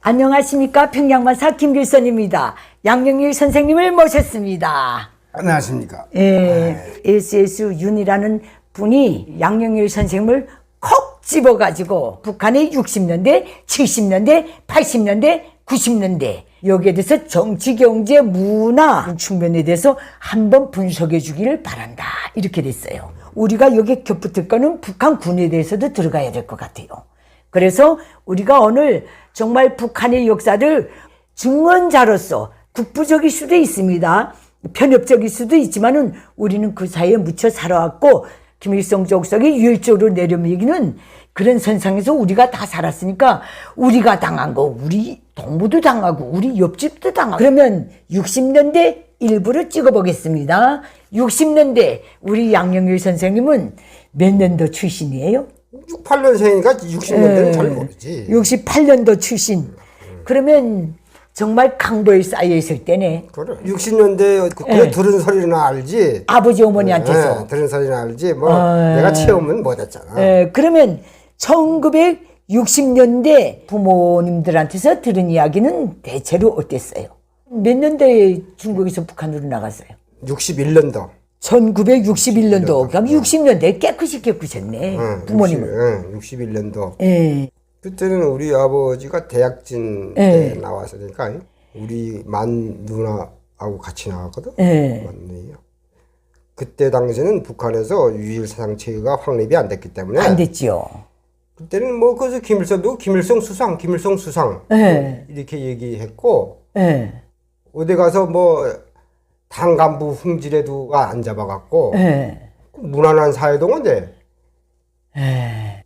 안녕하십니까. 평양만사 김길선입니다. 양영일 선생님을 모셨습니다. 안녕하십니까. SS 윤이라는 분이 양영일 선생님을 콕 집어가지고 북한의 60년대, 70년대, 80년대, 90년대 여기에 대해서 정치, 경제, 문화 측면에 대해서 한번 분석해 주기를 바란다. 이렇게 됐어요. 우리가 여기 겹붙을 거는 북한군에 대해서도 들어가야 될 것 같아요. 그래서 우리가 오늘 정말 북한의 역사를 증언자로서 국부적일 수도 있습니다. 편협적일 수도 있지만은 우리는 그 사이에 묻혀 살아왔고 김일성 족속이 유일적으로 내려미기는 그런 선상에서 우리가 다 살았으니까 우리가 당한 거 우리 동무도 당하고 우리 옆집도 당하고 그러면 60년대 일부를 찍어보겠습니다. 60년대 우리 양영일 선생님은 몇 년도 출신이에요? 68년생이니까 60년대는 잘 모르지. 68년도 출신. 그러면 정말 강도에 쌓여 있을 때네. 그래. 60년대 그때 들은 소리나 알지. 아버지 어머니한테서. 들은 소리나 알지. 뭐 내가 체험은 못했잖아. 그러면 1960년대 부모님들한테서 들은 이야기는 대체로 어땠어요? 몇 년대에 중국에서 북한으로 나갔어요? 61년도. 1961년도. 그럼 60년대 깨끗이 깨끗했네. 부모님은. 61년도. 예. 그때는 우리 아버지가 대학진 때 나왔으니까 우리 만 누나하고 같이 나왔거든. 만 누나요. 그때 당시에는 북한에서 유일 사상 체계가 확립이 안 됐기 때문에 안 됐지요. 그때는 뭐 그래서 김일성도 김일성 수상 이렇게 얘기했고 어디 가서 뭐 당 간부 흥지레두가 안 잡아갖고 무난한 사회동원데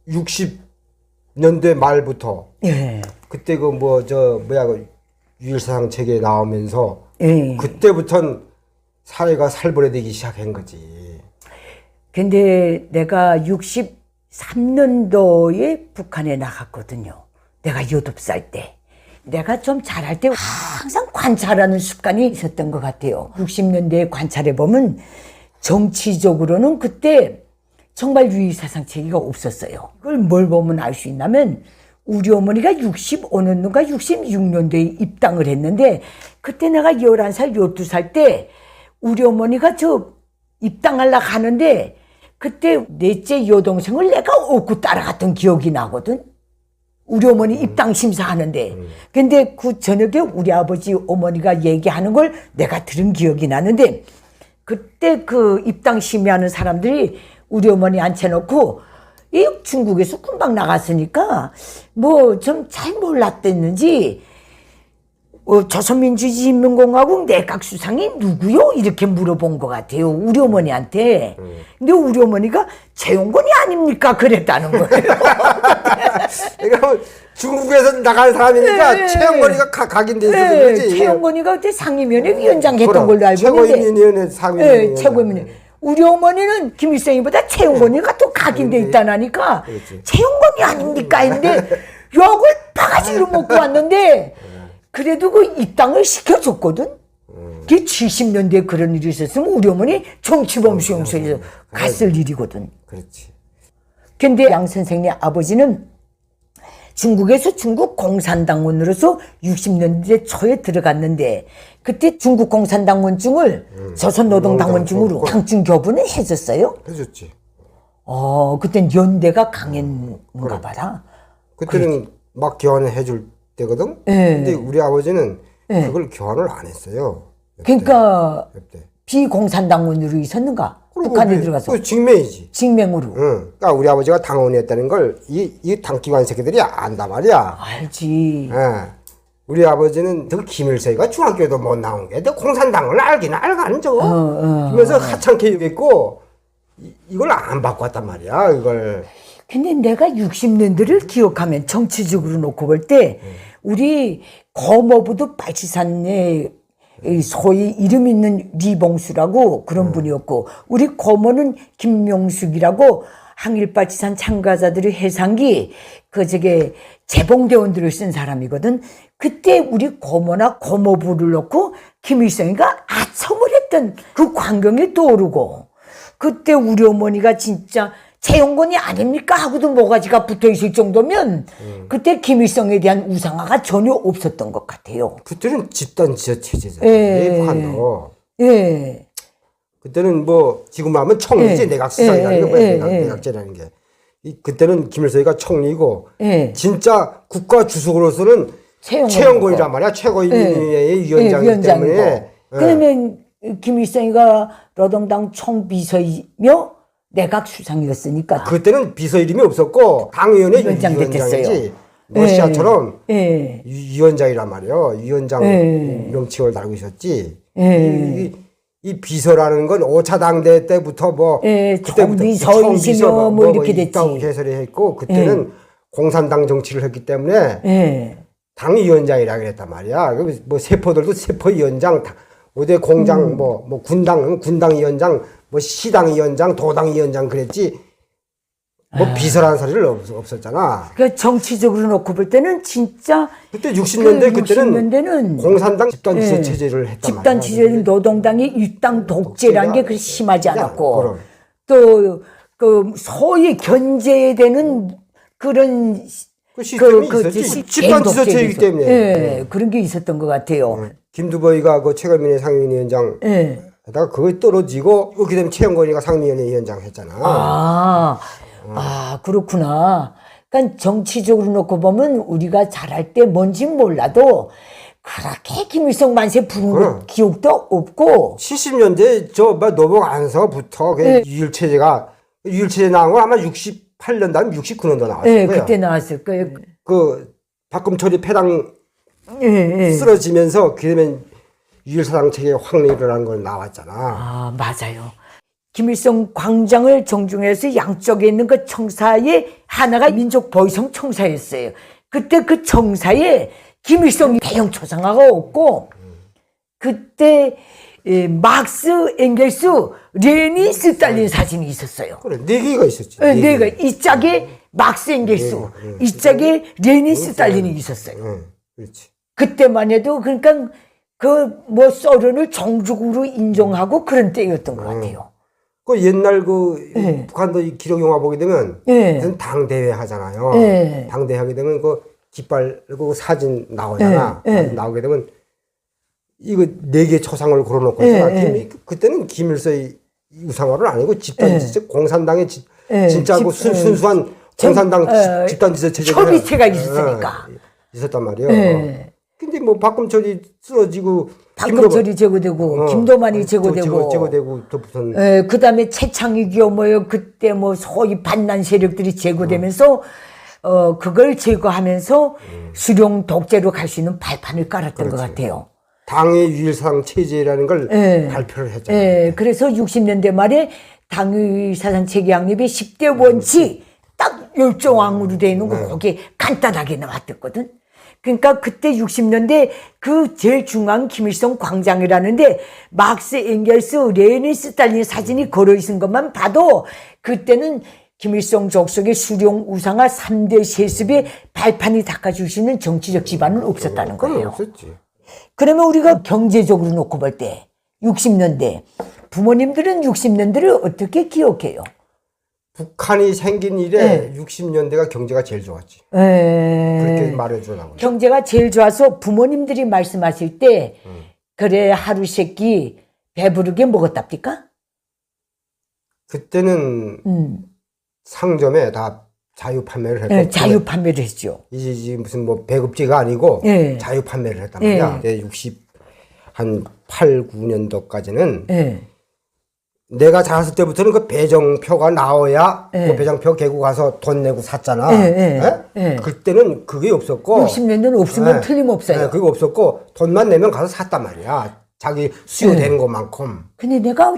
60년대 말부터 그때 그 뭐 그 유일사상 체계 나오면서 그때부터는 사회가 살벌해지기 시작한 거지. 근데 내가 63년도에 북한에 나갔거든요. 내가 8살 때. 내가 좀 잘할 때 항상 관찰하는 습관이 있었던 것 같아요. 60년대에 관찰해보면 정치적으로는 그때 정말 유일사상 체계가 없었어요. 그걸 뭘 보면 알 수 있냐면 우리 어머니가 65년도인가 66년도에 입당을 했는데 그때 내가 11살, 12살 때 우리 어머니가 저 입당하려고 하는데 그때 넷째 여동생을 내가 업고 따라갔던 기억이 나거든. 우리 어머니 입당 심사하는데 근데 그 저녁에 우리 아버지 어머니가 얘기하는 걸 내가 들은 기억이 나는데 그때 그 입당 심의하는 사람들이 우리 어머니 앉혀놓고 이 중국에서 금방 나갔으니까 뭐 좀 잘 몰랐댔는지 조선민주주의인민공화국 내각수상이 누구요? 이렇게 물어본 것 같아요. 우리 어머니한테. 근데 우리 어머니가 최용건이 아닙니까? 그랬다는 거예요. 그러니까 중국에서 나간 사람이니까 최용건이가 각인돼 있어서 그러지. 최용건이가 그때 상임위원회 위원장 했던 걸로 알고 있는데. 최고인민위원회 상임위원회. 최고인민위원회. 우리 어머니는 김일성이보다 최용건이가 또 각인돼 있다나니까 최용건이 아닙니까? 했는데 욕을 바가지로 먹고 왔는데 그래도 그 입당을 시켜줬거든. 그게 70년대에 그런 일이 있었으면 우리 어머니 정치범 수용소에서 갔을 일이거든. 그렇지. 근데 양 선생님 아버지는 중국에서 중국 공산당원으로서 60년대 초에 들어갔는데 그때 중국 공산당원증을 조선노동당원증으로 당증 교부는 해줬어요? 해줬지. 그땐 연대가 강했는가 봐라. 그때는 막 교환해줄 때거든. 근데 우리 아버지는 그걸 교환을 안 했어요. 그러니까 그때. 비공산당원으로 있었는가? 북한에 들어가서. 직맹이지. 직맹으로. 그러니까 우리 아버지가 당원이었다는 걸 이 당기관 새끼들이 안단 말이야. 알지. 우리 아버지는 그 김일성이가 중학교도 못 나온 게 너 공산당을 알긴 알간죠. 그러면서 하찮게 얘기했고 이걸 안 바꿔 왔단 말이야. 이걸. 근데 내가 60년대를 기억하면 정치적으로 놓고 볼 때 우리 고모부도 빨치산에 소위 이름 있는 리봉수라고 그런 분이었고 우리 고모는 김명숙이라고 항일빨치산 참가자들의 해상기 재봉대원들을 쓴 사람이거든. 그때 우리 고모나 고모부를 놓고 김일성이가 아첨을 했던 그 광경이 떠오르고 그때 우리 어머니가 진짜 채용권이 아닙니까 하고도 모가지가 붙어 있을 정도면 그때 김일성에 대한 우상화가 전혀 없었던 것 같아요. 그때는 집단 지휘 체제잖아요. 북한도. 예. 그때는 뭐 지금 하면 총리지 내각 수상이라는 게 내각제라는 게. 그때는 김일성이가 총리고 진짜 국가 주석으로서는 채용권이란 말이야. 최고위원회의 위원장이기 때문에. 그러면 김일성이가 노동당 총비서이며 내각 수상이었으니까 그때는 비서 이름이 없었고 당위원회 위원장 위원장이지. 러시아처럼 위원장이란 말이에요. 위원장 명칭을 달고 있었지. 이 비서라는 건 5차 당대 때부터 뭐 총비서이시며 뭐 이렇게 됐지. 개설이 했고 그때는 공산당 정치를 했기 때문에 당위원장이라고 했단 말이야. 뭐 세포들도 세포위원장, 5대 공장 뭐 군당위원장, 뭐 시당위원장, 도당위원장 그랬지. 뭐 비서라는 소리를 없었잖아. 그 정치적으로 놓고 볼 때는 진짜 그때 60년대 그때는 그때는 공산당 집단 지휘 체제를 했단 말이야. 집단 지휘는 노동당이 일당 독재라는 게 그렇게 심하지 않았고 그럼. 또 그 소위 견제에 되는 그런 그 시스템이 있었지. 집단 지휘 체제이기 때문에. 그런 게 있었던 것 같아요. 김두보이가 그 최고민의 상임위원장 하다가 그거 떨어지고 그렇게 되면 최영건이가 상임위원회 위원장 했잖아. 그렇구나. 그러니까 정치적으로 놓고 보면 우리가 잘할 때 뭔지 몰라도 그렇게 김일성 만세 부른 거 기억도 없고 70년대 노복 안서부터 유일체제 나온 건 아마 68년도 아니면 69년도 나왔을 거예요. 그때 나왔을 거예요. 그 박금철이 패당 쓰러지면서 그러면 유일사당 체계 확립이라는 걸 나왔잖아. 맞아요. 김일성 광장을 정중해서 양쪽에 있는 그 청사에 하나가 민족보위성 청사였어요. 그때 그 청사에 김일성 대형 초상화가 없고 그때 막스, 엥겔스, 레닌, 스탈린 사진이 있었어요. 그래, 4개가 있었지. 네 개. 이 짝에 막스, 엥겔스, 이 짝에 레닌, 스탈린이 있었어요. 그렇지. 그때만 해도 그러니까 그 뭐 소련을 정적으로 인정하고 그런 때였던 것 같아요. 그 옛날 북한도 기록 영화 보게 되면 당대회 하잖아요. 당대회 하게 되면 그 깃발 그 사진 나오잖아. 나오게 되면 이거 4개 초상을 걸어놓고 있잖아. 그때는 김일성의 우상화를 아니고 집단지체 공산당의 진짜 순수한 공산당 집단지체 체제가 협의체가 있었으니까 있었단 말이에요. 근데 뭐 박금철이 쓰러지고 박금철이 제거되고 김도만이 제거되고 또 무슨 그다음에 최창익이요 뭐요 그때 뭐 소위 반난 세력들이 제거되면서 그걸 제거하면서 수령 독재로 갈 수 있는 발판을 깔았던 것 같아요. 당의 유일사상 체제라는 걸 발표를 했잖아요. 그래서 60년대 말에 당유사상 체계 확립의 10대 원칙 딱 열정왕으로 되어 있는 거 거기에 간단하게 나왔댔거든. 그러니까 그때 60년대 그 제일 중요한 김일성 광장이라는데 막스, 엥겔스, 레닌, 스탈린 사진이 걸어 있는 것만 봐도 그때는 김일성 족속의 수령 우상화 3대 세습의 발판이 닦아줄 수 있는 정치적 기반은 없었다는 거예요. 없었지. 그러면 우리가 경제적으로 놓고 볼 때 60년대 부모님들은 60년대를 어떻게 기억해요? 북한이 생긴 이래 60년대가 경제가 제일 좋았지. 그렇게 말해주라고. 경제가 제일 좋아서 부모님들이 말씀하실 때 그래 하루 세끼 배부르게 먹었답니까? 그때는 상점에 다 자유 판매를 했고 자유 판매를 했죠. 이제 무슨 뭐 배급제가 아니고 자유 판매를 했단 말이야. 68, 9년도까지는 내가 자랐을 때부터는 그 배정표가 나와야 그 배정표 개고 가서 돈 내고 샀잖아. 그때는 그게 없었고 60년대는 없으면 틀림없어요. 그게 없었고 돈만 내면 가서 샀단 말이야. 자기 수요되는 것만큼. 근데 내가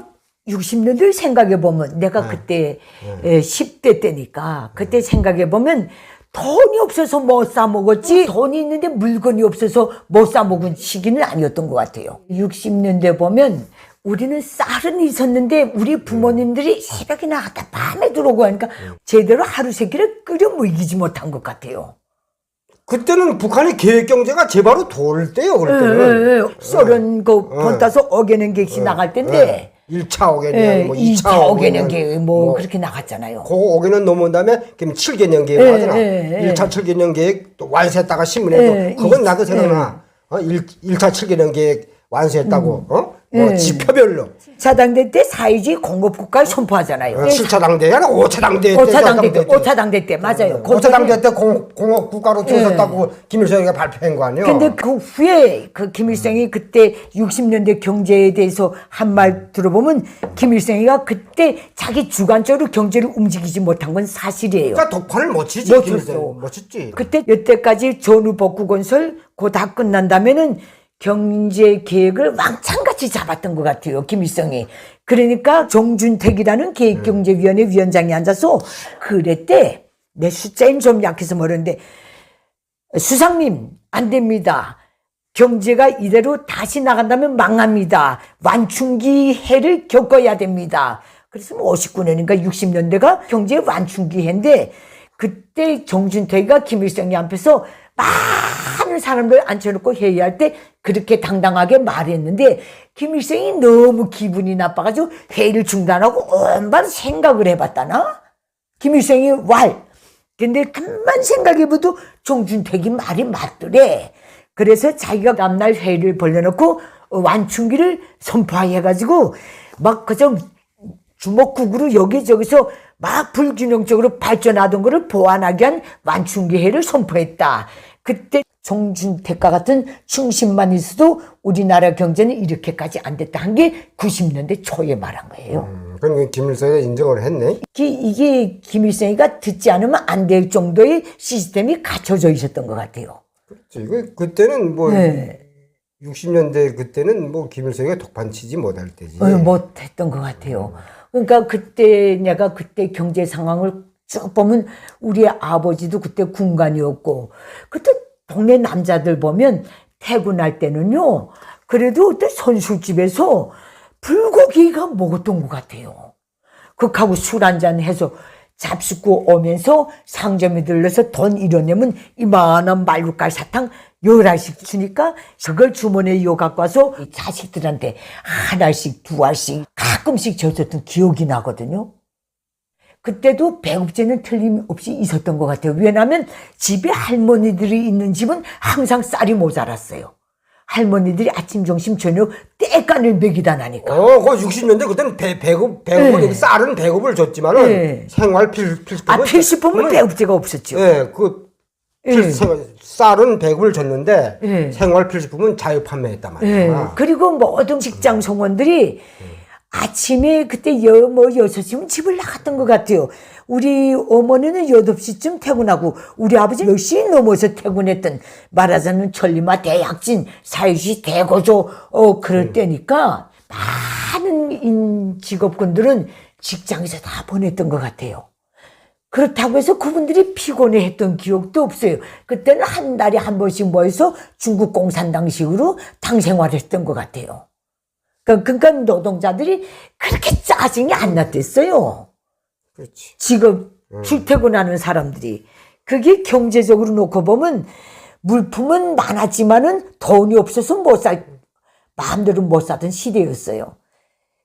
60년대를 생각해보면 내가 그때 10대 때니까 그때 생각해보면 돈이 없어서 못 사 먹었지 돈이 있는데 물건이 없어서 못 사 먹은 시기는 아니었던 것 같아요. 60년대 보면 우리는 쌀은 있었는데 우리 부모님들이 새벽에 나갔다 밤에 들어오고 하니까 제대로 하루 세끼를 끓여 먹이지 못한 것 같아요. 그때는 북한의 계획 경제가 제바로 돌 때요. 그럴 때는 소련 돈 따서 어게는 객시 나갈 때인데 1차 5개년, 예, 뭐 2차 2차 5개년 뭐 그렇게 나갔잖아요. 그 5개년 넘은 다음에 그럼 7개년 계획 하잖아. 1차 7개년 계획 또 완수했다가 신문에도 그건 나도 생각나. 1차 7개년 계획 완수했다고. 뭐 지표별로. 차당대 때 사회주의 공급국가를 선포하잖아요. 7차 당대야, 5차 당대 때. 5차 당대 때 맞아요. 5차 당대 때 공업국가로 들어섰다고 김일성이가 발표한 거 아니에요? 근데 그 후에 그 김일성이 그때 60년대 경제에 대해서 한 말 들어보면 김일성이가 그때 자기 주관적으로 경제를 움직이지 못한 건 사실이에요. 그러니까 독판을 못 치지. 못 김일성. 쳤어. 못 쳤지. 그때 여태까지 전후복구건설 그거 다 끝난다면은 경제 계획을 왕창같이 잡았던 것 같아요, 김일성이. 그러니까 정준택이라는 계획경제위원회 위원장이 앉아서 그랬대. 내 숫자는 좀 약해서 모르는데 수상님 안 됩니다. 경제가 이대로 다시 나간다면 망합니다. 완충기 해를 겪어야 됩니다. 그래서 59년인가 60년대가 경제 완충기 해인데 그때 정준택이가 김일성이 앞에서 많은 사람들 앉혀놓고 회의할 때 그렇게 당당하게 말했는데 김일성이 너무 기분이 나빠가지고 회의를 중단하고 엄만 생각을 해봤다나? 김일성이 근데 한만 생각해봐도 정준택이 말이 맞더래. 그래서 자기가 다음날 회의를 벌려놓고 완충기를 선포해가지고 막 그저 주먹국으로 여기저기서 막 불균형적으로 발전하던 거를 보완하기 위한 완충기회를 선포했다. 그때 정준택과 같은 충신만 있어도 우리나라 경제는 이렇게까지 안 됐다 한 게 90년대 초에 말한 거예요. 그러니까 김일성이 인정을 했네. 이게 김일성이가 듣지 않으면 안 될 정도의 시스템이 갖춰져 있었던 것 같아요. 그렇지. 그때는 뭐 네. 60년대 그때는 뭐 김일성이가 독판 치지 못할 때지. 못했던 것 같아요. 그러니까 그때 내가 그때 경제 상황을 쭉 보면 우리 아버지도 그때 군관이었고 그때 동네 남자들 보면 퇴근할 때는요 그래도 그때 선술집에서 불고기가 먹었던 것 같아요. 그하고 술 한잔 해서 잡숫고 오면서 상점에 들러서 돈 잃어내면 이만한 말국갈 사탕 11알씩 주니까 그걸 주머니에 요 갖고 와서 자식들한테 하나씩 두 알씩 가끔씩 줬었던 기억이 나거든요. 그때도 배급제는 틀림없이 있었던 것 같아요. 왜냐하면 집에 할머니들이 있는 집은 항상 쌀이 모자랐어요. 할머니들이 아침, 점심, 저녁 때간을 먹이다 나니까. 그 60년대 그때는 배급을 네. 쌀은 배급을 줬지만은 네. 생활 필수품은 필수품은 배급제가 없었죠. 네, 쌀은 배급을 줬는데 네. 생활 필수품은 자유 판매했단 말이야. 그리고 모든 직장 성원들이 아침에 그때 6시면 집을 나갔던 것 같아요. 우리 어머니는 8시쯤 퇴근하고 우리 아버지는 10시 넘어서 퇴근했던 말하자면 천리마 대약진, 사유시 대고조 그럴 때니까 많은 직업군들은 직장에서 다 보냈던 것 같아요. 그렇다고 해서 그분들이 피곤해했던 기억도 없어요. 그때는 한 달에 한 번씩 모여서 중국 공산당식으로 당 생활했던 것 같아요. 그러니까 노동자들이 그렇게 짜증이 안 났댔어요. 그렇지. 직업 출퇴근하는 사람들이. 그게 경제적으로 놓고 보면 물품은 많았지만은 돈이 없어서 마음대로 못 사던 시대였어요.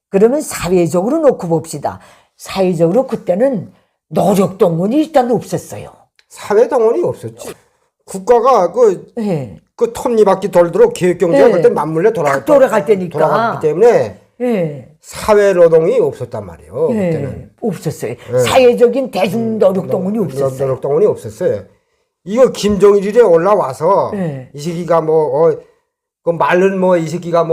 그러면 사회적으로 놓고 봅시다. 사회적으로 그때는 노력동원이 일단 없었어요. 사회동원이 없었지. 국가가 네. 그 톱니바퀴 돌도록 기획경제가 네. 그때 맞물려 돌아갈 때니까. 돌아갔기 때문에 네. 사회노동이 없었단 말이에요. 네. 그때는. 없었어요. 사회적인 대중노력동원이 없었어요. 노력동원이 없었어요. 이거 김정일이 올라와서 네. 이 새끼가 그 말은 이 새끼가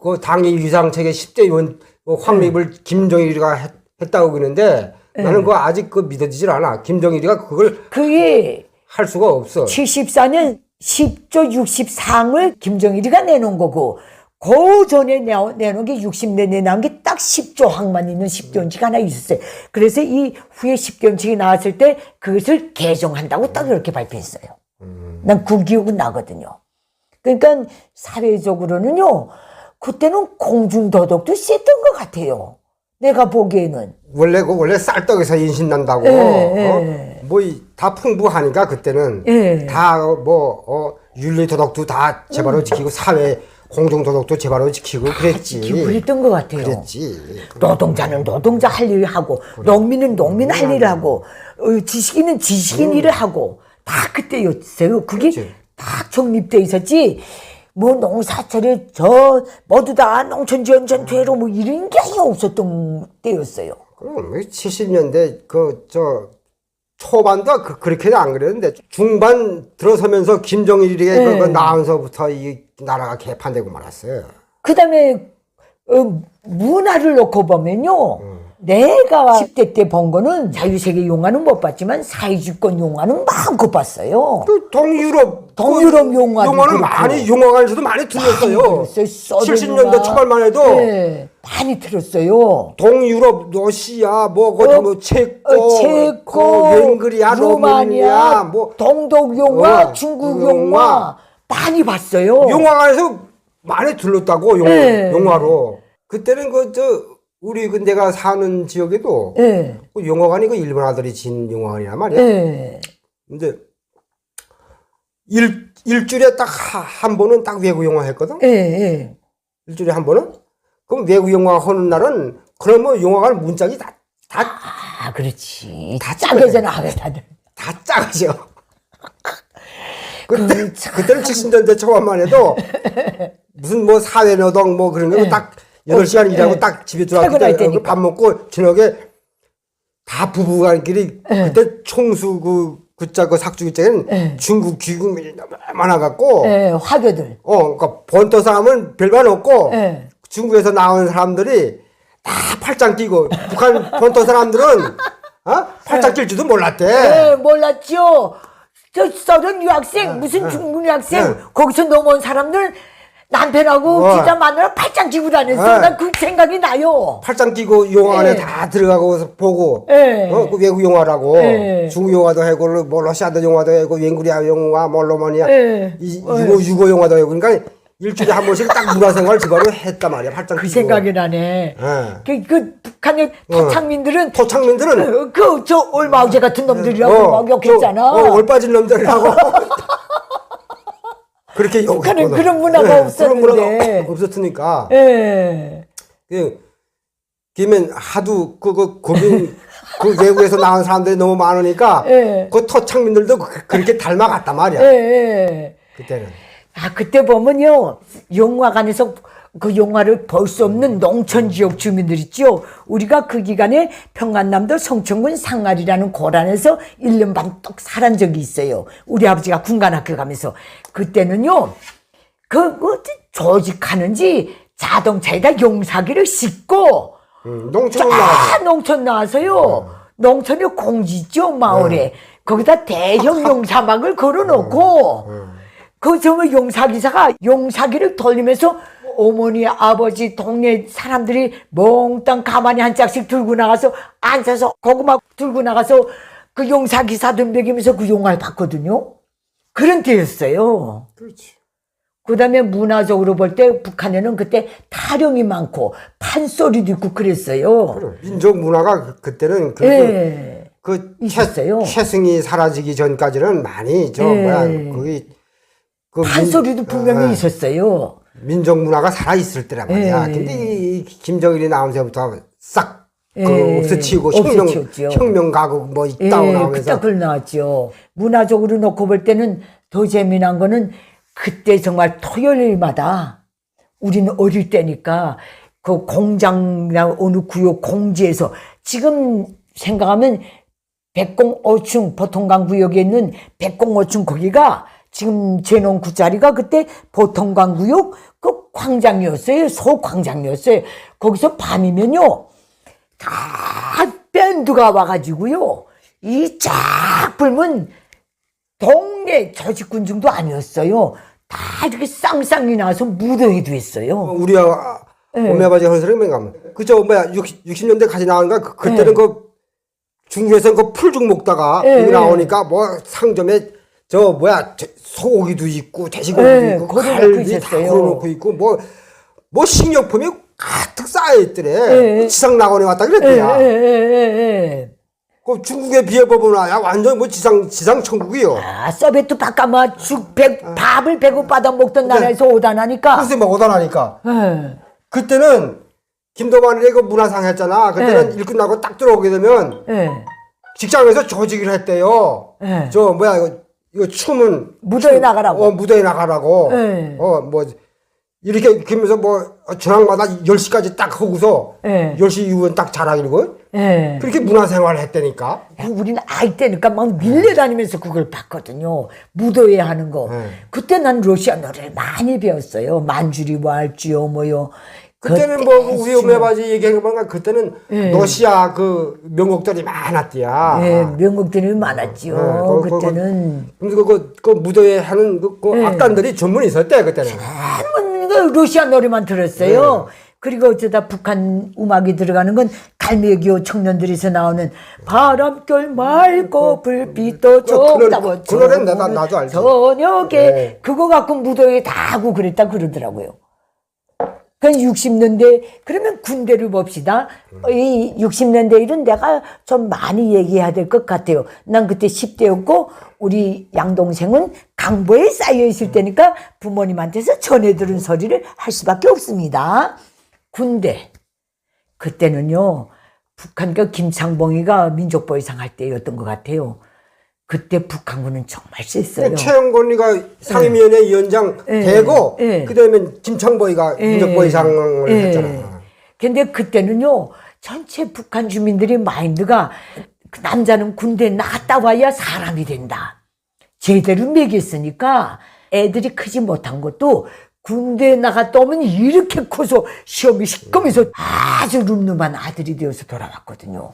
그 당의 위상체계 10대 의원 확립을 김정일이가 했다고 그러는데 나는 그거 아직 믿어지질 않아. 김정일이가 그게 할 수가 없어. 74년 10조 64항을 김정일이가 내놓은 거고 그 전에 내놓은 게 60년에 나온 게 딱 10조 항만 있는 10조원칙 하나 있었어요. 그래서 이 후에 10조원칙이 나왔을 때 그것을 개정한다고 딱 이렇게 발표했어요. 난 그 기억은 나거든요. 그러니까 사회적으로는요. 그때는 공중도덕도 셌던 것 같아요. 내가 보기에는. 원래 쌀떡에서 인신 난다고. 다 풍부하니까 그때는 다 윤리 도덕도 다 제대로 지키고 사회 공중도덕도 제발로 지키고 그랬지. 지키고 그랬던 것 같아요. 그랬지. 노동자는 노동자 할 일을 하고 농민은 농민 할 일을 하고 지식인은 지식인 일을 하고 다 그때였어요. 그게 그렇지. 딱 정립돼 있었지. 뭐 농사철에 저 모두 다 농촌지원전투회로 뭐 이런 게 아예 없었던 때였어요. 그럼 70년대 초반도 그렇게는 안 그랬는데 중반 들어서면서 김정일이 그거 나면서부터 이 나라가 개판되고 말았어요. 그다음에 문화를 놓고 보면요. 내가 10대 때 본 거는 자유세계 용화는 못 봤지만 사회주권 용화는 마음껏 봤어요. 또 동유럽 용화도 영화는 그렇고. 많이 영화관에서도 많이 들렸어요. 70년대 초반만 해도 네, 많이 들었어요. 동유럽, 러시아, 체코, 웬그리아, 루마니아, 뭐 동독 용화, 중국 용화 많이 봤어요. 영화관에서 많이 들렸다고 네. 영화로. 그때는 우리 내가 사는 지역에도 네. 그 영화관이 그 일본 아들이 진 영화관이란 말이야. 네. 근데 일주일에 딱 한 번은 딱 외국 영화 했거든. 네. 일주일에 한 번은. 그럼 외국 영화 하는 날은 그러면 영화관 문짝이 다 그렇지. 다 짜게잖아, 다들. 다 작아져. 그때는 70년대 초반만 해도 무슨 뭐 사회노동 뭐 그런 거 딱 8시간 일하고 딱 집에 들어왔기 때문에 밥 먹고 저녁에 다 부부간끼리 그때 총수 그 삭주기장에는 중국 귀국민이 너무 많아갖고 화교들. 그러니까 본토 사람은 별반 없고 중국에서 나온 사람들이 다 팔짱 끼고 북한 본토 사람들은 팔짱 낄 줄도 몰랐대. 몰랐죠. 저 서른 유학생 무슨 중국 유학생 거기서 넘어온 사람들 남편하고 기자 마누라 팔짱 끼고 다녔어. 난 그 생각이 나요. 팔짱 끼고 영화관에 다 들어가고 보고 그 외국 영화라고 중국 영화도 하고 뭐 러시아도 영화도 하고 웬구리아 영화 뭐 로마니아 유고 영화도 하고 그러니까 일주일에 한 번씩 딱 문화생활 집안으로 했단 말이야. 팔짱 끼고. 그 생각이 나네. 그 북한의 토착민들은 저 올마우제 같은 놈들이라고 막 욕했잖아. 올빠진 놈들이라고. 그렇게 욕했거든. 그런 문화가 없었는데. 그런 문화가 없었으니까. 그러면 하도 거긴 그 외국에서 나온 사람들이 너무 많으니까 그 토착민들도 그렇게 닮아갔단 말이야. 그때는. 그때 보면요, 영화관에서 그 영화를 볼 수 없는 농촌 지역 주민들 있죠. 우리가 그 기간에 평안남도 성천군 상알이라는 고란에서 1년 반 떡 살한 적이 있어요. 우리 아버지가 군관학교 가면서. 그때는요, 조직하는지 자동차에다 용사기를 싣고, 농촌 나와서요, 농촌에 공지 있죠, 마을에. 거기다 대형 용사막을 걸어놓고, 정말 용사기사가 용사기를 돌리면서 어머니, 아버지, 동네 사람들이 몽땅 가만히 한 짝씩 들고 나가서 앉아서 고구마 들고 나가서 그 용사기사들 먹이면서 그 영화를 봤거든요. 그런 때였어요. 그렇지. 그 다음에 문화적으로 볼 때 북한에는 그때 타령이 많고 판소리도 있고 그랬어요. 그래. 민족 문화가 그때는 있었어요. 최승이 사라지기 전까지는 많이 거기 판소리도 분명히 있었어요. 민족 문화가 살아있을 때란 말이야. 근데 이 김정일이 나오면서부터 싹 없애치우고 혁명 가국 뭐 있다고 나오면서 그딱 나왔죠. 문화적으로 놓고 볼 때는 더 재미난 거는 그때 정말 토요일마다 우리는 어릴 때니까 그 공장이나 어느 구역 공지에서 지금 생각하면 백공오충 보통강 구역에 있는 백공오충 거기가 지금 제놓은 자리가 그때 보통강 구역 그 광장이었어요. 소광장이었어요. 거기서 밤이면요 다 밴드가 와가지고요 이 쫙 불면 동네 조직군중도 아니었어요. 다 이렇게 쌍쌍이 나서 무더기도 했어요. 우리 어머니 아버지 하는 소리 가면 60년대 같이 나오니까 그때는 중국에서 풀죽 먹다가 여기 나오니까 뭐 상점에 소고기도 있고 돼지고기도 있고 갈비 다 걸어놓고 있고 뭐 식료품이 가득 쌓여있더래. 지상낙원에 왔다 그랬더라. 그 중국에 비해 보면 완전 뭐 지상 천국이요. 아, 소비에트 바까마 밥을 배고파다 먹던 나라에서 오다나니까. 글쎄 막 오다나니까. 예. 그때는 김도만이 그 문화상 했잖아. 그때는 일 끝나고 딱 들어오게 되면 예. 직장에서 조직을 했대요. 예. 저 뭐야 이거 춤은 무대에 나가라고. 무대에 나가라고. 예. 뭐 이렇게 그러면서 뭐 저녁마다 10시까지 딱 하고서 예. 10시 이후엔 딱 자락이고 예. 그렇게 문화생활을 했다니까. 우리는 아이 때니까 막 밀려다니면서 그걸 봤거든요. 무도회 하는 거. 그때 난 러시아 노래를 많이 배웠어요. 만주리 왈지요 뭐요. 그때는 뭐 우리 오메바지 얘기한 거 보니까 그때는 러시아 그 명곡들이 많았디야. 예, 명곡들이 많았지요. 그때는. 그래서 그 무도회 하는 그 악단들이 전문이 있었대 그때는. 러시아 노래만 들었어요. 그리고 어쩌다 북한 음악이 들어가는 건 갈매기호 청년들에서 나오는 바람결 맑고 불빛도 좁다고 그 노래는 나도 알지. 저녁에 그거 갖고 무도회 다 하고 그랬다 그러더라고요. 그 60년대 그러면 군대를 봅시다. 이 60년대 일은 내가 좀 많이 얘기해야 될 것 같아요. 난 그때 10대였고 우리 양동생은 강보에 쌓여 있을 때니까 부모님한테서 전해 들은 소리를 할 수밖에 없습니다. 군대 그때는요 북한 그 김창봉이가 민족보위상 할 때였던 것 같아요. 그때 북한군은 정말 셌어요. 최영건이가 상임위원회 위원장 되고 그다음에 김창보이가 민족보위상을 했잖아. 근데 그때는요 전체 북한 주민들이 마인드가 남자는 군대에 나갔다 와야 사람이 된다. 제대로 먹였으니까 애들이 크지 못한 것도 군대에 나갔다 오면 이렇게 커서 시험이 시꺼면서 아주 름름한 아들이 되어서 돌아왔거든요.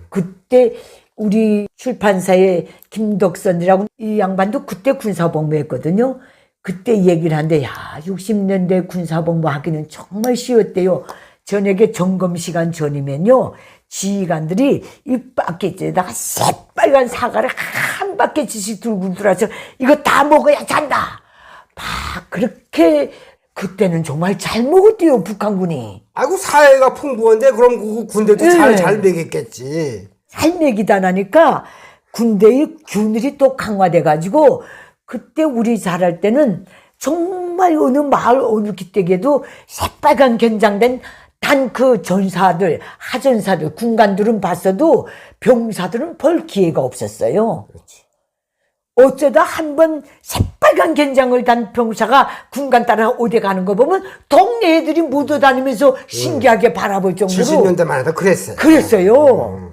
그때 우리 출판사의 김덕선이라고 이 양반도 그때 군사복무했거든요. 그때 얘기를 하는데 야 60년대 군사복무 하기는 정말 쉬웠대요. 저녁에 점검시간 전이면요 지휘관들이 이 바켓에다가 새빨간 사과를 한 바켓씩 들고 들어와서 이거 다 먹어야 잔다. 막 그렇게 그때는 정말 잘 먹었대요 북한군이. 아이고 사회가 풍부한데 그럼 그 군대도 잘 먹였겠지. 잘 먹이다 나니까 군대의 균일이 또 강화돼 가지고 그때 우리 잘할 때는 정말 어느 마을 어느 기댁에도 새빨간 견장된 단 그 전사들 하전사들 군관들은 봤어도 병사들은 볼 기회가 없었어요. 그렇지. 어쩌다 한 번 새빨간 견장을 단 병사가 군관 따라 오대 가는 거 보면 동네 애들이 묻어다니면서 신기하게 바라볼 정도로 70년대만 해도 그랬어요. 그랬어요.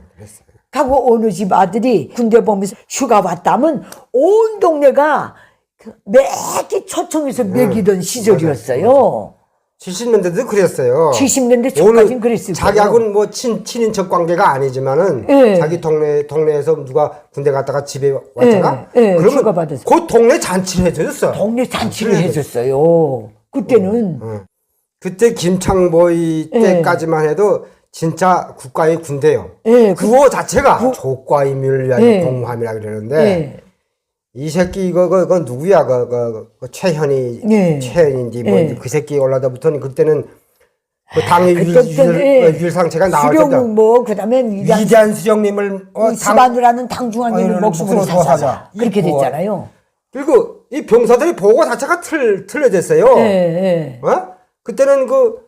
하고 어느 집 아들이 군대 보면서 휴가 왔다면 온 동네가 매기 초청해서 먹이던 시절이었어요. 70년대도 그랬어요. 70년대 초까지는 그랬을 거예요. 자기하고는 뭐 친인척 관계가 아니지만은 자기 동네에서 누가 군대 갔다가 집에 왔잖아. 그러면 그 동네 잔치를 해줬어. 동네 잔치를 해줬어요. 그때는. 그때 김창보이 때까지만 해도 진짜 국가의 군대요. 그거 자체가 조과임을 위한 공무함이라 그러는데 이 새끼 이거 누구야? 그 최현이 최현인지 뭐 그 새끼 올라다부터는 그때는 그 당의 유일상체가 나올 때 수령 뭐 그다음에 위대한 수령님을 집안으라는 당중앙님을 목숨으로 사자 그렇게 됐잖아요. 그리고 이 병사들이 보고 자체가 틀려졌어요. 그때는 그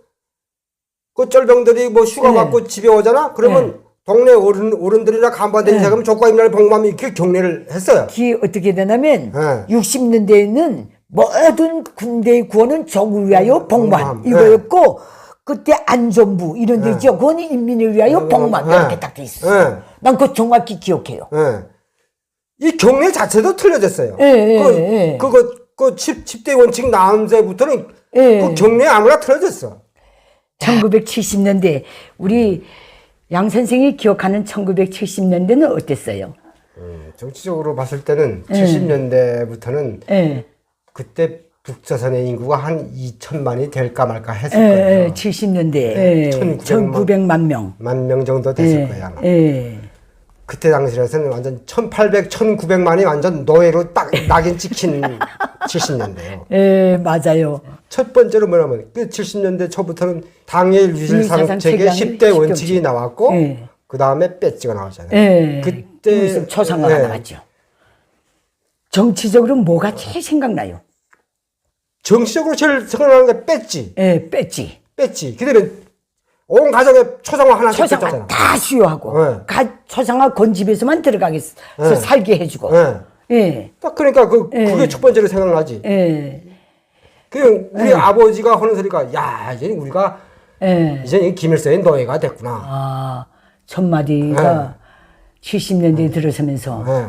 쩔병들이 뭐 휴가 받고 집에 오잖아. 그러면 동네 어른들이나 간부한테 인사하면 조과임날 복무하면 이렇게 격려를 했어요. 그게 어떻게 되냐면 60년대에는 모든 군대의 구호는 적을 위하여 복무함 이거였고 그때 안전부 이런 데 있죠. 그건 인민을 위하여 복무함 이렇게 딱 돼 있었어요. 난 그거 정확히 기억해요. 이 격려 자체도 틀려졌어요. 그 10대 원칙 나온새부터는 그 격려 아무나 틀려졌어. 1970년대 우리 양 선생이 기억하는 1970년대는 어땠어요? 정치적으로 봤을 때는 70년대부터는 그때 북조선의 인구가 한 2천만이 될까 말까 했을 거예요. 70년대 1900만 명. 만 명 정도 됐을 거예요. 아마. 그때 당시에서는 완전 1800, 1900만이 완전 노예로 딱 낙인 찍힌 70년대요. 맞아요. 첫 번째로 뭐냐면 그 70년대 초부터는 당의 유일상책에 10대 원칙이 나왔고 그 다음에 배지가 나왔잖아요. 예. 그때 김일성 초상화가 예. 나왔죠. 정치적으로 뭐가 제일 생각나요? 정치적으로 제일 생각나는 게 배지. 예, 뺐지. 배지. 그들은 온 가정에 초상화 하나씩 초상화 뺐잖아. 다 수여하고 네. 초상화 건집에서만 들어가게 네. 살게 해주고. 예. 예. 딱 그러니까 그게 첫 번째로 생각나지. 예. 그 우리 아버지가 하는 소리가 야 이제 우리가 예. 이제 김일성의 노예가 됐구나. 아, 첫마디가 70년대에 들어서면서 예.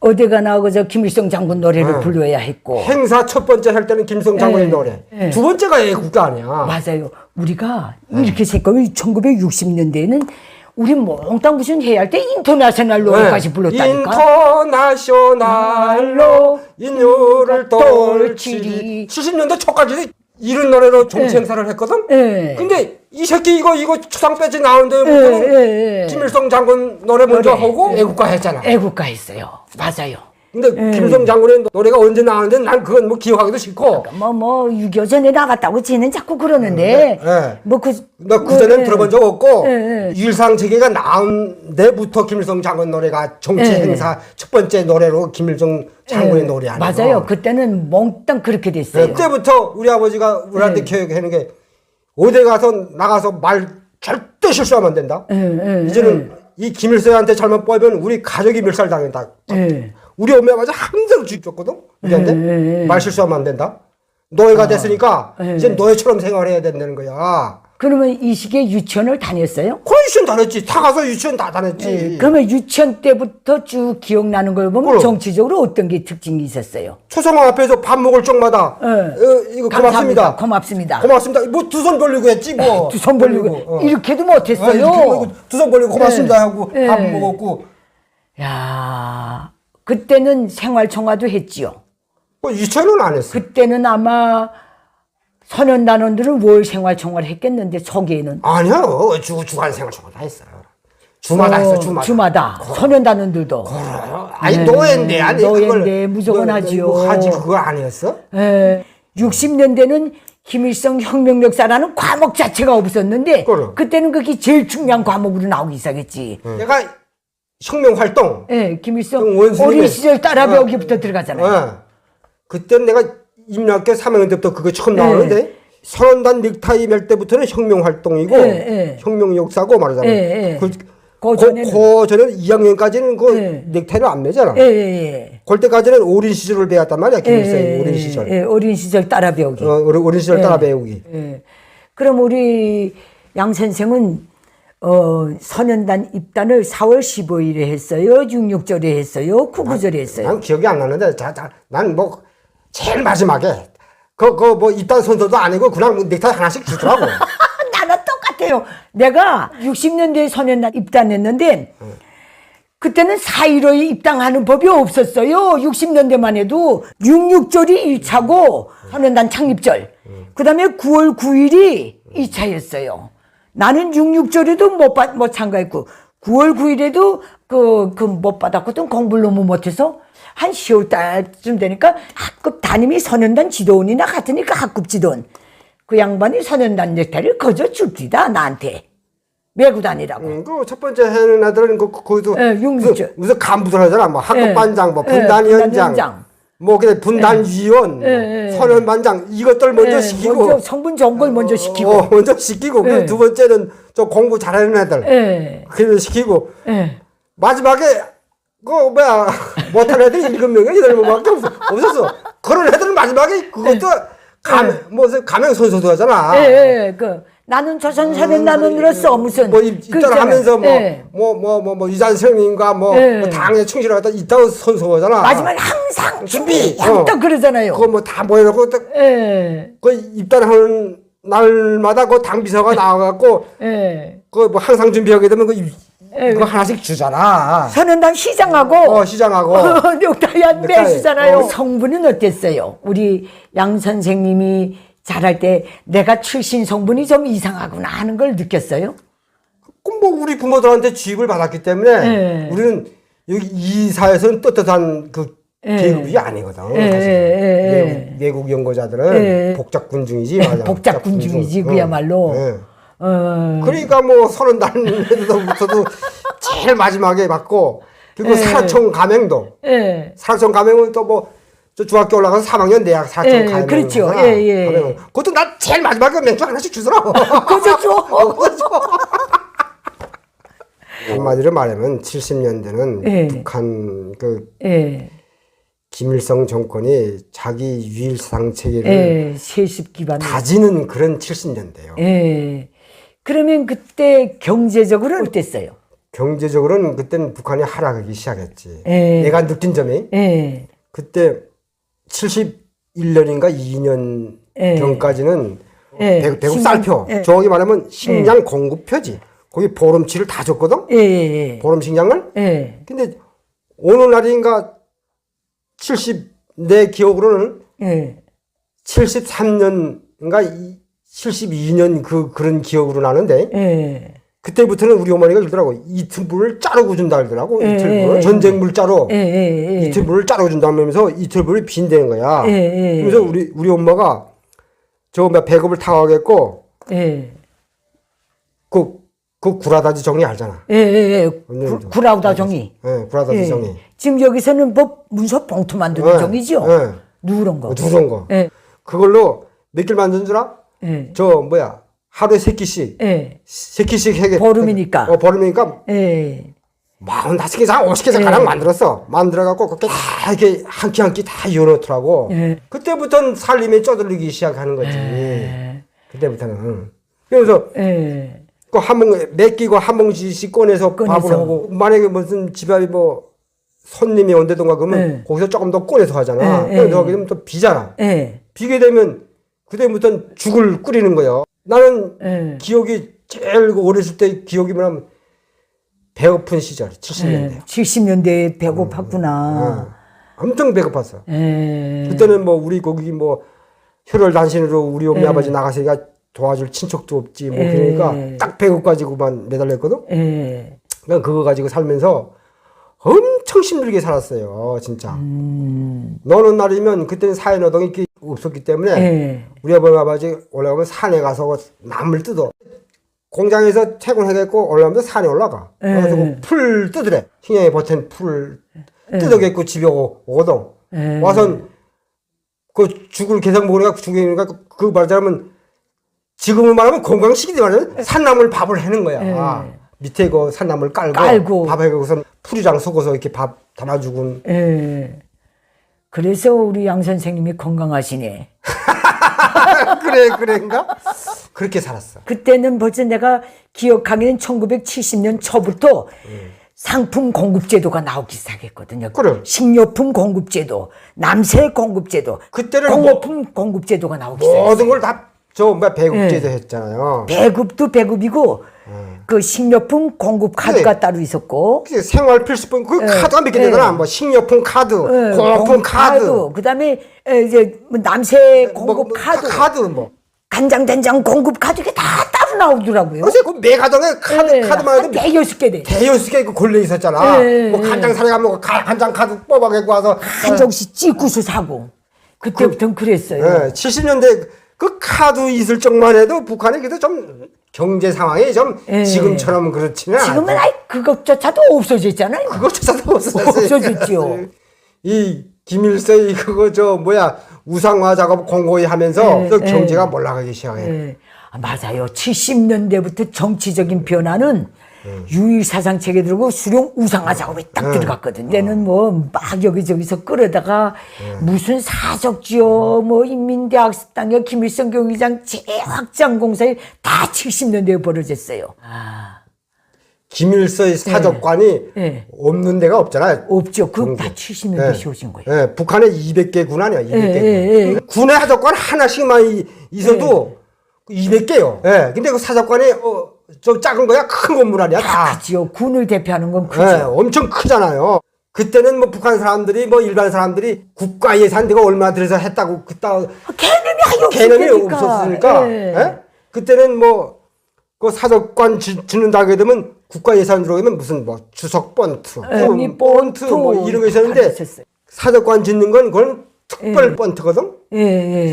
어디 가나 그저 김일성 장군 노래를 불러야 했고. 행사 첫 번째 할 때는 김일성 장군의 예. 노래. 예. 두 번째가 애국가 아니야. 맞아요. 우리가 이렇게 생각하면 1960년대에는 우리 몽땅 무슨 해야 할 때 인터내셔널 노래까지 불렀다니까. 인터내셔널로 인류를 떨치리. 70년대 초까지 이런 노래로 정치 행사를 했거든. 예. 근데 이 새끼 이거 초상 배지 나오는데 예. 김일성 장군 노래 먼저 하고 애국가 했잖아. 애국가 했어요. 맞아요. 근데 김일성 장군의 노래가 언제 나오는데 난 그건 뭐 기억하기도 싫고. 6.25 전에 나갔다고 쟤는 자꾸 그러는데. 네. 그 전엔 들어본 적 없고 예. 유일상 체계가 나온 데부터 김일성 장군 노래가 정치 행사 첫 번째 노래로 김일성 장군의 노래 아니야. 맞아요. 그때는 몽땅 그렇게 됐어요. 그때부터 우리 아버지가 우리한테 교육하는 게 어디 가서 나가서 말 절대 실수하면 안 된다. 이제는 이 김일성한테 잘못 보이면 우리 가족이 멸살당한다. 우리 엄마 아버지 항상 주입줬거든. 우리한테 말 실수하면 안 된다. 노예가 됐으니까 이제 노예처럼 생활해야 된다는 거야. 그러면 이 시기에 유치원을 다녔어요? 그 유치원 다녔지. 다 가서 유치원 다 다녔지. 그러면 유치원 때부터 쭉 기억나는 걸 보면 그럼. 정치적으로 어떤 게 특징이 있었어요? 초상화 앞에서 밥 먹을 적마다 이거 고맙습니다. 고맙습니다. 고맙습니다. 뭐 두 손 벌리고 했지 뭐. 두 손 벌리고 이렇게도 못했어요. 두 손 벌리고 고맙습니다 하고 밥 먹었고. 야, 그때는 생활청화도 했지요. 뭐 유치원은 안 했어. 그때는 아마 소년단원들은 월 생활청화를 했겠는데 초기에는 아니요. 주간 생활 저거 다 했어. 주마다 했어. 주마다. 소년단원들도. 아니 노예인데 아니 노예인데 무조건 하지요. 하지 그거 아니었어? 60년대는 김일성 혁명 역사라는 과목 자체가 없었는데 그래. 그때는 그게 제일 중요한 과목으로 나오기 시작했지. 내가 혁명 활동. 김일성 원수님의- 어린 시절 따라 배우기부터 들어가잖아요. 그때는 내가 임학교 3학년 때부터 그거 처음 나오는데 선언단 넥타이 멜 때부터는 혁명 활동이고 혁명 역사고 말하자면 그 전에는 그 전에는 2학년까지는 그 넥타이를 안 매잖아. 그때까지는 어린 시절을 배웠단 말이야. 김일성이 어린 시절. 어린 시절 따라 배우기. 어린 시절 따라 배우기. 그럼 우리 양 선생은 선연단 입단을 4월 15일에 했어요. 66절에 했어요. 99절에 했어요. 난 기억이 안 나는데 난 뭐 제일 마지막에 뭐 입단 선서도 아니고 그냥 뭐 넥타이 하나씩 주더라고. 나는 똑같아요. 내가 60년대에 선연단 입단했는데 그때는 4.15에 입당하는 법이 없었어요. 60년대만 해도 66절이 1차고 선연단 창립절. 그 다음에 9월 9일이 2차였어요. 나는 66절에도 못 참가했고 9월 9일에도 못 받았거든. 공부를 너무 못해서 한 10월 달쯤 되니까 학급 담임이 선연단 지도원이나 같으니까 학급 지도원. 그 양반이 선연단 넥타이를 거저 줄디다 나한테. 메고 다니라고. 그 첫 번째 하는 애들은 거기도 무슨 간부들 하잖아. 뭐 학급 반장, 뭐 분단위원장, 뭐 그래 분단위원, 선언반장 이것들 먼저 시키고. 먼저 성분 좋은 걸 먼저 시키고. 먼저 시키고. 그리고 두 번째는 좀 공부 잘하는 애들. 그래 시키고. 마지막에 못하는 애들이 7명이 8명밖에 없었어. 그런 애들은 마지막에 그것도 가명 선서도 하잖아. 나는 조선 선연단원으로서 무슨 입단하면서 유잔성님과 당에 충실하다 이따가 선서하잖아. 마지막에 항상 준비 또 그러잖아요. 그거 다 모여놓고 그 입단하는 날마다 그 당비서가 나와갖고 그 항상 준비하게 되면 그거 하나씩 주잖아. 선연단 시장하고 넥타이 한 매주잖아요. 성분은 어땠어요? 우리 양 선생님이 잘할 때 내가 출신 성분이 좀 이상하구나 하는 걸 느꼈어요? 뭐 우리 부모들한테 주입을 받았기 때문에 우리는 여기 이 사회에서는 떳떳한 그 계급이 아니거든. 사실 외국 연구자들은 복작군중이지. 복작군중이지 그야말로. 그러니까 뭐 30달부터도 제일 마지막에 받고, 그리고 산하청 가맹도. 산하청 가맹은 또 뭐, 저 중학교 올라가서 3학년 내학 산하청 가맹. 그렇죠. 가맹은. 그것도 나 제일 마지막에 맥주 하나씩 주더라. 그거 줘. 한마디로 말하면 70년대는 북한 김일성 정권이 자기 유일사상 체계를 세습 기반 다지는 그런 70년대예요. 그러면 그때 경제적으로는 어땠어요? 경제적으로는 그때는 북한이 하락하기 시작했지. 내가 느낀 점이 그때 71년인가 2년 전까지는 배급 쌀표, 정확히 말하면 식량 공급표지. 거기 보름치를 다 줬거든. 보름 식량을. 근데 어느 날인가 내 기억으로는 73년인가 72년 그런 기억으로 나는데 그때부터는 우리 어머니가 그러더라고. 이틀분을 자르고 준다 그러더라고. 이틀분을 전쟁 물자로 이틀분을 자르고 준다면서 이틀분이 빈대는 거야. 그래서 우리 엄마가 저 배급을 타가겠고 그 구라다지 정리 알잖아. 구라우다 정리. 구라다지 정리. 지금 여기서는 뭐 문서 봉투 만드는 정이죠. 누런 거. 누런 거. 그걸로 몇 개를 만든 줄 알아? 저 뭐야 하루에 3끼씩. 3끼씩 해게. 보름이니까. 보름이니까. 45개 상 50개 가량 만들었어. 만들어갖고 그렇게 다 이렇게 한 끼 한 끼 다 이어놓더라고. 그때부터는 살림에 쪼들리기 시작하는 거지. 그때부터는. 그래서 몇 끼고 한 봉지씩 꺼내서 밥을 하고, 만약에 무슨 집에 뭐 손님이 온다던가 그러면 거기서 조금 더 꺼내서 하잖아. 그래서 거기 되면 또 비잖아. 비게 되면 그때부터는 죽을 끓이는 거예요. 나는 기억이 제일 어렸을 때 기억이 뭐냐면 배고픈 시절 70년대. 70년대에 배고팠구나. 엄청 배고팠어. 그때는 뭐 우리 거기 뭐 혈혈단신으로 우리 어머니 아버지 나가서가 도와줄 친척도 없지. 뭐 그러니까 딱 배고 가지고만 매달렸거든. 그냥 그거 가지고 살면서 엄청 힘들게 살았어요. 진짜. 너는 날이면 그때는 사회노동이 없었기 때문에 우리 아버지 올라가면 산에 가서 나무를 뜯어. 공장에서 퇴근해갖고 올라가면서 산에 올라가. 그래서 풀 뜯으래. 식량에 버틴 풀 뜯어갖고 집에 오거든. 와선 그 죽을 계속 먹으니까 죽으니까 그 말하자면 지금은 말하면 건강식이지 말하면 산나물 밥을 해는 거야. 밑에 그 산나물 깔고 밥 해갖고서 풀이랑 섞어서 이렇게 밥 담아주고. 그래서 우리 양 선생님이 건강하시네. 그런가? 그렇게 살았어. 그때는 벌써 내가 기억하기는 1970년 초부터 상품 공급제도가 나오기 시작했거든요. 그래. 식료품 공급제도, 남새 공급제도, 그때는 공업품 공급제도가 나오기 시작했어요. 모든 걸 다 배급제도 했잖아요. 배급도 배급이고 그 식료품 공급 카드가 따로 있었고 생활 필수품 그 카드가 몇 개 되잖아. 뭐 식료품 카드, 공업품 카드. 그다음에 이제 뭐 남새 공급 카드, 뭐 간장 된장 공급 카드 이게 다 따로 나오더라고요. 그래서 그 매 가정에 카드만 해도 대여섯 개 돼. 대여섯 개 걸려 있었잖아. 뭐 간장 사러 가면 간장 카드 뽑아갖고 와서 한 장씩 찍고서 사고. 그때부터는 그랬어요. 70년대 그 카드 있을 적만 해도 북한이 그래도 좀 경제 상황이 좀 지금처럼 그렇지는 않아. 지금은 아예 그것조차도 없어졌잖아요. 그것조차도 없어졌죠. 이 김일성이 그거 우상화 작업 공고히 하면서 또 경제가 몰락하기 시작해요. 맞아요. 70년대부터 정치적인 변화는 유일사상 체계 들고 수령 우상화 작업에 딱 들어갔거든. 얘는 뭐 막 여기저기서 끌어다가 무슨 사적지요, 뭐 인민대학당의 김일성 경기장 재확장공사에 다 70년대에 벌어졌어요. 김일성의 사적관이 없는 데가 없잖아요. 없죠. 그거 다 70년대 세워진 거예요. 북한에 200개 군 아니야. 200개 군. 군의 사적관 하나씩만 있어도 200개요. 근데 그 사적관이 저 작은 거야? 큰 건물 아니야? 다. 크지요. 군을 대표하는 건 크죠. 엄청 크잖아요. 그때는 뭐 북한 사람들이 뭐 일반 사람들이 국가 예산대가 얼마 들여서 했다고 개념이 없었으니까. 그때는 뭐 그 사적관 짓는다 하게 되면 국가 예산 들어오면 무슨 뭐 주석 번트, 본트 뭐 이런 거 있었는데 사적관 짓는 건 그건 특별 번트거든.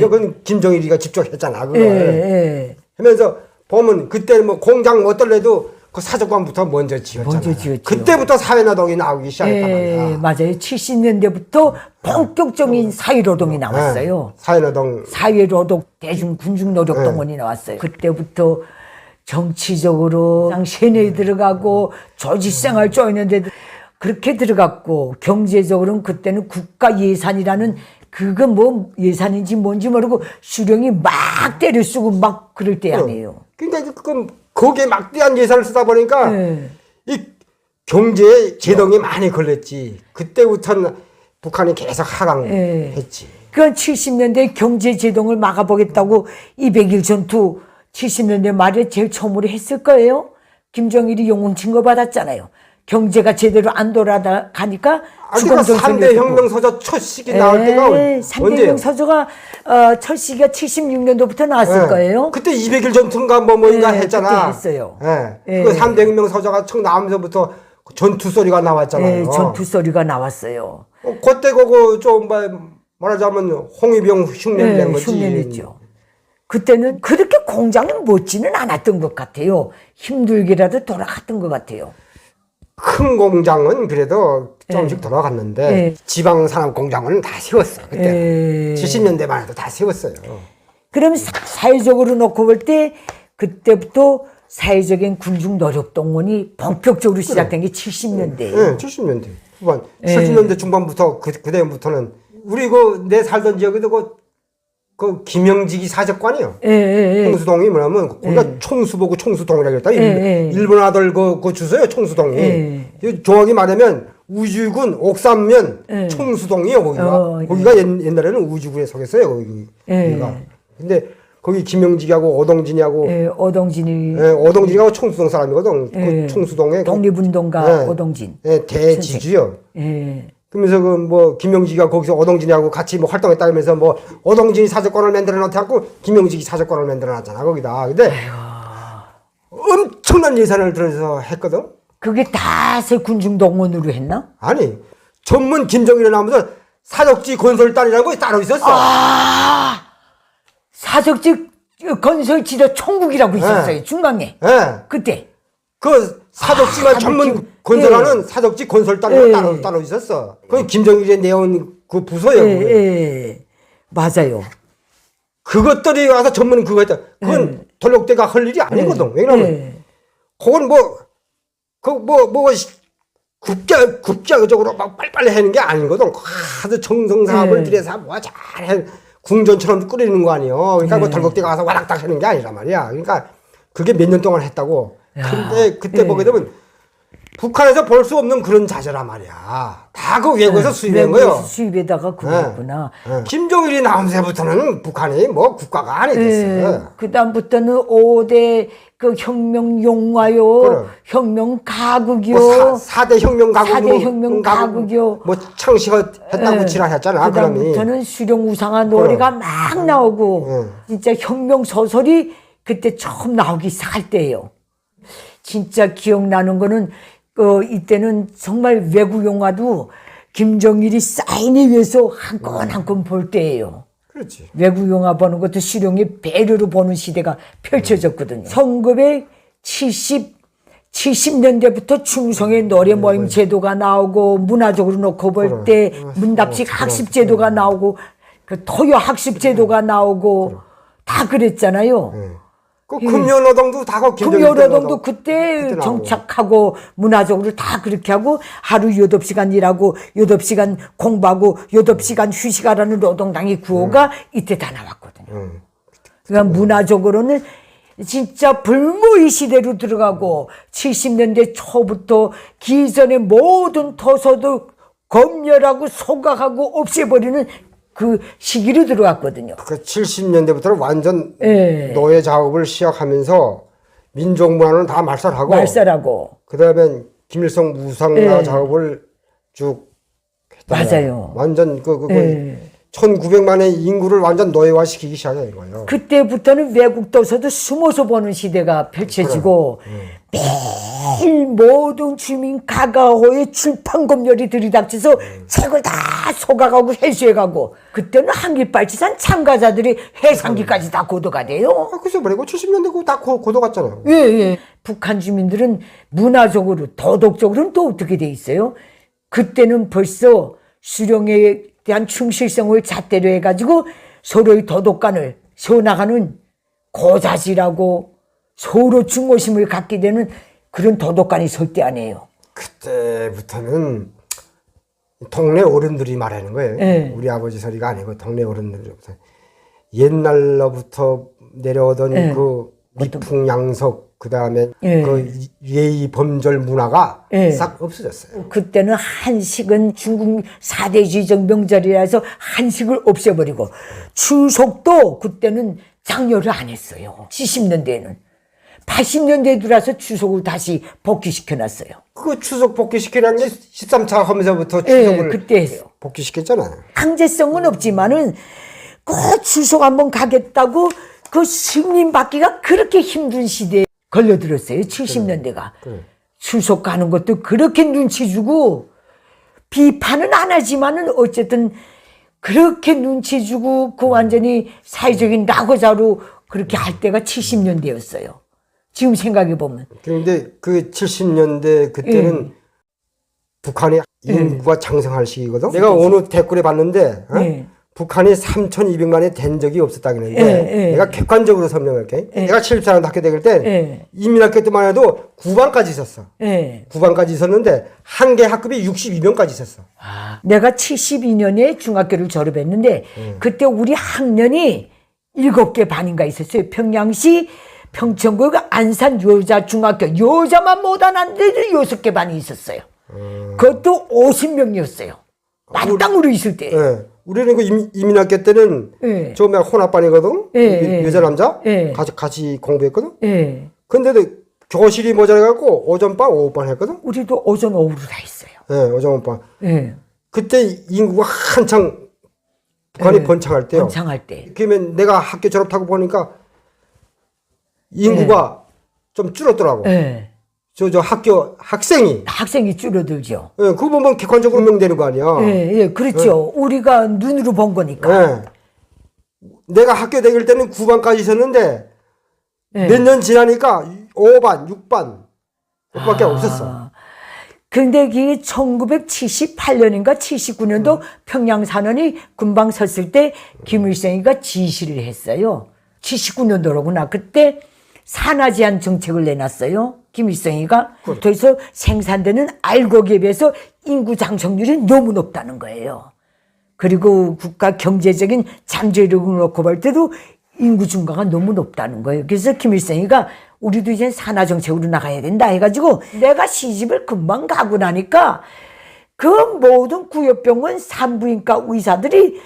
그건 김정일이가 직접 했잖아. 그걸 하면서 보면 그때 뭐 공장 뭐 어떨래도 그 사적관부터 먼저 지었잖아요. 먼저 지었죠. 그때부터 사회노동이 나오기 시작했단 말이야. 맞아요. 70년대부터 본격적인 사회노동이 나왔어요. 사회노동. 사회노동 대중군중노력동원이 나왔어요. 그때부터 정치적으로 세뇌에 들어가고 조직생활 쪼이는데 그렇게 들어갔고, 경제적으로는 그때는 국가 예산이라는 그거 뭐 예산인지 뭔지 모르고 수령이 막 때려 쓰고 막 그럴 때 아니에요. 그러니까 그 거기에 막대한 예산을 쓰다 보니까 이 경제에 제동이 많이 걸렸지. 그때부터는 북한이 계속 하강했지. 그러니까 70년대 경제 제동을 막아보겠다고 200일 전투 70년대 말에 제일 처음으로 했을 거예요. 김정일이 용은 증거 받았잖아요. 경제가 제대로 안 돌아가니까 그러니까 3대 혁명 서적 첫 시기 나올 때가 3대 혁명 서적가 첫 시기가 76년도부터 나왔을 거예요. 그때 200일 전투인가 뭐인가 했잖아. 그때 했어요. 그 3대 혁명 서적가 청 나오면서부터 전투 소리가 나왔잖아요. 전투 소리가 나왔어요. 그때 그거 좀 말하자면 홍위병 흉내를 낸 거지. 흉내냈죠. 그때는 그렇게 공장은 못지는 않았던 것 같아요. 힘들게라도 돌아갔던 것 같아요. 큰 공장은 그래도 조금씩 돌아갔는데 지방 산업 공장은 다 세웠어. 그때 70년대만 해도 다 세웠어요. 그럼 사회적으로 놓고 볼 때 그때부터 사회적인 군중 노력 동원이 본격적으로 시작된 게 70년대예요. 네, 70년대 후반, 70년대 중반부터 그때부터는 우리 내 살던 지역에도 그 김영직이 사적관이요. 총수동이 뭐냐면 거기가 총수보고 총수동이라고 했다. 일본 아들 그 주소요, 총수동이. 정확히 말하면 우주군 옥산면 총수동이요, 거기가. 거기가 옛날에는 우주군에 속했어요, 거기가. 근데 거기 김영직하고 오동진이하고 오동진이하고 총수동 사람이거든. 그 총수동에 독립운동가 오동진. 대지주요. 그러면서 김영직이가 거기서 오동진이하고 같이 활동했다 하면서 오동진이 사적권을 만들어 놓고 김영직이 사적권을 만들어 놨잖아, 거기다. 근데 엄청난 예산을 들여서 했거든. 그게 다 새 군중동원으로 했나? 아니, 전문 김정일에 나오면서 사적지 건설단이라는 거 따로 있었어. 사적지 건설지도 총국이라고 있었어요, 중앙에. 그때. 그 사적지만 전문 건설하는 사적지 건설단이 따로 있었어. 그 김정일이 내온 그 부서예요. 맞아요. 그것들이 와서 전문 그거 했다. 그건 돌력대가 할 일이 아니거든. 왜냐면 그건 국가적으로 막 빨리빨리 하는 게 아니거든. 아주 정성사업을 들여서 잘해 궁전처럼 꾸리는 거 아니에요. 그러니까 돌격대가 와서 와락딱 하는 게 아니란 말이야. 그러니까 그게 몇 년 동안 했다고. 근데 그때 보게 되면 북한에서 볼 수 없는 그런 자재란 말이야. 다 그 외국에서 수입한 거예요. 수입에다가 그랬구나. 김정일이 나오면서부터는 북한이 국가가 아니 됐어요. 그 다음부터는 5대 그 혁명 용화요, 혁명 가국이요, 4대 혁명 가국, 4대 혁명 가국이요, 창시했다고 지랄했잖아. 그 다음부터는 수령 우상화 노래가 막 나오고, 진짜 혁명 소설이 그때 처음 나오기 시작할 때예요. 진짜 기억나는 거는 이때는 정말 외국 영화도 김정일이 사인에 위해서 한 건 한 건 볼 때예요. 그렇지. 외국 영화 보는 것도 실용의 배려로 보는 시대가 펼쳐졌거든요. 1970년대부터 충성의 노래 모임 제도가 나오고, 문화적으로 놓고 볼 때 문답식 학습 제도가 나오고, 그 토요 학습 제도가 나오고, 다 그랬잖아요. 그 금요노동도 다 금요노동도 그때 정착하고 문화적으로 다 그렇게 하고, 하루 8시간 일하고 8시간 공부하고 8시간 휴식하라는 노동당의 구호가 이때 다 나왔거든요. 그러니까 문화적으로는 진짜 불모의 시대로 들어가고, 70년대 초부터 기존의 모든 토소도 검열하고 소각하고 없애버리는 그 시기로 들어왔거든요. 그 70년대부터는 완전 노예 작업을 시작하면서 민족 문화는 다 말살하고 그다음에 김일성 무상화 작업을 쭉 했잖아요. 맞아요. 완전 1900만의 인구를 완전 노예화시키기 시작한 거예요. 그때부터는 외국 도서도 숨어서 보는 시대가 펼쳐지고 매일 모든 주민 가가호에 출판검열이 들이닥쳐서 책을 다 속아가고 회수해가고, 그때는 한길발치산 참가자들이 해상기까지 다 고도가 돼요. 그래서 말이고 70년대 그거 다 고도 갔잖아요. 예, 예. 북한 주민들은 문화적으로, 도덕적으로는 또 어떻게 돼 있어요? 그때는 벌써 수령에 대한 충실성을 잣대로 해가지고 서로의 도덕관을 세워나가는 고자질하고 서로 중호심을 갖게 되는 그런 도덕관이 설 때 아니에요. 그때부터는 동네 어른들이 말하는 거예요. 네. 우리 아버지 소리가 아니고 동네 어른들부터 옛날로부터 내려오던 네. 그 미풍양속 그다음에 네. 그 예의 범절 문화가 네. 싹 없어졌어요. 그때는 한식은 중국 4대주의적 명절이라서 한식을 없애버리고 추석도 그때는 장려를 안 했어요. 70년대에는. 80년대에 들어서 추석을 다시 복귀시켜놨어요. 그 추석 복귀시키라는 게 13차 하면서부터 추석을 그때 했어요. 복귀시켰잖아요. 강제성은 없지만은 그 추석 한번 가겠다고 그 승인 받기가 그렇게 힘든 시대에 걸려들었어요. 70년대가. 그래. 추석 가는 것도 그렇게 눈치 주고 비판은 안 하지만은 어쨌든 그렇게 눈치 주고 그 완전히 사회적인 낙오자로 그렇게 할 때가 70년대였어요. 지금 생각해 보면. 그런데 그 70년대 그때는 북한이 인구가 장성할 시기거든. 내가 어느 댓글에 봤는데 북한이 3,200만이 된 적이 없었다 그랬는데 내가 객관적으로 설명할게. 내가 74년 학교 다닐 때 인민학교 때만 해도 9반까지 있었어. 9반까지 있었는데 한 개 학급이 62명까지 있었어. 내가 72년에 중학교를 졸업했는데 그때 우리 학년이 7개 반인가 있었어요. 평양시 평천구 안산 여자중학교 여자만 못하는데도 6개 반이 있었어요. 그것도 50명이었어요. 만땅으로 있을 때. 예. 우리는 그 이민학교 때는 저 뭐야 혼합반이거든. 여자 남자 같이 공부했거든. 근데도 교실이 모자라갖고 오전반 오후반 했거든. 우리도 오전 오후로 다 했어요. 예, 오전 오후반. 그때 인구가 한창 북한이 번창할 때요. 번창할 때. 그러면 내가 학교 졸업하고 보니까 인구가 좀 줄었더라고. 저 학생이 줄어들죠. 예, 그거 보면 객관적으로 명되는 거 아니야. 예, 그렇죠. 우리가 눈으로 본 거니까. 내가 학교 다닐 때는 9반까지 있었는데 몇 년 지나니까 5반, 6반 그밖에 없었어. 근데 그게 1978년인가 79년도 평양산원이 군방 섰을 때 김일성이가 지시를 했어요. 79년도로구나. 그때 산하 제한 정책을 내놨어요. 김일성이가. 그래서 생산되는 알곡에 비해서 인구 장성률이 너무 높다는 거예요. 그리고 국가 경제적인 잠재력을 놓고 볼 때도 인구 증가가 너무 높다는 거예요. 그래서 김일성이가 우리도 이제 산하 정책으로 나가야 된다 해가지고 내가 시집을 금방 가고 나니까 그 모든 구역병원 산부인과 의사들이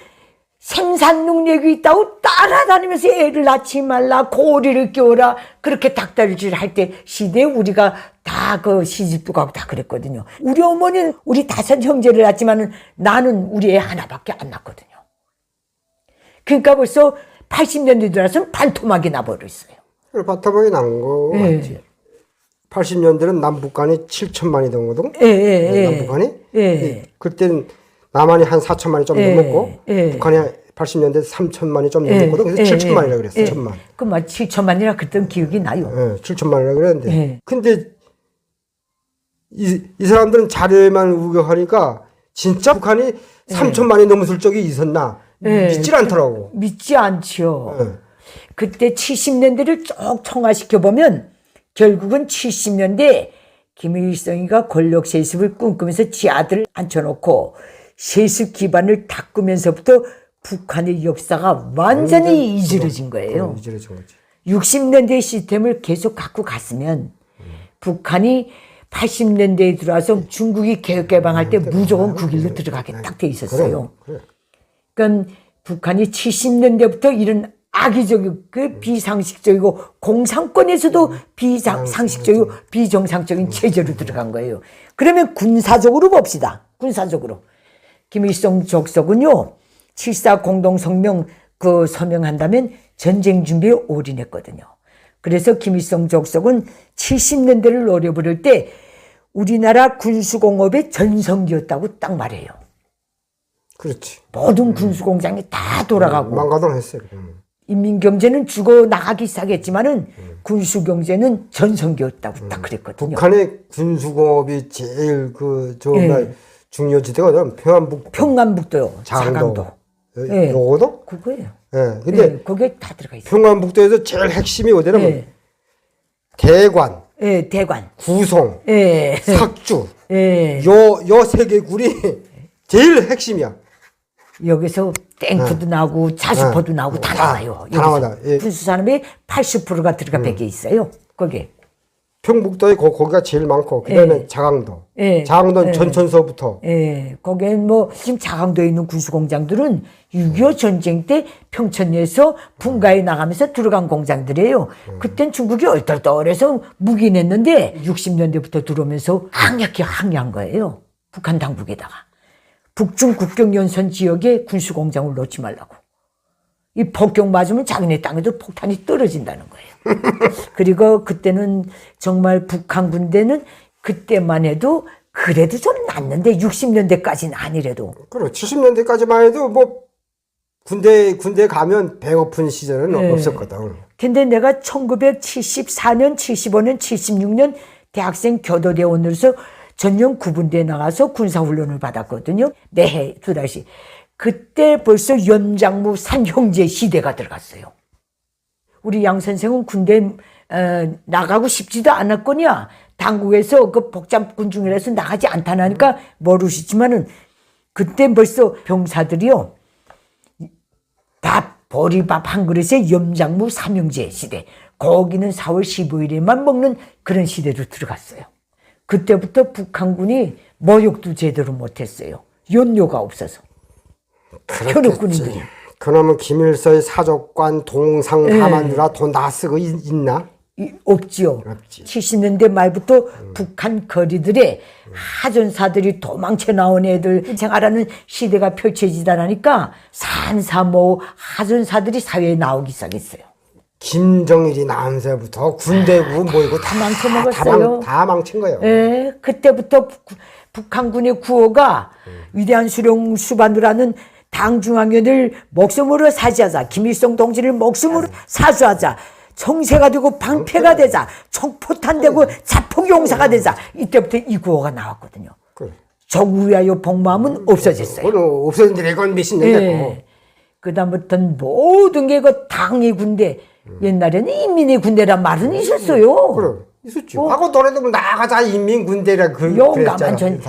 생산 능력이 있다고 따라다니면서 애를 낳지 말라, 고리를 끼워라, 그렇게 닭다리질 할 때 시대에 우리가 다 그 시집도 가고 다 그랬거든요. 우리 어머니는 우리 5 형제를 낳았지만은 나는 우리 애 하나밖에 안 낳거든요. 그러니까 벌써 80년대 들어서는 반토막이 나버렸어요. 반토막이 난 거 맞지. 80년대는 남북한이 7천만이 된 거거든. 남북한이. 그때는 남한이 한 4천만이 좀 넘었고 북한이 80년대 3천만이 좀 넘었거든. 그래서 7천만이라고 그랬어. 7천만. 그만 7천만이라 그랬던 기억이 나요. 7천만이라고 그랬는데. 근데 이 사람들은 자료에만 우겨하니까 진짜 북한이 3천만이 넘었을 적이 있었나 믿질 않더라고. 믿지 않죠. 그때 70년대를 쭉 총화시켜보면 결국은 70년대 김일성이가 권력 세습을 꿈꾸면서 지 아들을 앉혀놓고 세습 기반을 닦으면서부터 북한의 역사가 완전히 이지러진 거예요. 이지러진 거지. 60년대 시스템을 계속 갖고 갔으면 북한이 80년대에 들어와서 중국이 개혁개방할 때 무조건 그 길로 들어가게 딱 돼 있었어요. 그러니까 북한이 70년대부터 이런 악의적이고 그 비상식적이고 공산권에서도 비상식적이고 비정상적인 체제로 들어간 거예요. 그러면 군사적으로 봅시다. 군사적으로. 김일성 족속은요, 7.4 공동성명 그 서명한다면 전쟁 준비에 올인했거든요. 그래서 김일성 족속은 70년대를 노려부를 때 우리나라 군수공업의 전성기였다고 딱 말해요. 그렇지. 모든 군수공장이 다 돌아가고 망가동했어요. 인민경제는 죽어 나가기 시작했지만은 군수경제는 전성기였다고 딱 그랬거든요. 북한의 군수공업이 제일 정말 중요지대거든. 평안북도요. 자강도. 요거도? 그거예요. 예. 근데 거기에 다 들어가 있어요. 평안북도에서 제일 핵심이 어디냐면 대관, 대관, 구송, 삭주. 요 세 개 굴이 제일 핵심이야. 여기서 탱크도 나오고 자수포도 나오고 다 나와요. 다 나와요. 군수산업의 80%가 들어가 배겨 있어요. 거기에. 평북도에 거기가 제일 많고 그다음에 자강도. 자강도는 전천서부터. 거기엔 뭐 지금 자강도에 있는 군수공장들은 6.25 전쟁 때 평천에서 분가에 나가면서 들어간 공장들이에요. 그땐 중국이 얼떨떨해서 묵인했는데 60년대부터 들어오면서 강력히 항의한 거예요. 북한 당국에다가. 북중 국경연선 지역에 군수공장을 놓지 말라고. 이 폭격 맞으면 자기네 땅에도 폭탄이 떨어진다는 거예요. 그리고 그때는 정말 북한 군대는 그때만 해도 그래도 좀 낫는데 60년대까지는 아니래도. 그래 70년대까지만 해도 뭐 군대 가면 배고픈 시절은 없었거든. 근데 내가 1974년, 75년, 76년 대학생 교도대원으로서 전용 구분대에 나가서 군사훈련을 받았거든요. 매해 2달씩. 그때 벌써 연장무 산형제 시대가 들어갔어요. 우리 양 선생은 군대 나가고 싶지도 않았거냐. 당국에서 그 복잡군 중이라서 나가지 않다니까 모르시지만은 그때 벌써 병사들이요. 밥, 보리밥 한 그릇에 염장무 삼형제 시대. 거기는 4월 15일에만 먹는 그런 시대로 들어갔어요. 그때부터 북한군이 모욕도 제대로 못했어요. 연료가 없어서. 현역군인들이. 그러면 김일성의 사족관 동상 담아두라 돈 다 쓰고 있나? 없지요. 없지. 70년대 말부터 북한 거리들에 하전사들이 도망쳐 나온 애들 생활하는 시대가 펼쳐지다 나니까 산사모 하전사들이 사회에 나오기 시작했어요. 김정일이 나면서부터 군대고 뭐이고 다 망쳐먹었어요. 다 망친 거예요. 네, 그때부터 북한군의 구호가 위대한 수령 수반으라는 당중앙위원을 목숨으로 사죄하자. 김일성 동지를 목숨으로 사죄하자. 정세가 되고 방패가 되자. 총포탄 되고 자폭용사가 되자. 이때부터 이 구호가 나왔거든요. 그래. 적을 위하여 복마음은 없어졌어요. 없어진 지가 이건 몇십 년 됐고. 그 다음부터는 모든 게 그 당의 군대. 옛날에는 인민의 군대란 말은 있었어요. 그래. 있었지. 하고 노래도 나가자 인민군대라 용감한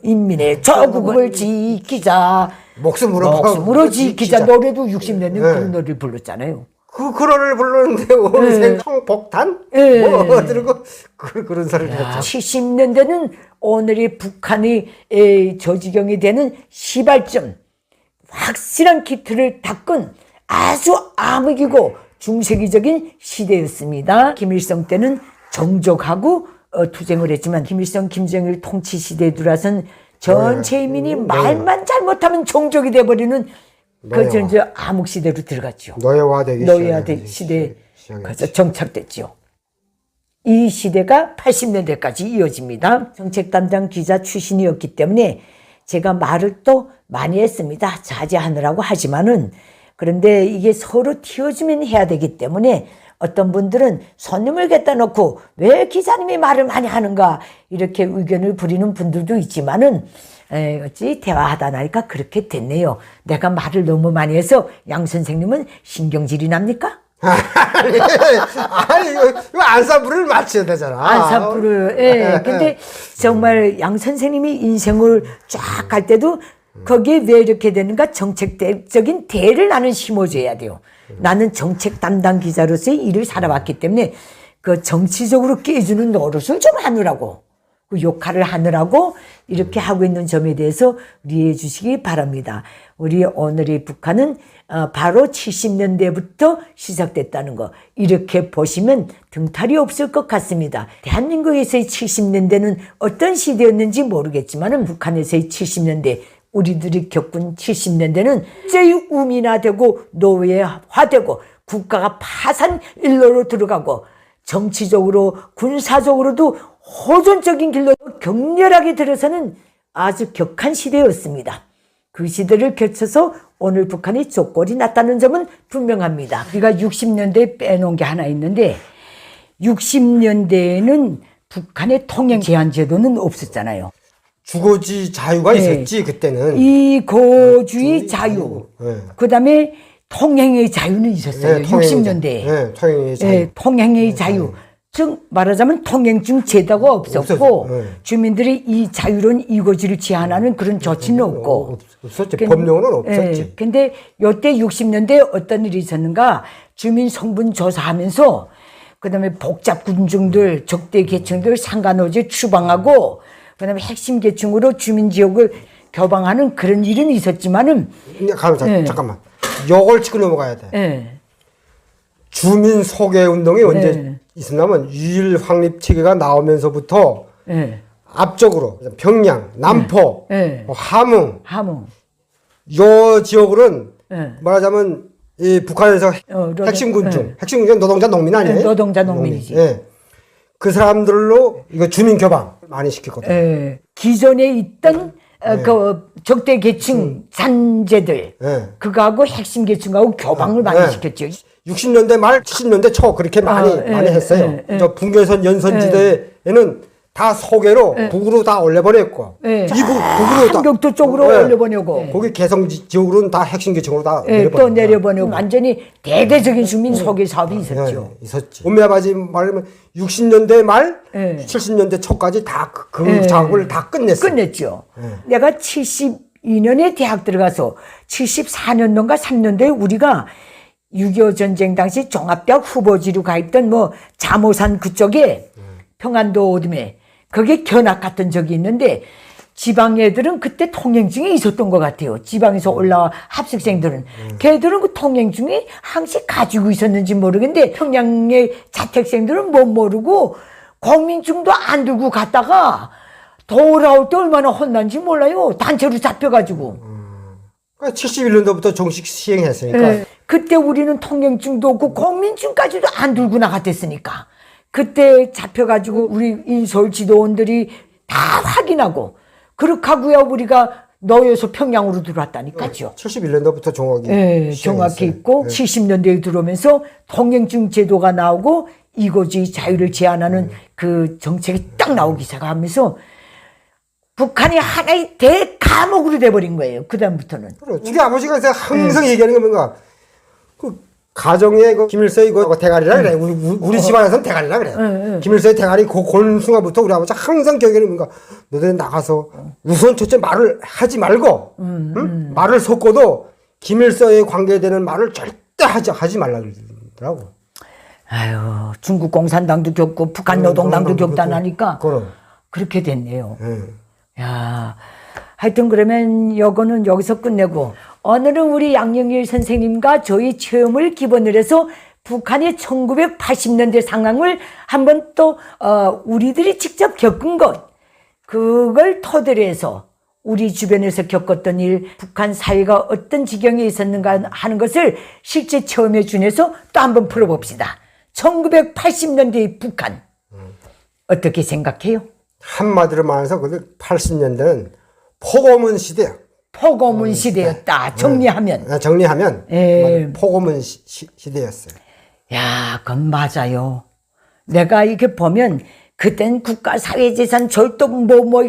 인민의 조국을 지키자. 목숨으로 지키자. 노래도 60년대 그런 노래를 불렀잖아요. 그 노래를 부르는데 원생 총폭탄? 뭐 들고 그런 소리를 했죠. 70년대는 오늘의 북한이 저지경이 되는 시발점, 확실한 기틀을 닦은 아주 암흑이고 중세기적인 시대였습니다. 김일성 때는 정족하고 투쟁을 했지만 김일성, 김정일 통치 시대에 들어와선 전체 인민이 말만 잘못하면 종족이 돼버리는 저 암흑 시대로 들어갔죠. 노예화되기 시대에 가서 정착됐죠. 이 시대가 80년대까지 이어집니다. 정책 담당 기자 출신이었기 때문에 제가 말을 또 많이 했습니다. 자제하느라고 하지만은 그런데 이게 서로 튀어주면 해야 되기 때문에 어떤 분들은 손님을 갖다 놓고 왜 기자님이 말을 많이 하는가 이렇게 의견을 부리는 분들도 있지만은 어찌 대화하다 나니까 그렇게 됐네요. 내가 말을 너무 많이 해서 양 선생님은 신경질이 납니까? 아니 이거 안산불을 맞춰야 되잖아. 안산불을. 근데 정말 양 선생님이 인생을 쫙 갈 때도 거기에 왜 이렇게 되는가 정책적인 대를 나는 심어줘야 돼요. 나는 정책 담당 기자로서의 일을 살아왔기 때문에 그 정치적으로 깨주는 노릇을 좀 하느라고 그 역할을 하느라고 이렇게 하고 있는 점에 대해서 이해해 주시기 바랍니다. 우리 오늘의 북한은 바로 70년대부터 시작됐다는 거 이렇게 보시면 등탈이 없을 것 같습니다. 대한민국에서의 70년대는 어떤 시대였는지 모르겠지만 북한에서의 70년대 우리들이 겪은 70년대는 제일 우민화되고 노예화되고 국가가 파산 일로로 들어가고 정치적으로 군사적으로도 호전적인 길로 격렬하게 들어서는 아주 격한 시대였습니다. 그 시대를 거쳐서 오늘 북한이 족골이 났다는 점은 분명합니다. 우리가 60년대에 빼놓은 게 하나 있는데 60년대에는 북한의 통행 제한 제도는 없었잖아요. 주거지 자유가 있었지 그때는. 이거주의 자유. 그다음에 통행의 자유는 있었어요. 60년대에. 통행의 자유. 통행의 자유. 즉 말하자면 통행증 제도가 없었고 주민들이 이 자유로운 이거지를 제한하는 그런 조치는 없고 없었지. 법령은 없었지. 근데 요때 60년대에 어떤 일이 있었는가 주민 성분 조사하면서 그다음에 복잡 군중들 적대 계층들 상간호제 추방하고 그다음에 핵심 계층으로 주민 지역을 교방하는 그런 일은 있었지만은 잠깐만 요걸 짚고 넘어가야 돼. 주민 소개 운동이 언제 있었냐면 유일 확립 체계가 나오면서부터 앞쪽으로 평양, 남포, 함흥 요 지역으로는 말하자면 이 북한에서 핵심 군중 노동자 농민 아니에요? 노동자 농민이지. 그 사람들로 이거 주민 교방 많이 시켰거든. 기존에 있던 그 적대 계층 잔재들 그거하고 핵심 계층하고 교방을 많이 시켰죠. 60년대 말 70년대 초 그렇게 많이 했어요. 저 분계선 연선지대에는 다 소개로 북으로 다 올려보냈고 이북으로 한격도 쪽으로 올려보내고 거기 개성 지역으로는 다 핵심 계층으로 다 또 내려보내고 완전히 대대적인 주민 소개 사업이 있었죠. 있었지. 엄밀하게 말하면 60년대 말 70년대 초까지 다 그 작업을 다 끝냈죠. 내가 72년에 대학 들어가서 74년도인가 3년도에 우리가 6.25 전쟁 당시 종합대학 후보지로 가 있던 뭐 자모산 그쪽에 평안도 오름에 거기에 견학 갔던 적이 있는데 지방 애들은 그때 통행증이 있었던 것 같아요. 지방에서 올라와 합숙생들은. 걔들은 그 통행증이 항상 가지고 있었는지 모르겠는데 평양의 자택생들은 못 모르고 공민증도 안 들고 갔다가 돌아올 때 얼마나 혼난지 몰라요. 단체로 잡혀가지고. 71년도부터 정식 시행했으니까. 그때 우리는 통행증도 없고 공민증까지도 안 들고 나갔댔으니까. 그때 잡혀가지고 우리 인서울 지도원들이 다 확인하고 그렇게 하고야 우리가 너여서 평양으로 들어왔다니까죠. 71년도부터 정확히 정확히 있고 70년대에 들어오면서 통행증 제도가 나오고 이거지 자유를 제한하는 그 정책이 딱 나오기 시작하면서 북한이 하나의 대감옥으로 돼버린 거예요. 그 다음부터는. 우리 아버지가 항상 얘기하는 게 뭔가 그 가정에 그 김일성이 그 대가리라 그래. 우리 집안에서는 대가리라 그래. 김일성의 대가리 그 골순간부터 우리 아버지 항상 기억하는 뭔가 너들 나가서 우선 첫째 말을 하지 말고 응? 말을 섞어도 김일성에 관계되는 말을 절대 하지 말라 그러더라고. 아유 중국 공산당도 겪고 북한 노동당도 겪다나니까 그렇게 됐네요. 야, 하여튼 그러면 요거는 여기서 끝내고 오늘은 우리 양영일 선생님과 저희 체험을 기본으로 해서 북한의 1980년대 상황을 한번 또 우리들이 직접 겪은 것 그걸 토대로 해서 우리 주변에서 겪었던 일, 북한 사회가 어떤 지경에 있었는가 하는 것을 실제 체험에 준해서 또 한번 풀어봅시다. 1980년대의 북한 어떻게 생각해요? 한마디로 말해서 그 80년대는 포고문 시대야. 포고문 시대였다. 정리하면. 포고문 시대였어요. 야, 그건 맞아요. 내가 이렇게 보면 그땐 국가사회재산 절도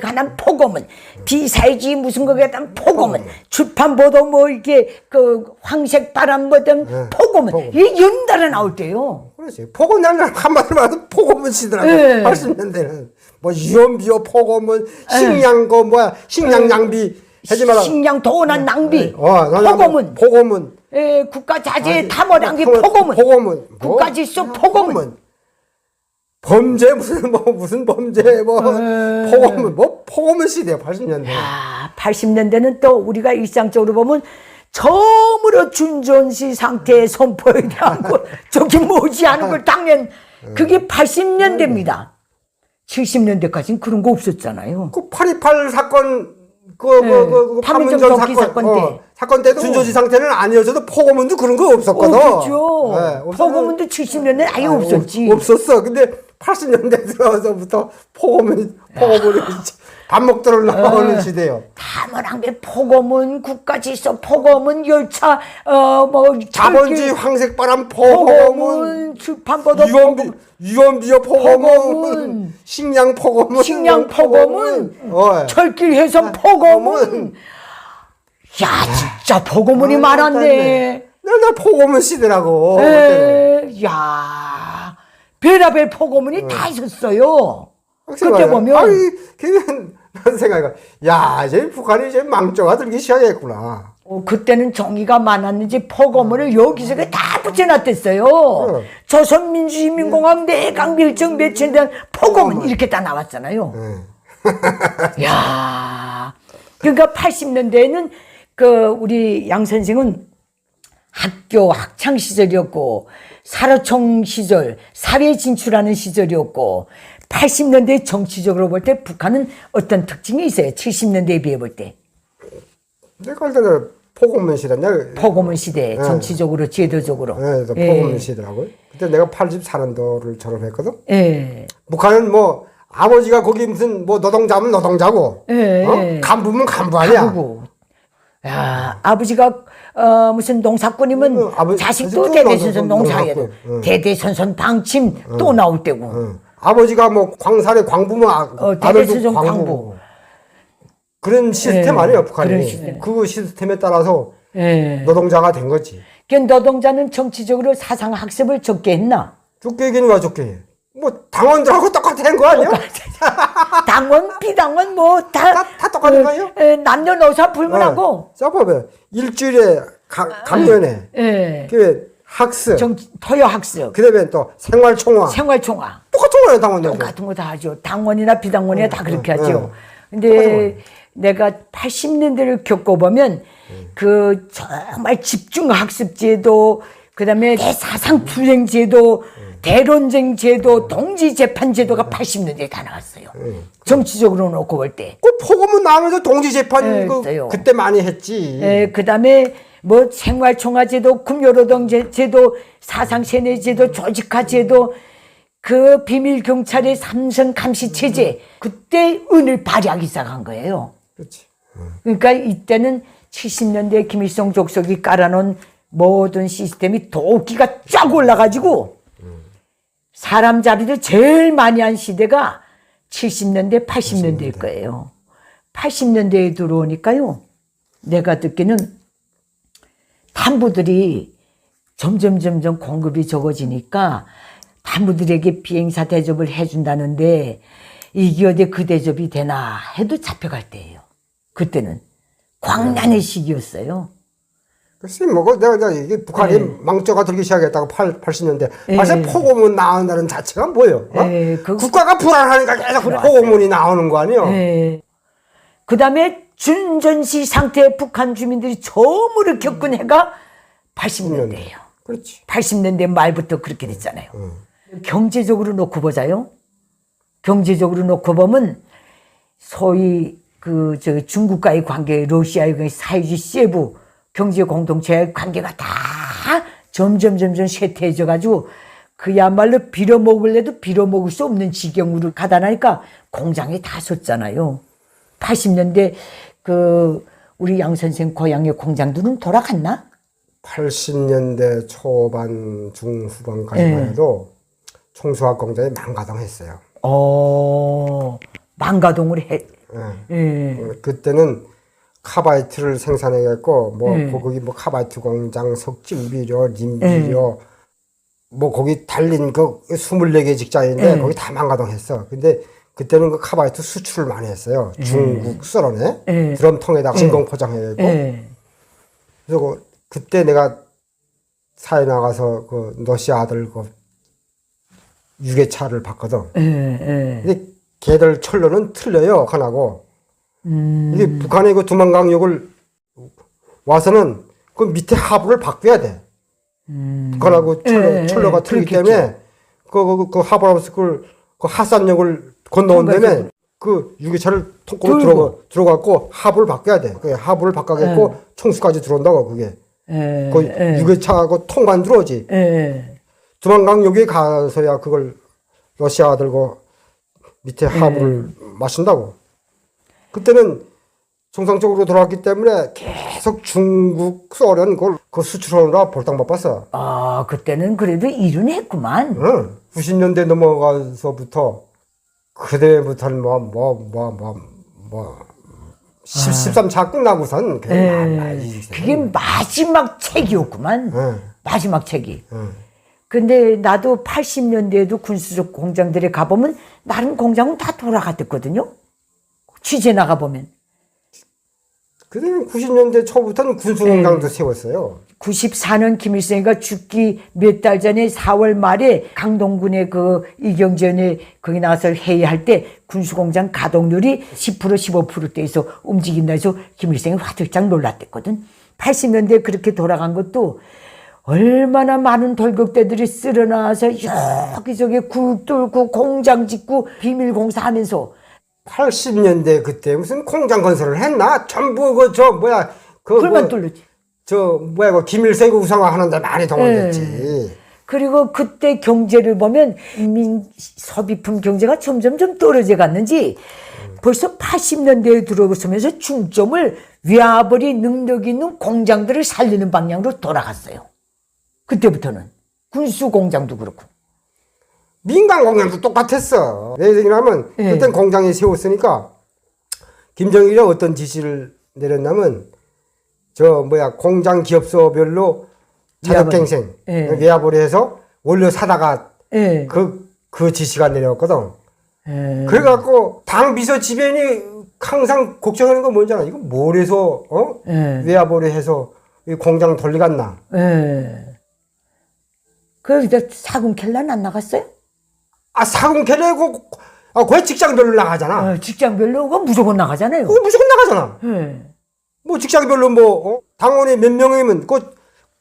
하는 포고문, 비사회주의 무슨 거에 대한 포고문, 출판보도 뭐 이렇게 그 황색바람 뭐든 포고문, 이게 연달아 나올 때요. 그렇지. 포고문 한마디로 말해서 포고문 시대라고. 80년대는 뭐 유언비어 포고문, 식량거 식량 낭비 하지 마라. 식량 도난 낭비, 포고문, 국가 자재 탐호 낭비 포고문, 국가 질서 포고문. 범죄 무슨 범죄 포고문 시대야 80년대. 야, 80년대는 또 우리가 일상적으로 보면 처음으로 준전시 상태의 선포에 대한 거 저기 뭐지하는 걸 당연 그게 80년대입니다. 70년대까지는 그런 거 없었잖아요. 그 8.28 사건 판문점 판문점 덕기 사건 때. 사건 때도 준조지 상태는 아니어서도 포고문도 그런 거 없었거든. 그렇죠. 네, 포고문도 70년대 아예 없었지. 없었어. 근데 80년대 들어서부터 포고문이 밥 먹도록 나오는 시대요. 다문항배 포고문, 국가질서 포고문, 열차 자본주의 황색바람 포고문, 출판보도 유언비어 포고문, 식량 포고문, 철길 해선 포고문. 야, 진짜 포고문이 많았네. 나 포고문 시대라고. 야, 별의별 포고문이 다 있었어요. 그때 보면. 그런 생각이, 야, 이제 북한이 이제 망조가 들기 시작했구나. 그때는 정의가 많았는지 포고문을 여기서 다 붙여놨댔어요. 조선민주주의인민공화국 내각밀정 매체에 대한 포고문 이렇게 다 나왔잖아요. 야, 그러니까 80년대에는 우리 양 선생은 학교 학창 시절이었고 사로총 시절 사회 진출하는 시절이었고 80년대 정치적으로 볼 때 북한은 어떤 특징이 있어요? 70년대에 비해 볼 때. 내가 할 때는 포고문 시대냐? 포고문 시대, 정치적으로, 제도적으로. 네, 포고문 시대라고요. 그때 내가 84년도를 졸업했거든. 예. 북한은 뭐 아버지가 거기 무슨 뭐 노동자면 노동자고, 간부면 간부 아니야. 간부고. 야, 아버지가 무슨 농사꾼이면 자식도 대대손손 농사해야 돼. 대대손손 방침 또 나올 때고. 아버지가 뭐 광산에 광부면 아들도 광부. 그런 시스템 아니에요, 북한이. 그 시스템에 따라서 노동자가 된 거지. 그 노동자는 정치적으로 사상 학습을 적게 했나? 적게 얘기는 왜 적게 해? 뭐 당원들하고 똑같은 거 아니야? 당원, 비당원 다 똑같은 거 아니야? 남녀노소 불문하고. 써봐봐. 일주일에 강연회. 그 학습. 토요 학습. 그다음에 또 생활총화. 생활총화. 똑같은 거예요, 당원들. 똑같은 거 다 하죠. 당원이나 비당원이나 다 그렇게 하죠. 근데 내가 80년대를 겪어보면 정말 집중학습제도, 그 다음에 대사상투쟁제도, 대론쟁제도, 동지재판제도가 80년대에 다 나왔어요. 정치적으로 놓고 볼 때. 그 포고문 나오면서 동지재판 그때 많이 했지. 그 다음에 뭐 생활총화제도, 금요노동제도, 사상세뇌제도, 조직화제도, 그 비밀경찰의 삼선 감시체제, 그때 은을 발휘하기 시작한 거예요. 그렇지. 그러니까 이때는 70년대 김일성 족속이 깔아놓은 모든 시스템이 도끼가 쫙 올라가지고 사람 자리를 제일 많이 한 시대가 70년대, 80년대일 거예요. 80년대에 들어오니까요, 내가 듣기는 탄부들이 점점 공급이 적어지니까 탄부들에게 비행사 대접을 해준다는데 이게 어디 그 대접이 되나 해도 잡혀갈 때예요. 그때는 광란의 시기였어요. 글쎄, 내가 이게 북한이 망조가 들기 시작했다고 80년대. 벌써 포고문 나온다는 자체가 뭐예요? 국가가 불안하니까 계속 포고문이 나오는 거 아니에요? 그 다음에 준전시 상태의 북한 주민들이 처음으로 겪은 해가 80년대예요. 그렇지. 80년대 말부터 그렇게 됐잖아요. 경제적으로 놓고 보자요. 경제적으로 놓고 보면 소위 중국과의 관계, 러시아의 사회주의 세부 경제 공동체의 관계가 다 점점 쇠퇴해져 가지고 그야말로 빌어먹을래도 빌어먹을 수 없는 지경으로 가다 나니까 공장이 다 섰잖아요. 80년대 우리 양 선생 고향의 공장들은 돌아갔나? 80년대 초반 중후반까지만 해도 총수학 공장이 망가당했어요. 망가동을 해. 그때는 카바이트를 생산해갖고 거기 카바이트 공장, 석진비료, 림비료 거기 달린 24개 직장인데 거기 다 망가당했어. 근데 그때는 그 카바이트 수출을 많이 했어요. 중국 수런에 드럼통에다가 진공 포장해갖고. 그래서 그때 내가 사회 나가서 러시아 아들 유괴차를 봤거든. 근데 걔들 철로는 틀려요, 하나고. 이게 북한의 두만강역을 와서는 그 밑에 하부를 바꿔야 돼. 북한하고 철로가 틀리기 때문에 그 하부하우스 그 하산역을 건너온 다음에 그 유기차를 통으로 들어가고 하부를 바꿔야 돼. 그 하부를 바꿔야겠고 총수까지 들어온다고 그게. 그 유기차하고 통만 들어오지. 두만강 여기에 가서야 그걸 러시아가 들고 밑에 하부를 마신다고. 그때는 정상적으로 돌아왔기 때문에 계속 중국, 소련 그걸 수출하느라 볼당 바빴어. 아, 그때는 그래도 일은 했구만. 응. 90년대 넘어가서부터 그때부터는 13차 끝나고선 그게 마지막 책이었구만. 마지막 책이. 근데 나도 80년대에도 군수적 공장들에 가보면 나름 공장은 다 돌아갔댔거든요. 취재 나가보면. 그때는 90년대 초부터는 군수공장도 세웠어요. 94년 김일성이가 죽기 몇 달 전에 4월 말에 강동군의 그 이경전에 거기 나가서 회의할 때 군수공장 가동률이 10% 15%대에서 움직인다 해서 김일성이 화들짝 놀랐댔거든. 80년대 그렇게 돌아간 것도 얼마나 많은 돌격대들이 쓸어나와서 여기저기 굴 뚫고 공장 짓고 비밀 공사하면서 80년대 그때 무슨 공장 건설을 했나? 전부 그만 뚫렸지. 그 김일성이 우상화 하는데 많이 동원됐지. 그리고 그때 경제를 보면 인민 소비품 경제가 점점 떨어져 갔는지 벌써 80년대에 들어서면서 중점을 외화벌이 능력 있는 공장들을 살리는 방향으로 돌아갔어요. 그때부터는 군수 공장도 그렇고. 민간 공장도 똑같았어. 왜 그러냐면 그땐 공장이 세웠으니까 김정일이 어떤 지시를 내렸냐면 공장 기업소별로 자력갱생 외화벌이 해서 원료 사다가 그 지시가 내려왔거든. 그래갖고 당 비서 지변이 항상 걱정하는 건 뭔지 알아? 이거 뭘 해서 외화벌이 해서 이 공장 돌리갔나? 그래서 사군켈란 안 나갔어요? 아, 사군켈레고 거의 직장별로 나가잖아. 직장별로가 무조건 나가잖아요. 무조건 나가잖아. 뭐 직장별로 당원이 몇 명이면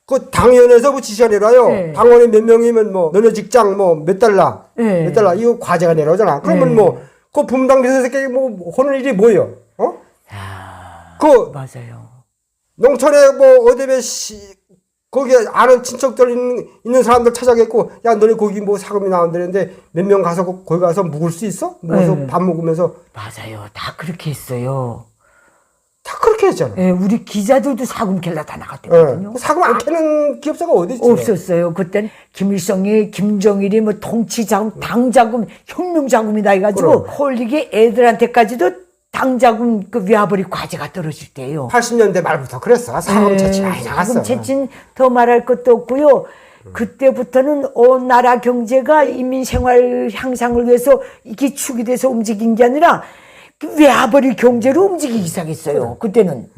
그 당위원회에서 뭐 지시가 내려요. 당원이 몇 명이면 너네 직장 몇 달러 이거 과제가 내려오잖아. 그러면 그 분당 비서새끼 하는 일이 뭐예요? 맞아요. 농촌에 어디에 거기에 아는 친척들 있는 사람들 찾아겠고, 야, 너네 거기 사금이 나온다는데 몇 명 가서 거기 가서 묵을 수 있어? 묵어서 밥 먹으면서. 맞아요. 다 그렇게 했어요. 다 그렇게 했잖아. 우리 기자들도 사금 캘라 다 나갔거든요. 사금 안 캐는 기업자가 어디 있어요? 없었어요. 그땐 김일성이, 김정일이 통치자금, 당자금, 혁명자금이다 해가지고 홀리게 애들한테까지도 당자금 그 외화벌이 과제가 떨어질 때예요. 80년대 말부터 그랬어. 사금 채취 많이 나갔어. 사금 채취는 더 말할 것도 없고요. 그때부터는 온 나라 경제가 인민 생활 향상을 위해서 이게 축이 돼서 움직인 게 아니라 그 외화벌이 경제로 움직이기 시작했어요. 그때는.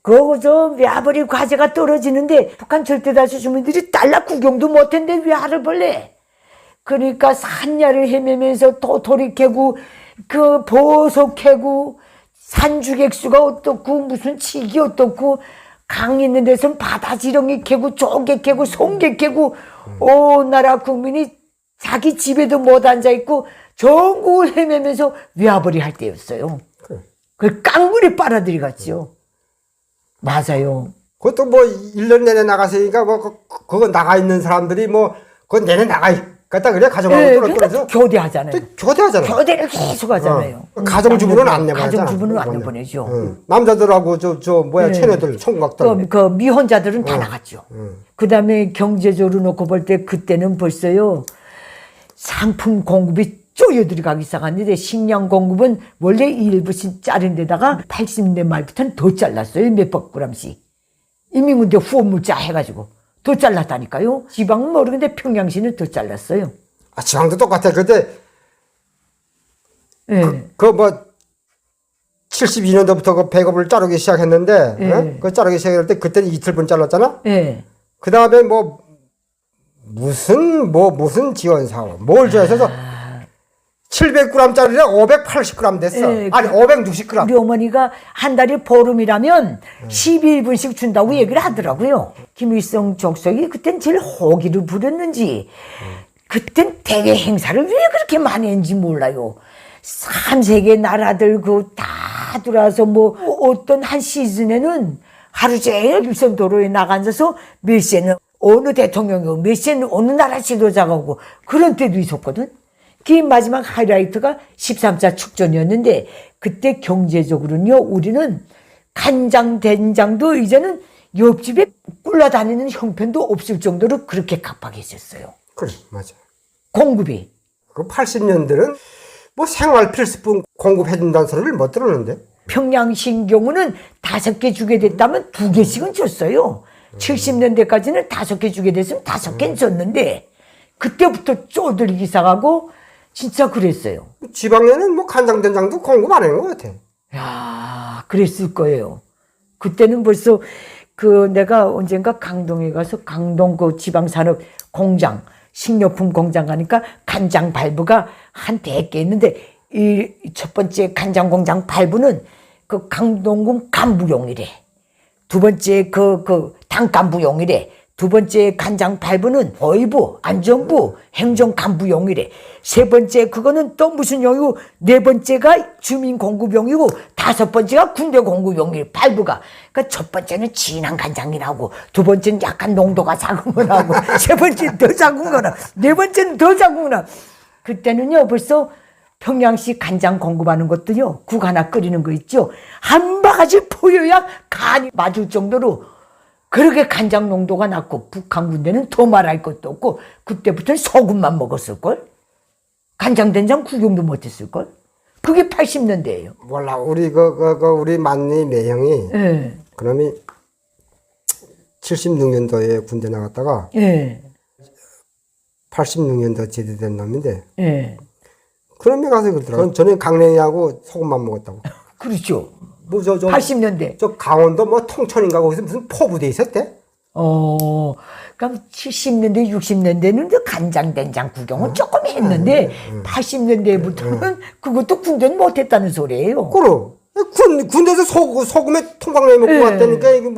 거기서 외화벌이 과제가 떨어지는데 북한 절대다수 주민들이 달러 구경도 못했는데 외화를 벌래. 그러니까 산야를 헤매면서 도토리 캐고 그 보석 캐고 산주객수가 어떻고 무슨 칙이 어떻고 강 있는 데서는 바다지렁이 캐고 조개 캐고 송개 캐고 온 나라 국민이 자기 집에도 못 앉아있고 전국을 헤매면서 외화벌이 할 때였어요. 그걸 깡물에 빨아들이 갔죠. 맞아요. 그것도 1년 내내 나가서니까 그거 나가 있는 사람들이 그건 내내 나가 갔다 그래 가정하고 그래서 교대하잖아요. 교대하잖아. 교대를 계속 하잖아요. 가정주부는 안 내보내잖아. 가정주부는 안 내보내죠. 남자들하고 체내들 총각들. 그 미혼자들은 다 나갔죠. 그 다음에 경제적으로 놓고 볼 때 그때는 벌써요 상품 공급이 쪼여 들어가기 시작했는데 식량 공급은 원래 일부씩 자른 데다가 80년대 말부터는 더 잘랐어요. 몇백 그램씩. 인민군대 후원물자 해가지고. 더 잘랐다니까요. 지방은 모르겠는데 평양시는 더 잘랐어요. 아, 지방도 똑같아. 그때 72년도부터 그 배급을 자르기 시작했는데 그 자르기 시작할 때 그때는 이틀분 잘랐잖아. 그 다음에 무슨 지원 사업 뭘 지원해서 700g짜리가 580g 됐어. 아니 560g. 우리 어머니가 한 달에 보름이라면 11분씩 준다고 얘기를 하더라고요. 김일성 족속이 그땐 제일 호기를 부렸는지 그땐 대외 행사를 왜 그렇게 많이 했는지 몰라요. 3세계 나라들 그 다 들어와서 뭐 어떤 한 시즌에는 하루 종일 일선 도로에 나가서 메시는 어느 대통령이고 메시는 어느 나라 지도자가 오고 그런 때도 있었거든. 그 마지막 하이라이트가 13차 축전이었는데 그때 경제적으로는요 우리는 간장 된장도 이제는 옆집에 굴러다니는 형편도 없을 정도로 그렇게 각박했었어요. 그래, 맞아. 공급이. 그 80년대는 뭐 생활 필수품 공급해준다는 소리를 못 들었는데. 평양신 경우는 5개 주게 됐다면 2개씩은 줬어요. 70년대까지는 5개 주게 됐으면 5개는 줬는데 그때부터 쪼들기 시작하고 진짜 그랬어요. 지방에는 뭐 간장된장도 공급 안 하는 것 같아. 야, 그랬을 거예요. 그때는 벌써 그 내가 언젠가 강동에 가서 강동 그 지방산업 공장 식료품 공장 가니까 간장 발부가 한 100개 있는데 이 첫 번째 간장 공장 발부는 그 강동군 간부용이래. 두 번째 그 당간부용이래. 두 번째 간장 발부는 어이부, 안전부, 행정간부용이래. 세 번째 그거는 또 무슨 용이고 네 번째가 주민공급용이고 5번째가 군대공급용이래. 발부가. 그러니까 첫 번째는 진한 간장이라고 두 번째는 약간 농도가 작은 거라고 세 번째는 더 작은 거나 네 번째는 더 작은 거나 그때는요 벌써 평양시 간장 공급하는 것도요 국 하나 끓이는 거 있죠. 한 바가지 보여야 간이 맞을 정도로 그렇게 간장 농도가 낮고 북한 군대는 더 말할 것도 없고 그때부터는 소금만 먹었을걸. 간장 된장 구경도 못했을걸. 그게 80년대예요. 몰라, 우리 우리 만리 매형이 예. 그놈이 76년도에 군대 나갔다가 예. 86년도 제대된 놈인데 예. 그놈이 가서 그러더라고. 저는 강냉이하고 소금만 먹었다고. 그렇죠. 뭐 80년대. 저 강원도 뭐 통천인가 거기서 무슨 포부대 있었대? 그럼 70년대, 60년대는 간장, 된장 구경은 조금 했는데 80년대부터는 그것도 군대는 못했다는 소리예요. 그럼 군대에서 소금에 통강냉이 먹고 왔다니까 이게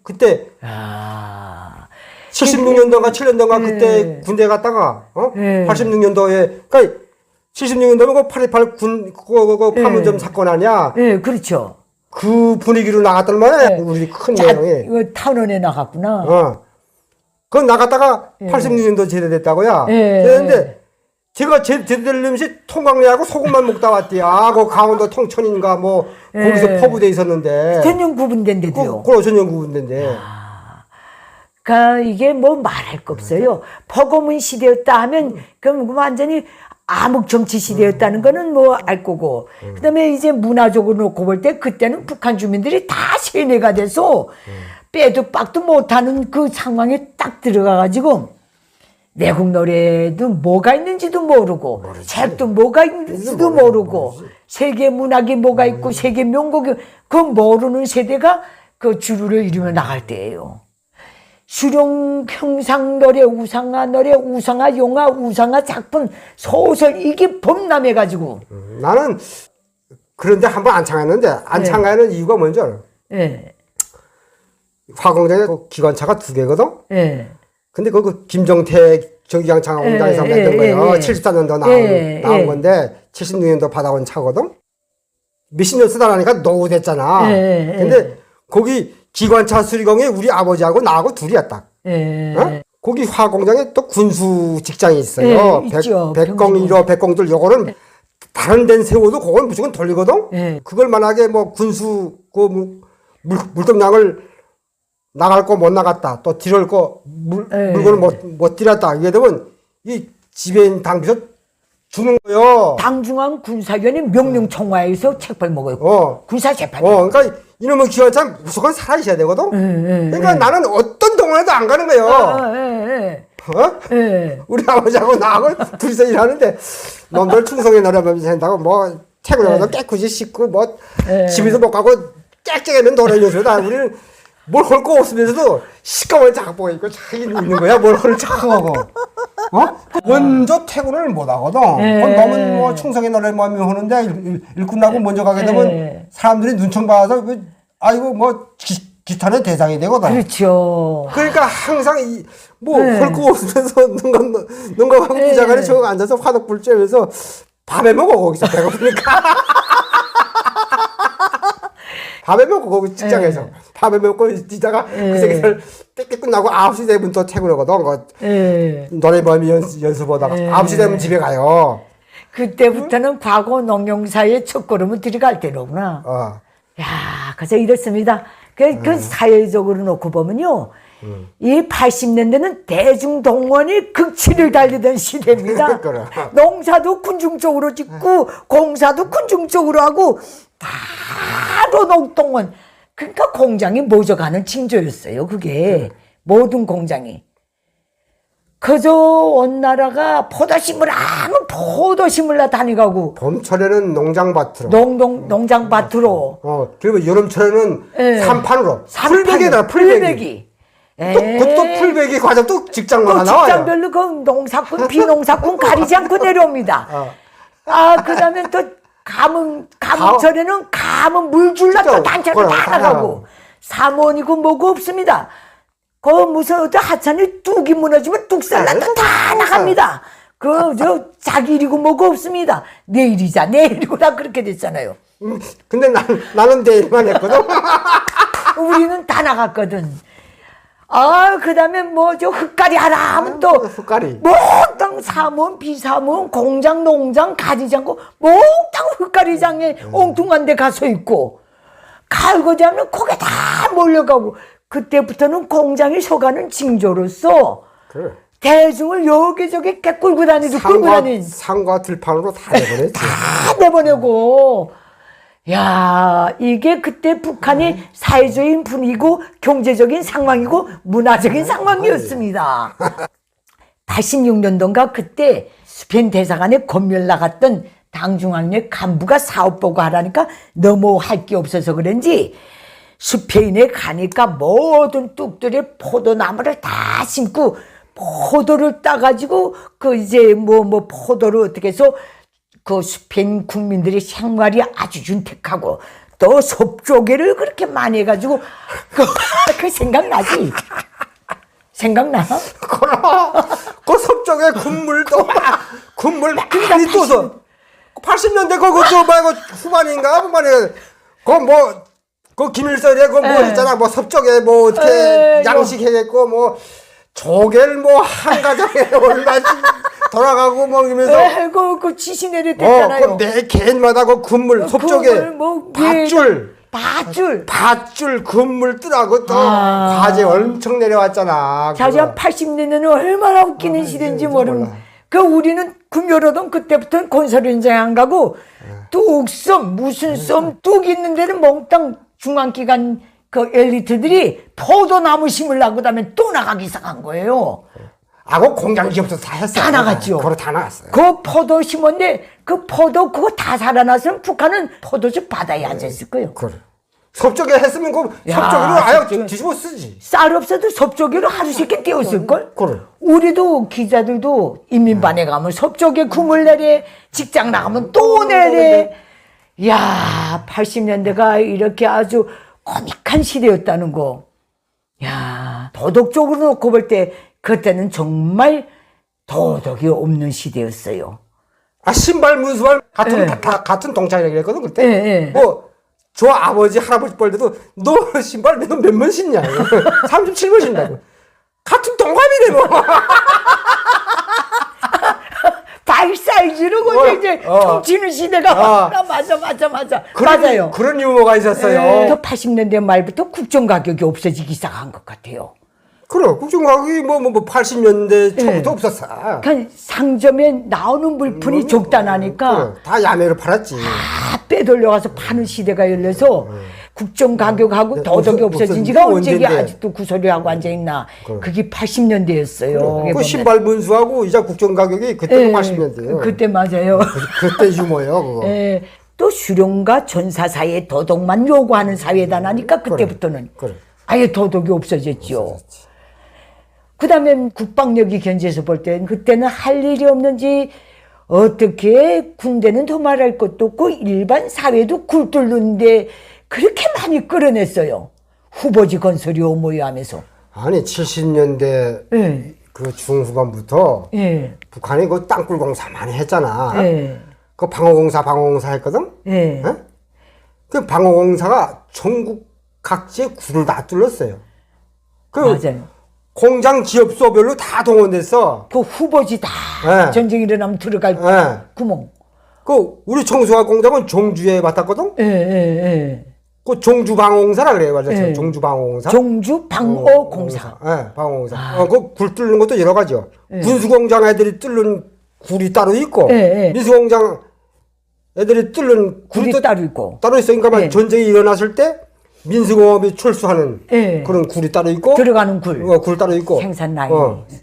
그때 아. 76년도인가 7년도인가 그때 군대 갔다가 86년도에 그러니까 76년도면 그 8.28 그거 파문점 사건 아니야? 예, 그렇죠. 그 분위기로 나갔단 말이야. 우리 큰 내용이. 탄원에 나갔구나. 그 나갔다가 86년도 제대됐다고요. 그런데 제가 제대되려면 통강냉이하고 소금만 먹다 왔대요. 그 강원도 통천인가 뭐 거기서 포부돼 있었는데. 전용 구분된데도요. 그럼 전용 구분된데. 그러니까 이게 뭐 말할 거 없어요. 버거문 시대였다 하면 그럼 완전히 암흑 정치 시대였다는 거는 뭐 알 거고. 그다음에 이제 문화적으로 놓고 볼 때 그때는 북한 주민들이 다 세뇌가 돼서 빼도 빡도 못하는 그 상황에 딱 들어가가지고 외국 노래도 뭐가 있는지도 모르고 책도 뭐가 있는지도 모르고 세계 문학이 뭐가 있고 세계 명곡이 그 모르는 세대가 그 주류를 이루며 나갈 때예요. 수령 형상 노래, 우상화 노래, 우상화 영화, 우상화 작품, 소설 이게 범람해가지고. 나는 그런데 한번 안 참가했는데 안 참가하는 이유가 뭔지 알아? 예. 화공장에 기관차가 2개거든? 예. 근데 그 김정태 전기장창 공장에서 만든 거예요. 74년도 나온 건데 76년도 받아온 차거든? 몇십 년 쓰다 나니까 노후됐잖아. 근데 거기 기관차 수리공에 우리 아버지하고 나하고 둘이야 딱. 거기 화공장에 또 군수 직장이 있어요. 있죠. 백공 1호, 백공들 요거는 다른 데는 세워도 그건 무조건 돌리거든. 그걸 만약에 뭐 군수 그 물동량을 나갈 거 못 나갔다. 또 들을 거 물건을 못 들였다. 이게 되면 이 지배인 당비서 주는 거요. 당중앙 군사위원회 명령청와에서 책벌 먹어요. 군사 재판. 그러니까 이놈의 기관차 무조건 살아 있어야 되거든. 그러니까 나는 어떤 동안에도 안 가는 거예요. 우리 아버지하고 나하고 둘이서 일하는데 놈들 충성에 나라면서 한다고 뭐 퇴근을 해서 깨끗이 씻고 뭐 집에서 못 가고 깨끗하면 돌아다니면서 우리는 뭘 할 거 없으면서도 시꺼먼 작업복 입고 자기 있는 거야. 뭘 할 작업하고. 먼저 퇴근을 못 하거든. 너무 뭐 충성의 노래 뭐 하는데 일 끝나고 먼저 가게 되면 사람들이 눈총 봐서 아이고 뭐 기타는 대상이 되거든. 그렇죠. 그러니까 항상 뭐 할 거 없으면서 눈 감고 부자간에 저 앉아서 화덕불 쬐면서 밥에 먹어 거기서 배고프니까. 밥에 먹고 거기 직장에서 밥에 먹고 있다가 그 새끼들 삐삐 끝나고 9시 되면 또 퇴근하거든. 노래범 연습하다가 9시 되면 집에 가요. 그때부터는 과거 농경사의 첫걸음을 들어갈 때로구나. 야, 그래서 이렇습니다. 그 사회적으로 놓고 보면요. 이 80년대는 대중동원이 극치를 달리던 시대입니다. 농사도 군중적으로 짓고 공사도 군중적으로 하고 바로 농동원. 그러니까 공장이 모져가는 징조였어요. 그게 모든 공장이. 그저 온 나라가 포도 심으라면 포도 심으려 다니가고 봄철에는 농장밭으로 농장밭으로 그리고 여름철에는 산판으로 풀베기다 풀베기. 또 풀베기 과정 또 직장마다 나와요. 직장별로 그 농사꾼 비농사꾼 가리지 않고 내려옵니다. 그 다음에 또 가뭄철에는 가뭄 물 줄라 또 단체로 다 나가고 사모니고 뭐고 없습니다. 그 무슨 어떤 하천이 뚝이 무너지면 뚝살나도 다 나갑니다. 저 자기 일이고 뭐고 없습니다. 내일이자 내일이고 다 그렇게 됐잖아요. 근데 나는 내일만 했거든. 우리는 다 나갔거든. 그 다음에 저 흙갈이 하라 하면 또 흙갈이 몽땅 사무원 비사무원 공장 농장 가지장고 몽땅 흙갈이장에 엉뚱한 데 가서 있고 갈고자 하면 거기 다 몰려가고 그때부터는 공장이 서가는 징조로서 그래. 대중을 여기저기 끌고 다니고 끌고 다닌 산과 들판으로 다 내보냈지. 다 내보내고 야, 이게 그때 북한이 사회적인 분위기고 경제적인 상황이고 문화적인 상황이었습니다. 86년도인가 그때 스페인 대사관에 검열 나갔던 당중앙의 간부가 사업 보고 하라니까 너무 할 게 없어서 그런지 스페인에 가니까 모든 뚝들에 포도나무를 다 심고 포도를 따가지고 포도를 어떻게 해서 그 스페인 국민들의 생활이 아주 윤택하고 또 섭조개를 그렇게 많이 해가지고 그 생각나지? 생각나? 그 섭조개 군물 많이 떠서 80년대 그거 말고 후반인가 그 김일성에 있잖아 섭조개 어떻게 양식해겠고 조개를 한 가정에 얼마씩 돌아가고 이러면서 그 지시 내렸댔잖아요. 매 개인마다 그 군물 섭조개 밧줄 군물 뜨라고 또 과제 엄청 내려왔잖아. 자자 80년대는 얼마나 웃기는 시대인지 모르는. 우리는 금요로동 그때부터는 건설 현장에 안 가고 뚝섬 무슨 섬 뚝 있는 데는 몽땅 중앙기관 그 엘리트들이 포도나무 심으려고 그다음에 또 나가기 시작한 거예요. 그 공장 기업도 다 했어요. 다 나갔죠. 그거 다 나갔어요. 그 포도 심었는데 그 포도 그거 다 살아났으면 북한은 포도주 바다에 앉아있을 거예요. 그래. 섭조개 했으면 섭조개로 아예 뒤집어 쓰지. 쌀 없어도 섭조개로 하루 세끼 띄웠을걸? 그래. 우리도 기자들도 인민반에 가면 섭조개 구물 내래, 직장 나가면 또 내래. 야, 80년대가 이렇게 아주 코믹한 시대였다는 거. 야, 도덕적으로 놓고 볼 때 그때는 정말 도덕이 없는 시대였어요. 신발 문수발 같은 동창이라고 그랬거든 그때. 저 아버지 할아버지 뻘때도 너 신발 몇 번 신냐? 37번 신다고. 같은 동갑이래 뭐. 발 사이즈로 이제 퉁치는 시대가 맞아. 맞아요. 그런 유머가 있었어요. 또 80년대 말부터 국정 가격이 없어지기 시작한 것 같아요. 그래, 국정 가격이 80년대 초부터 없었어. 그러니까 상점에 나오는 물품이 적다 나니까 그래, 다 야매로 팔았지. 다 빼돌려가서 파는 시대가 열려서 국정 가격하고 도덕이 없어진 지가 언제게 아직도 구소리하고 앉아있나. 그게 80년대였어요. 그 신발 문수하고 이자 국정 가격이 그때 80년대예요. 그때 맞아요. 그때 유머예요, 그거. 또 수령과 전사 사이에 도덕만 요구하는 사회다 나니까 그때부터는 아예 도덕이 없어졌죠. 그 다음에 국방력이 견제해서 볼 때는 그때는 할 일이 없는지 어떻게 군대는 더 말할 것도 없고 일반 사회도 굴뚝는데 그렇게 많이 끌어냈어요. 후보지 건설이 오모여 하면서. 아니 70년대 그 중후반부터 북한이 그 땅굴 공사 많이 했잖아. 그 방어공사 했거든. 예. 어? 그 방어공사가 전국 각지에 굴을 다 뚫었어요. 그 맞아요. 공장 기업소별로 다 동원됐어. 그 후보지 다 예. 전쟁이 일어나면 들어갈 예. 구멍. 그 우리 청소화 공장은 종주에 맡았거든. 예, 예, 예. 그 종주방어공사라 그래요, 맞아. 예. 종주방어공사. 종주 방어공사. 예, 방어공사. 그 굴 뚫는 것도 여러 가지요. 예. 군수공장 애들이 뚫는 굴이 따로 있고, 예, 예. 민수공장 애들이 뚫는 굴이 굴도 따로 있고. 따로 있어. 그러니까 예. 전쟁이 일어났을 때 민수공업이 출수하는 예. 그런 굴이 따로 있고, 들어가는 굴. 굴 따로 있고, 생산 라인.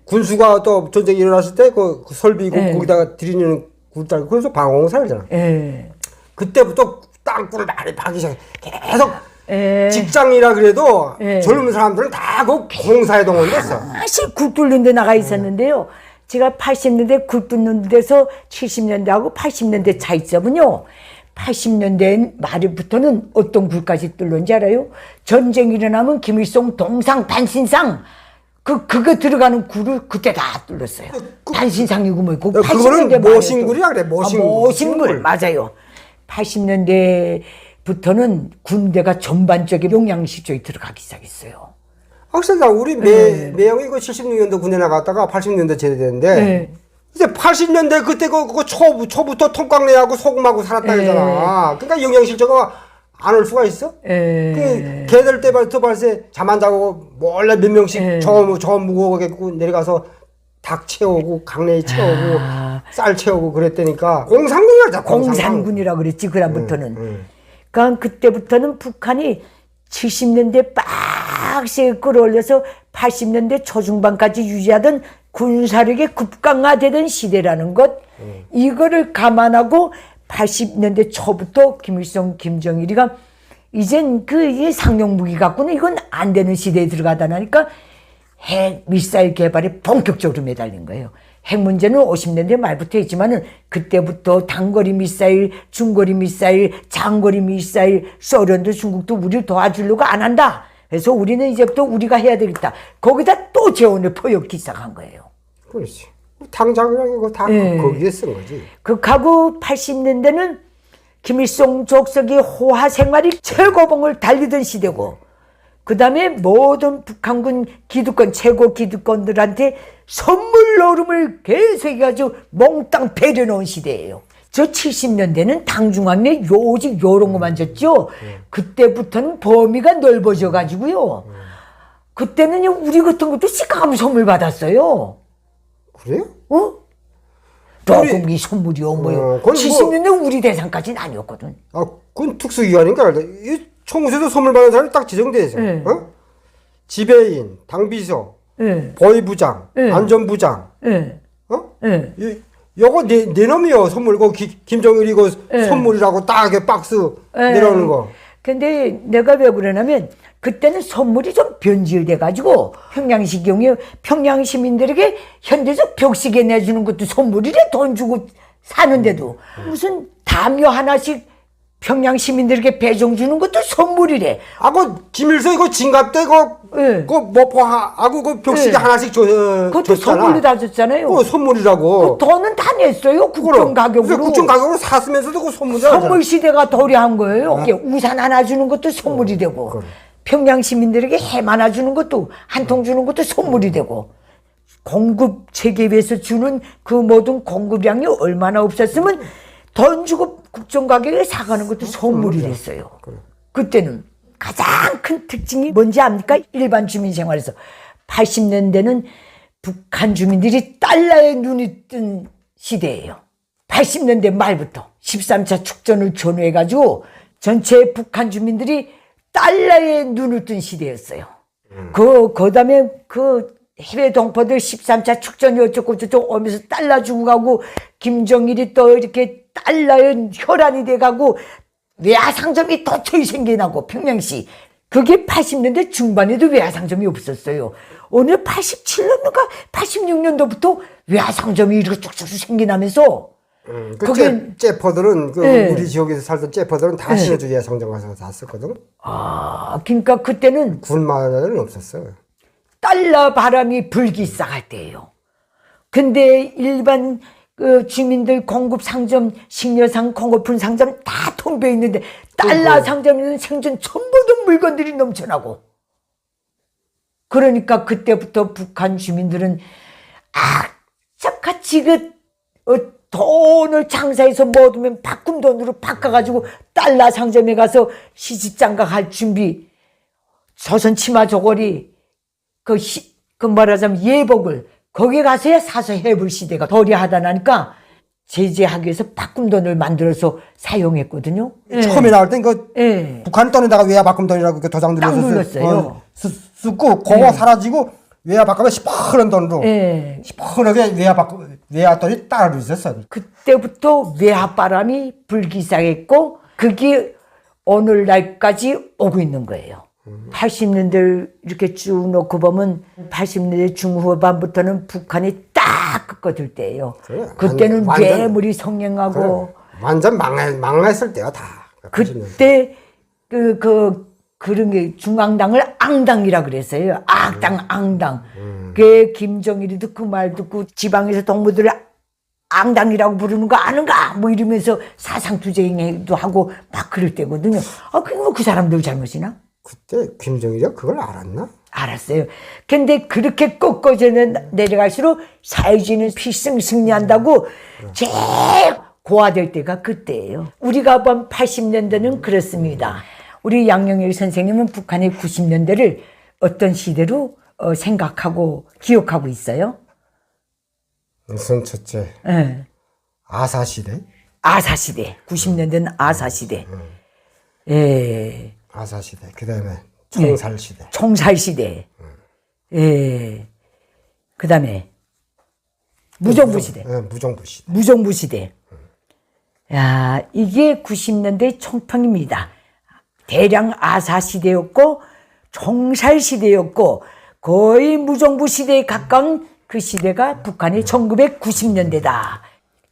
군수가 또 전쟁이 일어났을 때 그 설비고 예. 거기다가 들이는 굴 따로 있고, 그래서 방어공사잖아. 예. 그때부터 땅굴을 많이 파기 시작해. 계속 예. 직장이라 그래도 예. 젊은 사람들은 다 그 공사에 동원됐어. 사실 굴 뚫는 데 나가 있었는데요. 제가 80년대 굴 뚫는 데서 70년대하고 80년대 차이점은요. 80년대 말부터는 어떤 굴까지 뚫는지 알아요? 전쟁이 일어나면 김일성 동상 단신상 그거 들어가는 굴을 그때 다 뚫었어요. 단신상이고 뭐 있고. 그거는 80년대 말에도. 모신굴이라 그래. 모신굴. 맞아요. 80년대부터는 군대가 전반적인 용양시 쪽에 들어가기 시작했어요. 확실히 우리 매형이 그 76년도 군대 나갔다가 80년대 제대됐는데 네. 이제 80년대 그때 그 초부터 통깡내하고 소금하고 살았다 그러잖아. 그러니까 영양실조가 안 올 수가 있어? 그 걔들 때부터 벌써 잠 안 자고 몰래 몇 명씩 저 무거워게 내려가서 닭 채우고 강냉이 채우고 쌀 채우고 그랬다니까 공산군이라자 공산군이라고 그랬지 그다음부터는. 그러니까 그때부터는 북한이 70년대 빡세게 끌어올려서 80년대 초중반까지 유지하던 군사력의 급강화되던 시대라는 것 이거를 감안하고 80년대 초부터 김일성, 김정일이가 이젠 이 상용 무기 갖고는 이건 안 되는 시대에 들어가다 나니까 핵 미사일 개발에 본격적으로 매달린 거예요. 핵 문제는 50년대 말부터 했지만은 그때부터 단거리 미사일, 중거리 미사일, 장거리 미사일, 소련도 중국도 우리를 도와주려고 안 한다. 그래서 우리는 이제부터 우리가 해야 되겠다. 거기다 또 재원을 퍼붓기 시작한 거예요. 그렇지. 당장이랑 이거 다 거기에 쓴 거지. 극하고 80년대는 김일성 족속이 호화 생활이 최고봉을 달리던 시대고 그 다음에 모든 북한군 기득권, 최고 기득권들한테 선물 노름을 계속 해가지고 몽땅 배려놓은 시대예요. 저 70년대는 당중앙내 오직 요런 거만 졌죠. 그때부터는 범위가 넓어져가지고요. 그때는 우리 같은 것도 시가하면 선물 받았어요. 그래요? 조금 이 선물이요, 뭐요. 70년대 우리 대상까지는 아니었거든. 그건 특수기관인가? 이 총수에도 선물 받는 사람이 딱 지정돼 있어. 지배인, 당비서, 보위부장, 안전부장. 요거 내 놈이요, 선물. 김정일이 선물이라고 딱 이렇게 박스 내려오는 거. 근데 내가 왜 그러냐면 그때는 선물이 좀 변질돼가지고 평양시 경우에 평양 시민들에게 현대적 벽시계 내주는 것도 선물이래. 돈 주고 사는데도 무슨 담요 하나씩 평양 시민들에게 배송 주는 것도 선물이래. 김일성 이거 진갑 때 모포하고 그 벽시계 하나씩 그것도 줬잖아. 선물로 다 줬잖아요. 그거 선물이라고. 돈은 다 냈어요. 국정 가격으로. 국정 가격으로 샀으면서도 그 선물이잖아. 선물 시대가 도래한 거예요. 우산 하나 주는 것도 선물이 되고 평양 시민들에게 햄 하나 주는 것도 한 통 주는 것도 선물이 되고 공급 체계에서 주는 그 모든 공급량이 얼마나 없었으면 돈 주고 국정 가격에 사가는 것도 선물이 됐어요. 그때는 가장 큰 특징이 뭔지 압니까? 일반 주민 생활에서 80년대는 북한 주민들이 달러에 눈이 뜬 시대예요. 80년대 말부터 13차 축전을 전후해가지고 전체 북한 주민들이 달러에 눈을 뜬 시대였어요. 그 다음에 해외 동포들 13차 축전이 어쩌고 저쩌고 오면서 달러 주고 가고 김정일이 또 이렇게 달러의 혈안이 돼가고 외화상점이 도처에 생겨나고 평양시 그게 80년대 중반에도 외화상점이 없었어요. 어느 87년도가 86년도부터 외화상점이 이렇게 쭉쭉 생겨나면서 째퍼들은 우리 지역에서 살던 째퍼들은 다 신호주의야 성장 가서 다 썼거든. 그러니까 그때는 군마는 없었어. 달러 바람이 불기 시작할 때예요. 근데 일반 그 주민들 공급 상점, 식료상 공급품 상점 다 통배 있는데 달러 상점에는 생전 처음 보던 물건들이 넘쳐나고. 그러니까 그때부터 북한 주민들은 악착같이 돈을 장사해서 모으면 바꾼 돈으로 바꿔가지고 달러 상점에 가서 시집장가 할 준비, 조선 치마 저고리, 그 말하자면 예복을 거기 가서야 사서 해볼 시대가 도래하다 나니까 제재하기 위해서 바꾼 돈을 만들어서 사용했거든요. 처음에 나올 땐 북한 돈에다가 외화 바꾼 돈이라고 도장 딱 들여서 눌렀어요. 쓰고 그거 사라지고 외화 바꾸면 시퍼런 돈으로 시퍼하게 외화 돈이 따로 있었어. 그때부터 외화바람이 불기 시작했고 그게 오늘날까지 오고 있는 거예요. 80년대를 이렇게 쭉 놓고 보면 80년대 중후반부터는 북한이 딱 꺾어들 때예요. 그래, 그때는 완전- 뇌물이 성행하고 완전 망했을 때야 다. 그때 그런 게 중앙당을 앙당이라 그랬어요. 악당, 앙당. 그 김정일이도 그 말 듣고 지방에서 동무들을 앙당이라고 부르는 거 아는가? 뭐 이러면서 사상투쟁도 하고 막 그럴 때거든요. 그게 뭐 그 사람들 잘못이나? 그때 김정일이가 그걸 알았나? 알았어요. 근데 그렇게 꺾어져 내려갈수록 사회주의는 필승 승리한다고 제일 고화될 때가 그때예요. 우리가 본 80년대는 그렇습니다. 우리 양영일 선생님은 북한의 90년대를 어떤 시대로 생각하고 기억하고 있어요? 우선 첫째 네. 아사시대. 아사시대. 90년대는 아사시대. 예. 아사시대. 그 다음에 총살시대. 총살시대. 예. 그 다음에 무정부시대. 무정부시대. 무정부시대. 야, 이게 90년대 총평입니다. 대량 아사시대였고 총살시대였고 거의 무정부시대에 가까운 그 시대가 북한의 1990년대다.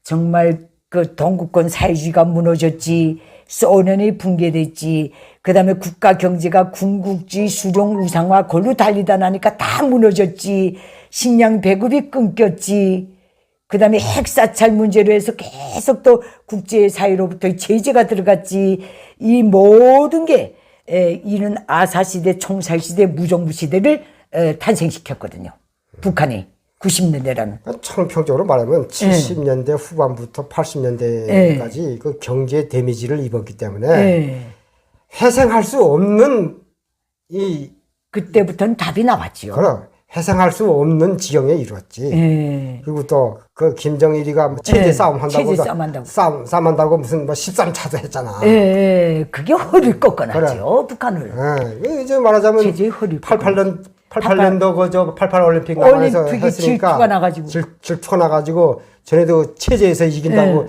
정말 그 동구권 사회주의가 무너졌지. 소련이 붕괴됐지. 그 다음에 국가 경제가 군국주의 수령 우상화 골로 달리다 나니까 다 무너졌지. 식량 배급이 끊겼지. 그 다음에 핵사찰 문제로 해서 계속 또 국제사회로부터 제재가 들어갔지. 이 모든 게 이는 아사시대, 총살시대, 무정부시대를 탄생시켰거든요. 북한이 90년대라는. 총평적으로 말하면 70년대 후반부터 80년대까지 그 경제 데미지를 입었기 때문에 회생할 수 없는 그때부터는 답이 나왔지요. 그럼 회생할 수 없는 지경에 이르렀지. 그리고 또 그 김정일이가 체제 싸움 한다고 체제 싸움 한다고. 싸움 한다고 무슨 뭐 13차도 했잖아. 그게 허리를 꺾어놨죠. 북한을. 이제 말하자면 체제 허리 88년도 그저 88 올림픽 나가서 올림픽이 했으니까 질투가 나가지고. 질투가 나가지고 전에도 체제에서 이긴다고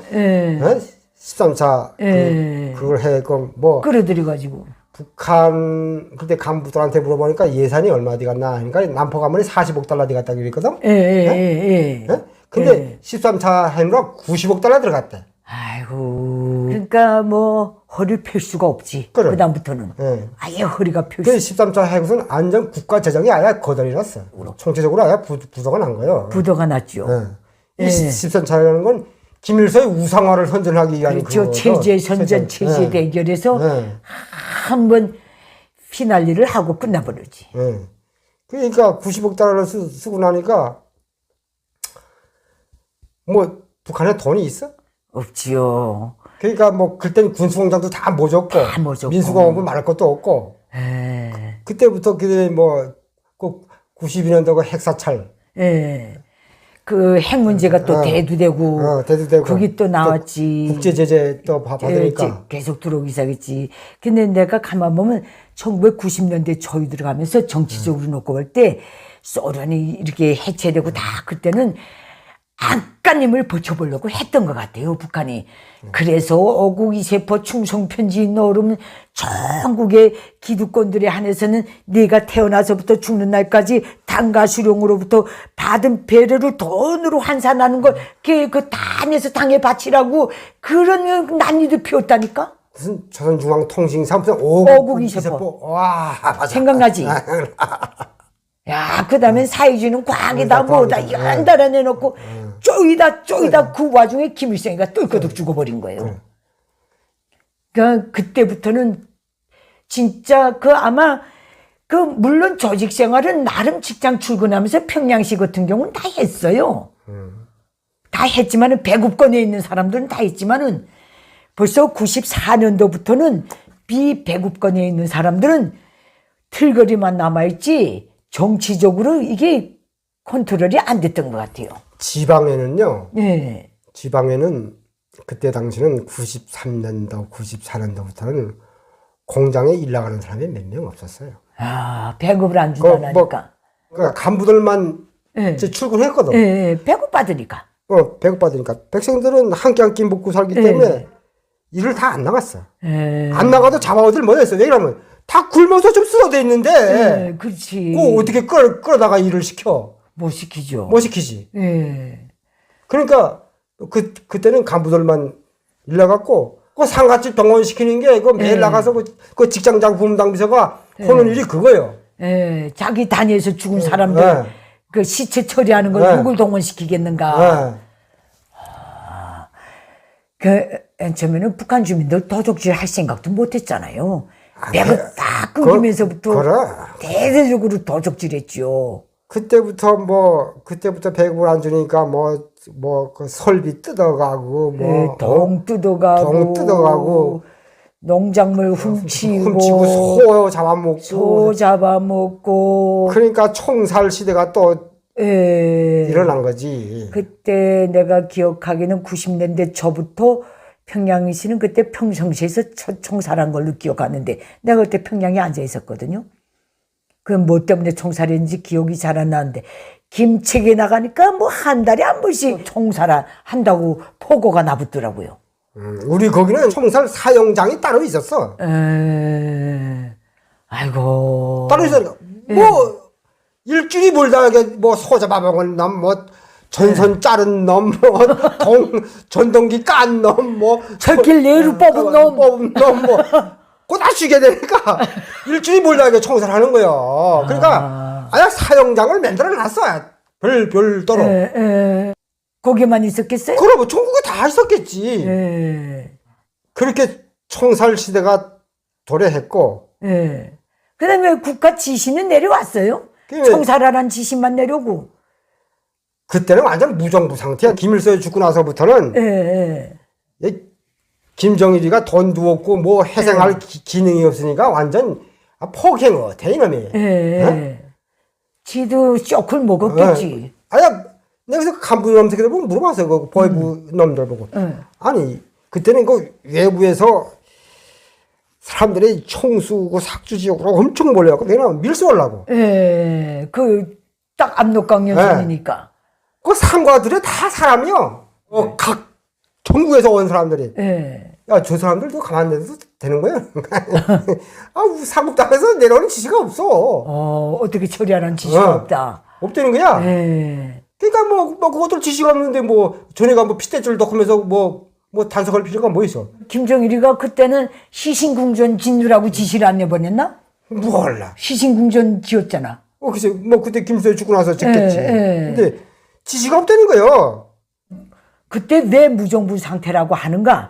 13차 그걸 해고 뭐 끌어들여가지고. 북한 그때 간부들한테 물어보니까 예산이 얼마 어디 갔나 하니까 남포 가면이 40억 달러 어디 갔다 그랬거든. 근데 13차 해누라 90억 달러 들어갔대. 아이고. 그러니까 뭐 허리 펼 수가 없지. 그래. 그다음부터는 아예 허리가 펼 그 수. 13차 해고선 안전 국가 재정이 아예 거덜이났어. 총체적으로 아예 부도가 난 거예요. 부도가 났죠. 이 13차라는 건 김일성의 우상화를 선전하기 위한 그렇죠. 체제 선전, 체제 대결에서 한번 피날리를 하고 끝나버렸지. 그러니까 90억 달러를 쓰고 나니까 뭐 북한에 돈이 있어? 없지요. 그러니까 뭐 그때는 군수공장도 다 모졌고, 민수공업은 말할 것도 없고. 그때부터 그게 뭐꼭 92년도 그 핵사찰. 그 핵 문제가 또 대두되고, 그게 또 나왔지. 국제 제재 또 받으니까 계속 들어오기 시작했지. 근데 내가 가만 보면 1990년대 초에 들어가면서 정치적으로 놓고 볼 때 소련이 이렇게 해체되고 다 그때는 안간힘을 버텨보려고 했던 것 같아요, 북한이. 그래서 어국이 세포 충성편지 넣으면 전국의 기득권들에 한해서는 네가 태어나서부터 죽는 날까지 당가 수령으로부터 받은 배려를 돈으로 환산하는 걸 그 당에서 당에 바치라고 그런 난리도 피웠다니까? 무슨 조선중앙통신사 무슨 어국이 세포. 와, 맞아. 생각나지? 야, 그 다음에 사회주의는 과학이다, 뭐다, 연달아 내놓고, 쪼이다, 그 와중에 김일성이가 똘거덕 죽어버린 거예요. 그러니까 그때부터는 진짜 아마 물론 조직 생활은 나름 직장 출근하면서 평양시 같은 경우는 다 했어요. 다 했지만은 배급권에 있는 사람들은 다 했지만은 벌써 94년도부터는 비배급권에 있는 사람들은 틀거리만 남아있지 정치적으로 이게 컨트롤이 안 됐던 것 같아요. 지방에는요. 네. 지방에는 그때 당시는 93년도, 94년도부터는 공장에 일 나가는 사람이 몇 명 없었어요. 아, 배급을 안 준다니까. 그러니까 간부들만 네. 출근했거든. 네, 배급 받으니까. 배급받으니까. 백성들은 한 끼 한 끼 먹고 살기 때문에 일을 다 안 나갔어. 안 나가도 잡아오들 뭐였어. 왜 그러면 다 굶어서 좀 쓰러져 있는데. 그렇지. 어떻게 끌어다가 일을 시켜? 못 시키죠. 못 시키지. 네. 그러니까 그때는 간부들만 일 나갔고 그 상가집 동원시키는 게 매일 나가서 그 직장장 부문당 비서가 하는 일이 그거예요. 자기 단위에서 죽은 사람들 그 시체 처리하는 걸 누굴 동원시키겠는가. 처음에는 북한 주민들 도적질 할 생각도 못 했잖아요. 배가 딱 끊기면서부터 대대적으로 도적질했죠. 그때부터 배급을 안 주니까 그 설비 뜯어가고 동 뜯어가고 농작물 훔치고 소 잡아먹고 그러니까 총살 시대가 또 일어난 거지. 그때 내가 기억하기는 90년대 초부터 평양시는 그때 평성시에서 첫 총살한 걸로 기억하는데 내가 그때 평양에 앉아 있었거든요. 그 뭐 때문에 총살했는지 기억이 잘 안 나는데 김책에 나가니까 한 달에 한 번씩 총살 한다고 보고가 나붙더라고요. 우리 거기는 총살 사용장이 따로 있었어. 아이고. 따로 있으니까 일주일이 몰다 소 잡아먹은 놈, 전선 자른 놈, 전동기 깐 놈, 철길 내로 뽑은 놈, 그거 다 죽게 되니까 일주일이 몰다 총살하는 거요. 그러니까 아예 사용장을 만들어 놨어. 별도로. 거기만 있었겠어요? 그럼 전국에 다 있었겠지. 그렇게 총살 시대가 도래했고. 그 다음에 국가 지시는 내려왔어요. 총살하라는 지시만 내려오고. 그때는 완전 무정부 상태야. 김일성이 죽고 나서부터는 김정일이가 돈도 없고 회생할 기능이 없으니까 완전 폭행어 대이놈이. 지도 쇼크를 먹었겠지. 아야 내가 그래서 간부 놈들 보고 물어봤어요. 그 보이부 놈들 보고. 아니 그때는 그 외부에서 사람들이 총수고 삭주지역으로 엄청 몰려갖고 내가 밀수하려고. 딱 압록강 연선이니까. 그 상과들이 다 사람이요. 각 전국에서 온 사람들이. 야, 저 사람들도 가만히 내도 되는 거야? 사국당에서 내려오는 지시가 없어. 어떻게 처리하라는 지시가 없다. 없다는 거야. 그러니까 그것들 지시가 없는데 전에가 핏대줄 넣으면서 단속할 필요가 뭐 있어? 김정일이가 그때는 시신궁전 짓느라고 지시를 안 내보냈나? 몰라. 시신궁전 지었잖아. 글쎄, 그때 김수현 죽고 나서 짓겠지. 근데 지시가 없다는 거예요. 그때 왜 무정부 상태라고 하는가?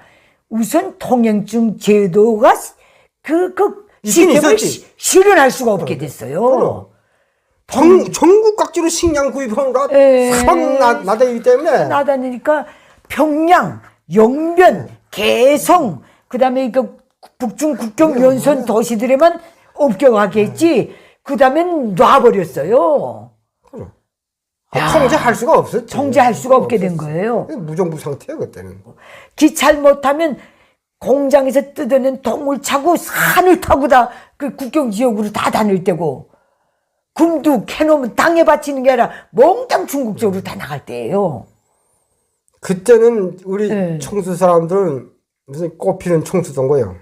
우선 통행증 제도가 시스템을 실현할 수가 없게 됐어요. 전국 각지로 식량 구입하느라 사방 나다니기 때문에. 나다니니까 평양, 영변, 개성, 그 다음에 북중 국경 연선 도시들에만 업경하게 했지, 그 다음엔 놔버렸어요. 통제할 수가 없었지. 통제할 수가 없게 된 거예요. 무정부 상태야, 그때는. 기차를 못하면 공장에서 뜯어낸 동을 차고 산을 타고 다 그 국경 지역으로 다 다닐 때고, 금도 캐놓으면 땅에 바치는 게 아니라 몽땅 중국 쪽으로 다 나갈 때예요. 그때는 우리 총수 사람들은 무슨 꽃피는 총수던 거예요.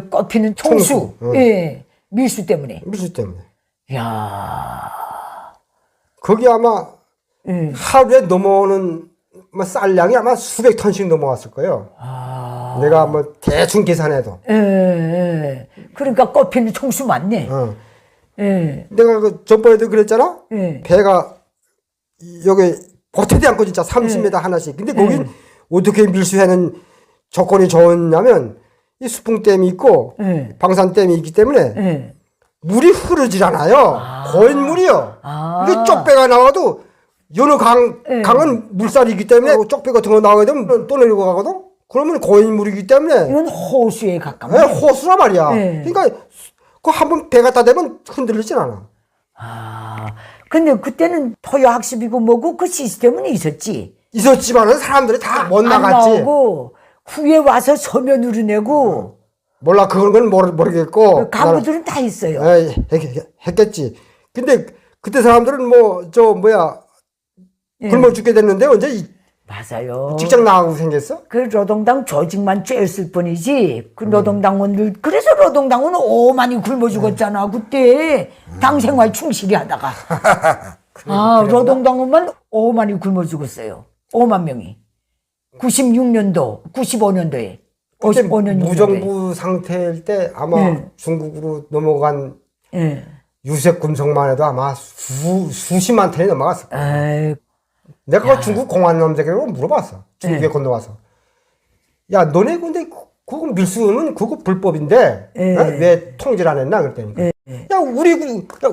꽃피는 총수. 밀수 때문에. 밀수 때문에. 야, 거기 아마 하루에 넘어오는 쌀량이 아마 수백 톤씩 넘어왔을 거예요. 내가 대충 계산해도. 그러니까 꽃피는 총수 맞네. 예. 내가 그 전번에도 그랬잖아. 예. 배가 여기 버티지 않고 진짜 30m 하나씩. 근데 거긴 어떻게 밀수하는 조건이 좋냐면 이 수풍댐이 있고 방산댐이 있기 때문에 물이 흐르질 않아요. 고인물이요. 근데 쪽배가 나와도 여느 강은 물살이기 때문에 쪽배 같은 거 나오게 되면 또 내려고 가거든. 그러면 고인물이기 때문에 이건 호수에 가까운. 호수란 말이야. 그러니까 그 한번 배 갖다 대면 흔들리진 않아. 근데 그때는 토요학습이고 뭐고 그 시스템은 있었지. 있었지만은 사람들이 다 못 안 나갔지. 나오고 후에 와서 서면으로 내고. 몰라 그건 모르겠고. 간부들은 다 있어요. 했겠지. 근데 그때 사람들은 뭐 저 뭐야 굶어 죽게 됐는데 언제 맞아요. 직장 나가고 생겼어? 그 노동당 조직만 쬐었을 뿐이지. 그 노동당원들 그래서 노동당원 많이 굶어 죽었잖아. 그때 당 생활 충실히 하다가. 노동당원만 많이 굶어 죽었어요. 5만 명이. 96년도, 95년도에. 55년 무정부 상태일 때 아마 중국으로 넘어간 유색 금속만 해도 아마 수십만 톤이 넘어갔을 거야. 내가 중국 공안남대에게 물어봤어. 중국에 건너가서. 야, 너네 근데 그거 밀수는 그거 불법인데 왜 통제를 안 했나 그랬더니. 야,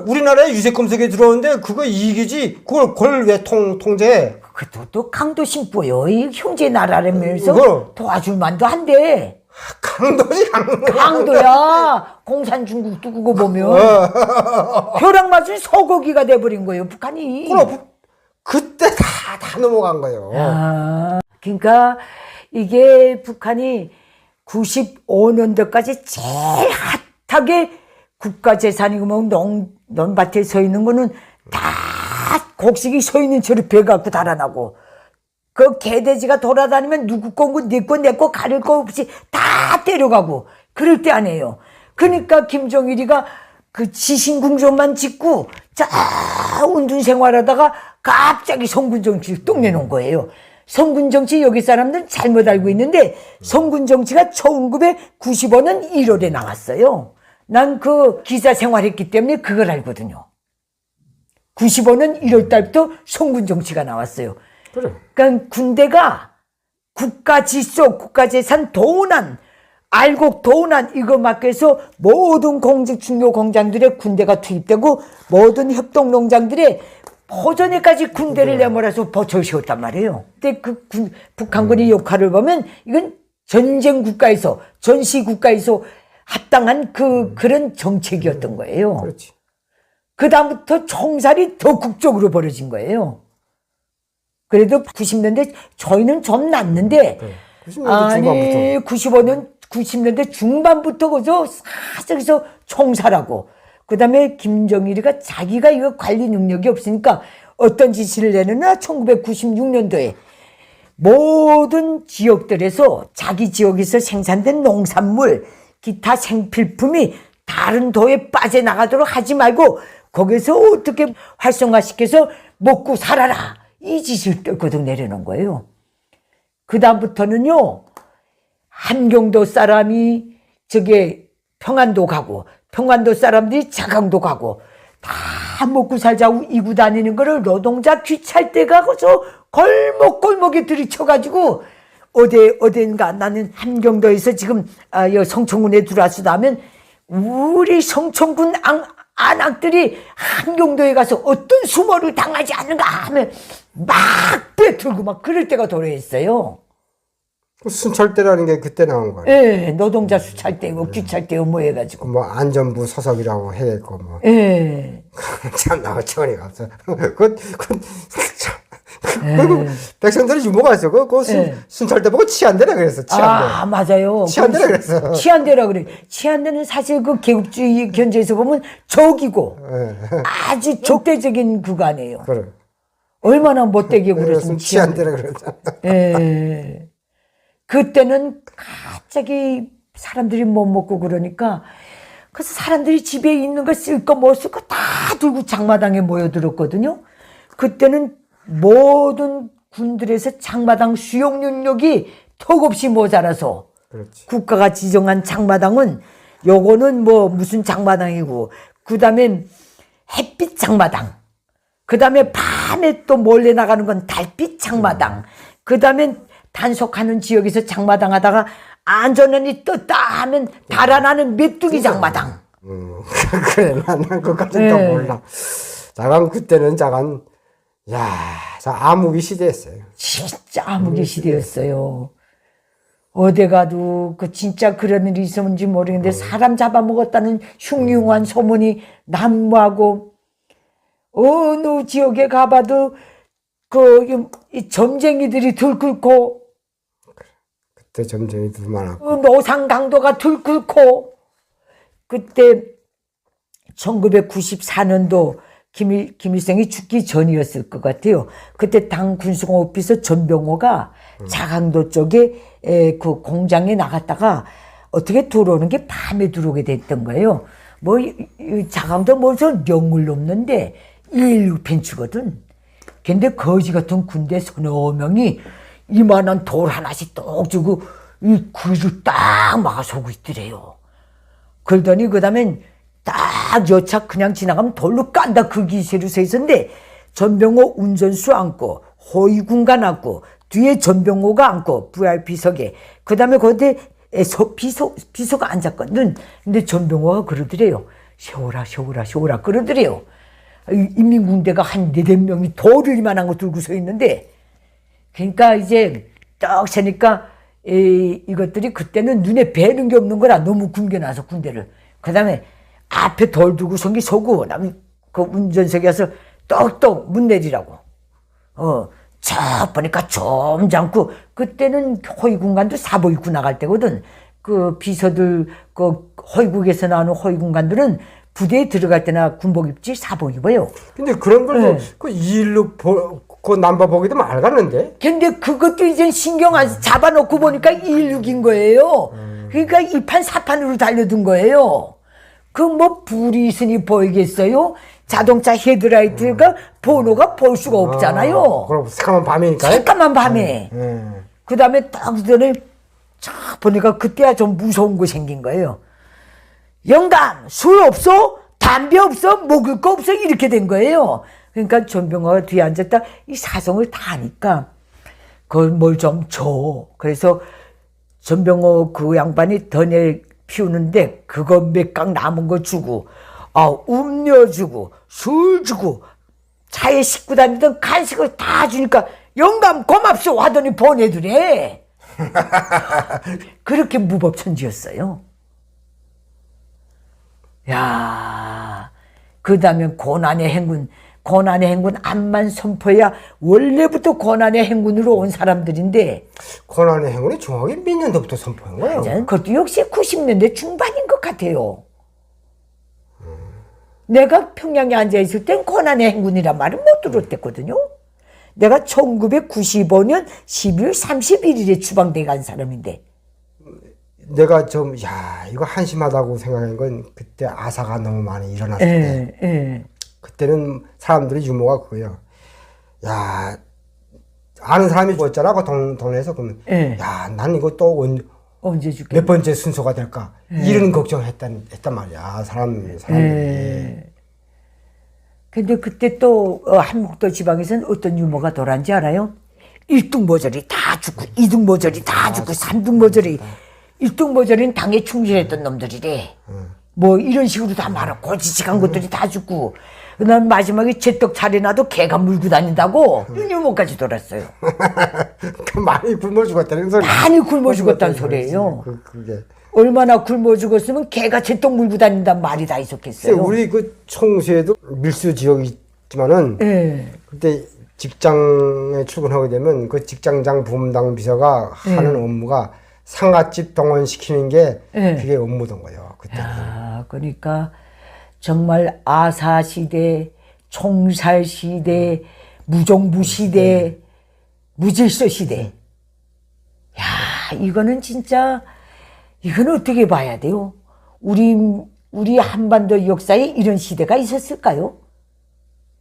우리나라에 유색 금속이 들어오는데 그거 이익이지. 그걸 왜 통제해? 그것도 또 강도 심보요. 이 형제 나라라면서 도와줄 만도 한데. 강도지, 강도야. 공산 중국 두고 보면. 벼락 맞은 소고기가 돼버린 거예요, 북한이. 그럼 그때 다 넘어간 거예요. 그러니까 이게 북한이 95년도까지 제일 핫하게 국가재산이고 뭐 논밭에 서 있는 거는 다 곡식이 서 있는 채로 배 갖고 달아나고 그 개돼지가 돌아다니면 누구 거고 네 거 내 거 가릴 거 없이 다 때려가고 그럴 때 아니에요. 그러니까 김정일이가 그 지신궁전만 짓고 자 운둔 생활하다가 갑자기 성군정치를 뚝 내놓은 거예요. 성군정치 여기 사람들은 잘못 알고 있는데 성군정치가 1995년 1월에 나왔어요. 난 그 기자 생활했기 때문에 그걸 알거든요. 95년 1월 달부터 성군정치가 나왔어요. 그래. 그러니까 군대가 국가질서, 국가재산, 도난, 알곡 도난 이거 막기 위해서 모든 중요 공장들에 군대가 투입되고 모든 협동농장들에 포전에까지 군대를 내몰아서 버텨세웠단 말이에요. 근데 그 북한군의 역할을 보면 이건 전쟁 국가에서 전시 국가에서 합당한 그런 정책이었던 거예요. 그렇지. 그 다음부터 총살이 더 국적으로 벌어진 거예요. 그래도 90년대 저희는 좀 났는데 90년대 중반부터 그저 사석에서 총살하고 그다음에 김정일이가 자기가 이거 관리 능력이 없으니까 어떤 지시를 내느냐 1996년도에 모든 지역들에서 자기 지역에서 생산된 농산물 기타 생필품이 다른 도에 빠져나가도록 하지 말고 거기서 어떻게 활성화시켜서 먹고 살아라 이 지시를 뜯거든 내려놓은 거예요. 그 다음부터는요 함경도 사람이 저게 평안도 가고 평안도 사람들이 자강도 가고 다 먹고 살자고 이고 다니는 거를 노동자 귀찰 때 가고서 골목골목에 들이쳐가지고 어딘가 나는 함경도에서 지금 성천군에 들어와서 나면 우리 성천군 안악들이 함경도에 가서 어떤 수모를 당하지 않는가 하면 막 빼들고 막 그럴 때가 도래했어요. 순찰대라는 게 그때 나온 거예요. 예, 노동자 수찰대고 귀찰대고 뭐 해가지고. 뭐 안전부 소속이라고 해야겠고 뭐. 예. 참 어처구니가 없어. 백성들이 유머가 있어. 순찰대 보고 치안대라 그랬어. 치안대. 맞아요. 치안대라 그랬어. 치안대라 그래. 치안대는 사실 그 개국주의 견제에서 보면 적이고 아주 적대적인 구간이에요. 그래. 얼마나 못되게 그랬으면 치안대라 그랬잖아. 예. 그때는 갑자기 사람들이 못 먹고 그러니까 그래서 사람들이 집에 있는 거 쓸 거 뭐 쓸 거 다 들고 장마당에 모여들었거든요. 그때는 모든 군들에서 장마당 수용 능력이 턱없이 모자라서 그렇지. 국가가 지정한 장마당은 요거는 뭐 무슨 장마당이고 그 다음에 햇빛 장마당, 그 다음에 밤에 또 몰래 나가는 건 달빛 장마당, 그 다음에 단속하는 지역에서 장마당 하다가 안전원이 떴다 하면 달아나는 메뚜기 장마당. 그래, 난 그것까지는 또 몰라. 자간 그때는 자간, 야, 암흑의 시대였어요. 진짜 암흑의 시대였어요. 어디 가도 그 진짜 그런 일이 있었는지 모르겠는데 사람 잡아먹었다는 흉흉한 소문이 난무하고 어느 지역에 가봐도 이 점쟁이들이 들끓고 그때 점쟁이들 많았고 노상 강도가 들끓고 그때 1994년도 김일성이 죽기 전이었을 것 같아요. 그때 당 군수공업비서 전병호가 자강도 쪽에 그 공장에 나갔다가 어떻게 들어오는 게 밤에 들어오게 됐던 거예요. 뭐 자강도 뭐저 영을 넘는데 116 벤츠거든. 근데 거지 같은 군대 서너 명이 이만한 돌 하나씩 똑 주고 이 그릇을 딱 막아서고 있더래요. 그러더니 그 다음엔 딱 여차 그냥 지나가면 돌로 깐다 그 기세로 서 있었는데 전병호 운전수 앉고 호위군관 앉고 뒤에 전병호가 앉고 VIP석에 그 다음에 거기에 비서가 앉았거든. 근데 전병호가 그러더래요. 세워라 그러더래요. 인민군대가 한 4~5명이 돌을 이만한 거 들고 서 있는데 그러니까 이제 딱 서니까 이것들이 그때는 눈에 뵈는 게 없는 거라 너무 굶겨놔서 군대를. 그 다음에 앞에 돌 두고 서기 서고 그다음에 그 운전석에 가서 똑똑 문 내리라고. 저 보니까 좀 잠고 그때는 호위군관도 사복 입고 나갈 때거든. 그 비서들 그 호위국에서 나오는 호위군관들은 부대에 들어갈 때나 군복 입지 사복 입어요. 근데 그런 걸 그 216 그 남바 보기도 말 갔는데. 근데 그것도 이제 신경 안 잡아놓고 보니까 216인 거예요. 그러니까 2판 4판으로 달려든 거예요. 그 뭐 불이 있으니 보이겠어요? 자동차 헤드라이트가 번호가 볼 수가 없잖아요. 그럼 새까만 밤이니까. 새까만 밤에. 그 다음에 딱 전에 쫙 보니까 그때야 좀 무서운 거 생긴 거예요. 영감 술 없어? 담배 없어? 먹을 거 없어? 이렇게 된 거예요. 그러니까 전병호가 뒤에 앉았다 이 사정을 다 아니까 그걸 뭘 좀 줘. 그래서 전병호 그 양반이 더내 피우는데 그거 몇 강 남은 거 주고 음료 주고 술 주고 차에 싣고 다니던 간식을 다 주니까 영감 고맙소 하더니 보내더래. 그렇게 무법천지였어요. 야, 그 다음에 고난의 행군 암만 선포해야 원래부터 고난의 행군으로 온 사람들인데 고난의 행군이 정확히 몇 년도부터 선포한 거예요? 그것도 역시 90년대 중반인 것 같아요. 내가 평양에 앉아있을 땐 고난의 행군이란 말을 못 들었댔거든요. 내가 1995년 12월 31일에 추방돼 간 사람인데 내가 이거 한심하다고 생각한 건 그때 아사가 너무 많이 일어났을 때. 그때는 사람들의 유머가 그거예요. 야, 아는 사람이 죽었잖아, 그 동네에서. 그러면, 야, 난 이거 또 언제 죽겠냐? 몇 번째 순서가 될까? 이런 걱정했단 말이야, 사람들이. 근데 그때 또, 한목도 지방에서는 어떤 유머가 돌았는지 알아요? 1등 모조리 다 죽고, 2등 모조리 다 죽고, 3등 모조리. 1등 모조리는 당에 충실했던 놈들이래. 뭐 이런 식으로 다 말하고 고지식한 것들이 다 죽고 그다음 마지막에 제떡 차려놔도 개가 물고 다닌다고 이런 유머까지 돌았어요. 많이 굶어 죽었다는 소리. 많이 굶어 죽었다는 소리예요. 그게. 얼마나 굶어 죽었으면 개가 제떡 물고 다닌다는 말이 다 있었겠어요. 우리 그 청주에도 밀수 지역이 있지만은 그때 직장에 출근하게 되면 그 직장장 부문당 비서가 하는 업무가 상갓집 동원시키는 게 그게 업무던 거예요. 그때는. 그러니까 정말 아사 시대, 총살 시대, 무정부 시대, 무질서 시대. 야, 이거는 진짜 이건 어떻게 봐야 돼요? 우리 한반도 역사에 이런 시대가 있었을까요?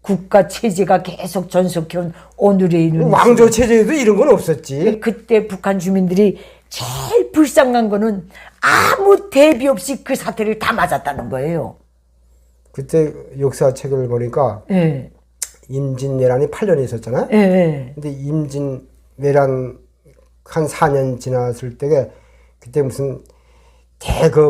국가 체제가 계속 전속해온 오늘의 이런 왕조 체제에도 이런 건 없었지. 그때 북한 주민들이 제일 불쌍한 거는 아무 대비 없이 그 사태를 다 맞았다는 거예요. 그때 역사책을 보니까 예. 임진왜란이 8년에 있었잖아요. 예. 근데 임진왜란 한 4년 지났을 때에 그때 무슨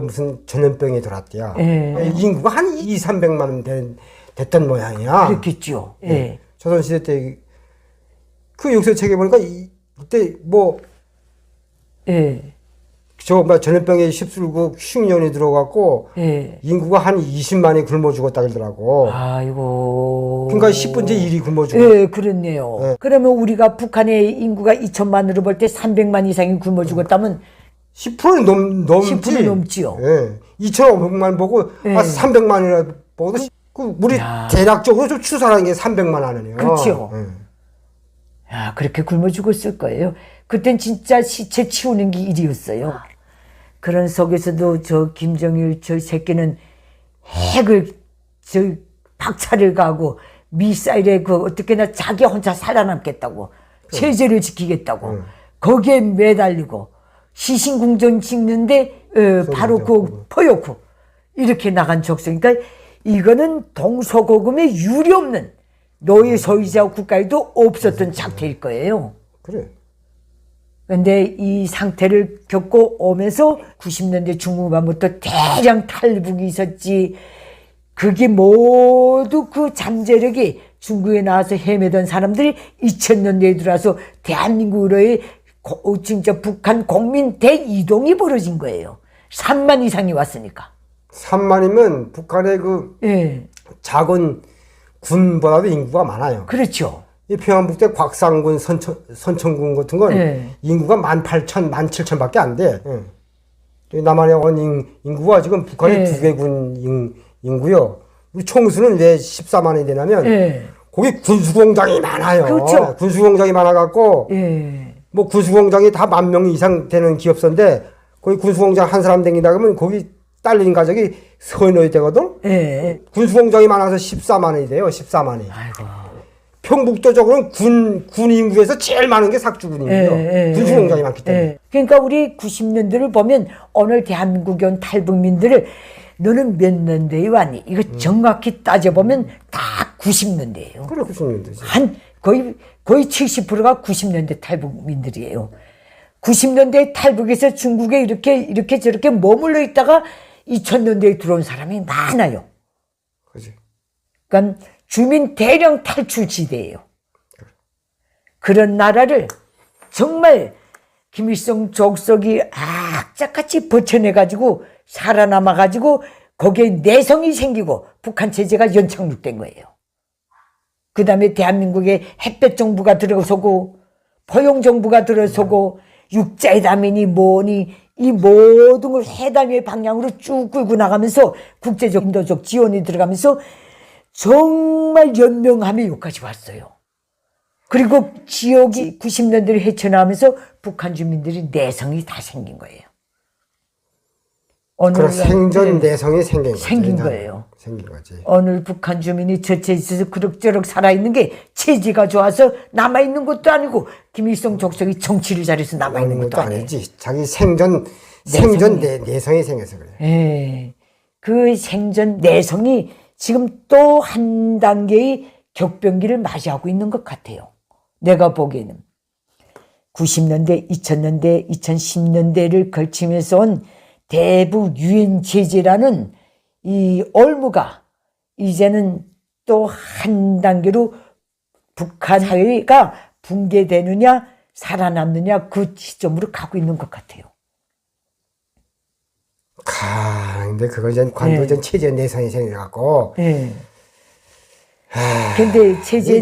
무슨 전염병이 돌았대요. 예. 인구가 한 200~300만 됐던 모양이야. 그렇겠죠. 예. 조선시대 때 그 역사책에 보니까 그때 뭐 예. 전염병에 휩쓸고 흉년이 들어갔고 예. 인구가 한 20만이 굶어 죽었다 그러더라고. 아이고. 그러니까 10분의 1이 굶어 죽었. 예, 그렇네요. 그러면 우리가 북한의 인구가 2천만으로 볼 때 300만 이상이 굶어 죽었다면 10%는 넘지. 10% 넘지요. 예. 2,500만 보고 예. 300만이라 보고도 우리 야. 대략적으로 좀 추산하는 게 300만 안이에요. 그렇죠. 예. 야, 그렇게 굶어 죽었을 거예요. 그땐 진짜 시체 치우는 게 일이었어요. 그런 속에서도 저 김정일 저 새끼는 박차를 가고 미사일에 어떻게나 자기 혼자 살아남겠다고 체제를 지키겠다고 거기에 매달리고 시신궁전 찍는데 바로 그 포효구 이렇게 나간 족속. 그러니까 이거는 동서고금에 유례없는 노예 소유자 국가에도 없었던 상태일 거예요. 그래. 근데 이 상태를 겪고 오면서 90년대 중후반부터 대량 탈북이 있었지. 그게 모두 그 잠재력이 중국에 나와서 헤매던 사람들이 2000년대에 들어와서 대한민국으로의 진짜 북한 국민 대이동이 벌어진 거예요. 3만 이상이 왔으니까. 3만이면 북한의 예. 작은 군보다도 인구가 많아요. 그렇죠. 이 평안북도 곽상군, 선천군 같은 건 예. 인구가 18,000, 17,000밖에 안 돼. 예. 남한에 온 인구가 지금 북한의 예. 2개군 인구요. 우리 총수는 왜 14만이 되냐면 예. 거기 군수공장이 많아요. 그렇죠. 군수공장이 많아갖고 예. 뭐 군수공장이 다 10,000명 이상 되는 기업소인데 거기 군수공장 한 사람 댕기다 그러면 거기 딸린 가족이 서너이 되거든. 예. 군수공장이 많아서 14만이 돼요. 14만이. 아이고. 평북도적으로는 군 인구에서 제일 많은 게 삭주군이에요. 군수공장이 많기 때문에. 그러니까 우리 90년대를 보면 오늘 대한민국에 온 탈북민들을 너는 몇 년대에 왔니? 이거 정확히 따져보면 다 90년대예요. 그래, 90년대지. 한 거의 70%가 90년대 탈북민들이에요. 90년대 탈북에서 중국에 이렇게 저렇게 머물러 있다가 2000년대에 들어온 사람이 많아요. 그지. 그러니까 주민 대량 탈출 지대예요. 그런 나라를 정말 김일성 족속이 악착같이 버텨내가지고 살아남아가지고 거기에 내성이 생기고 북한 체제가 연착륙된 거예요. 그 다음에 대한민국에 햇볕 정부가 들어서고 포용 정부가 들어서고 육자회담이니 뭐니 이 모든 걸 회담의 방향으로 쭉 끌고 나가면서 국제적 인도적 지원이 들어가면서 정말 연명함에 여기까지 왔어요. 그리고 지역이 90년대를 헤쳐나오면서 북한 주민들이 내성이 다 생긴 거예요. 그런 생존 내성이 생긴 거죠. 생긴 거예요. 생긴 거지. 오늘 북한 주민이 저체 있어서 그럭저럭 살아있는 게 체제가 좋아서 남아있는 것도 아니고 김일성 족속이 정치를 잘해서 남아있는 것도 아니지. 자기 생존 내성이 생겨서 그래. 예. 그 생존 내성이 지금 또 한 단계의 격변기를 맞이하고 있는 것 같아요. 내가 보기에는 90년대, 2000년대, 2010년대를 걸치면서 온 대북 유엔 제재라는 이 올무가 이제는 또 한 단계로 북한 사회가 붕괴되느냐 살아남느냐 그 시점으로 가고 있는 것 같아요. 근데 그걸 전 관도전 체제 내성이 생겨갖고. 근데 체제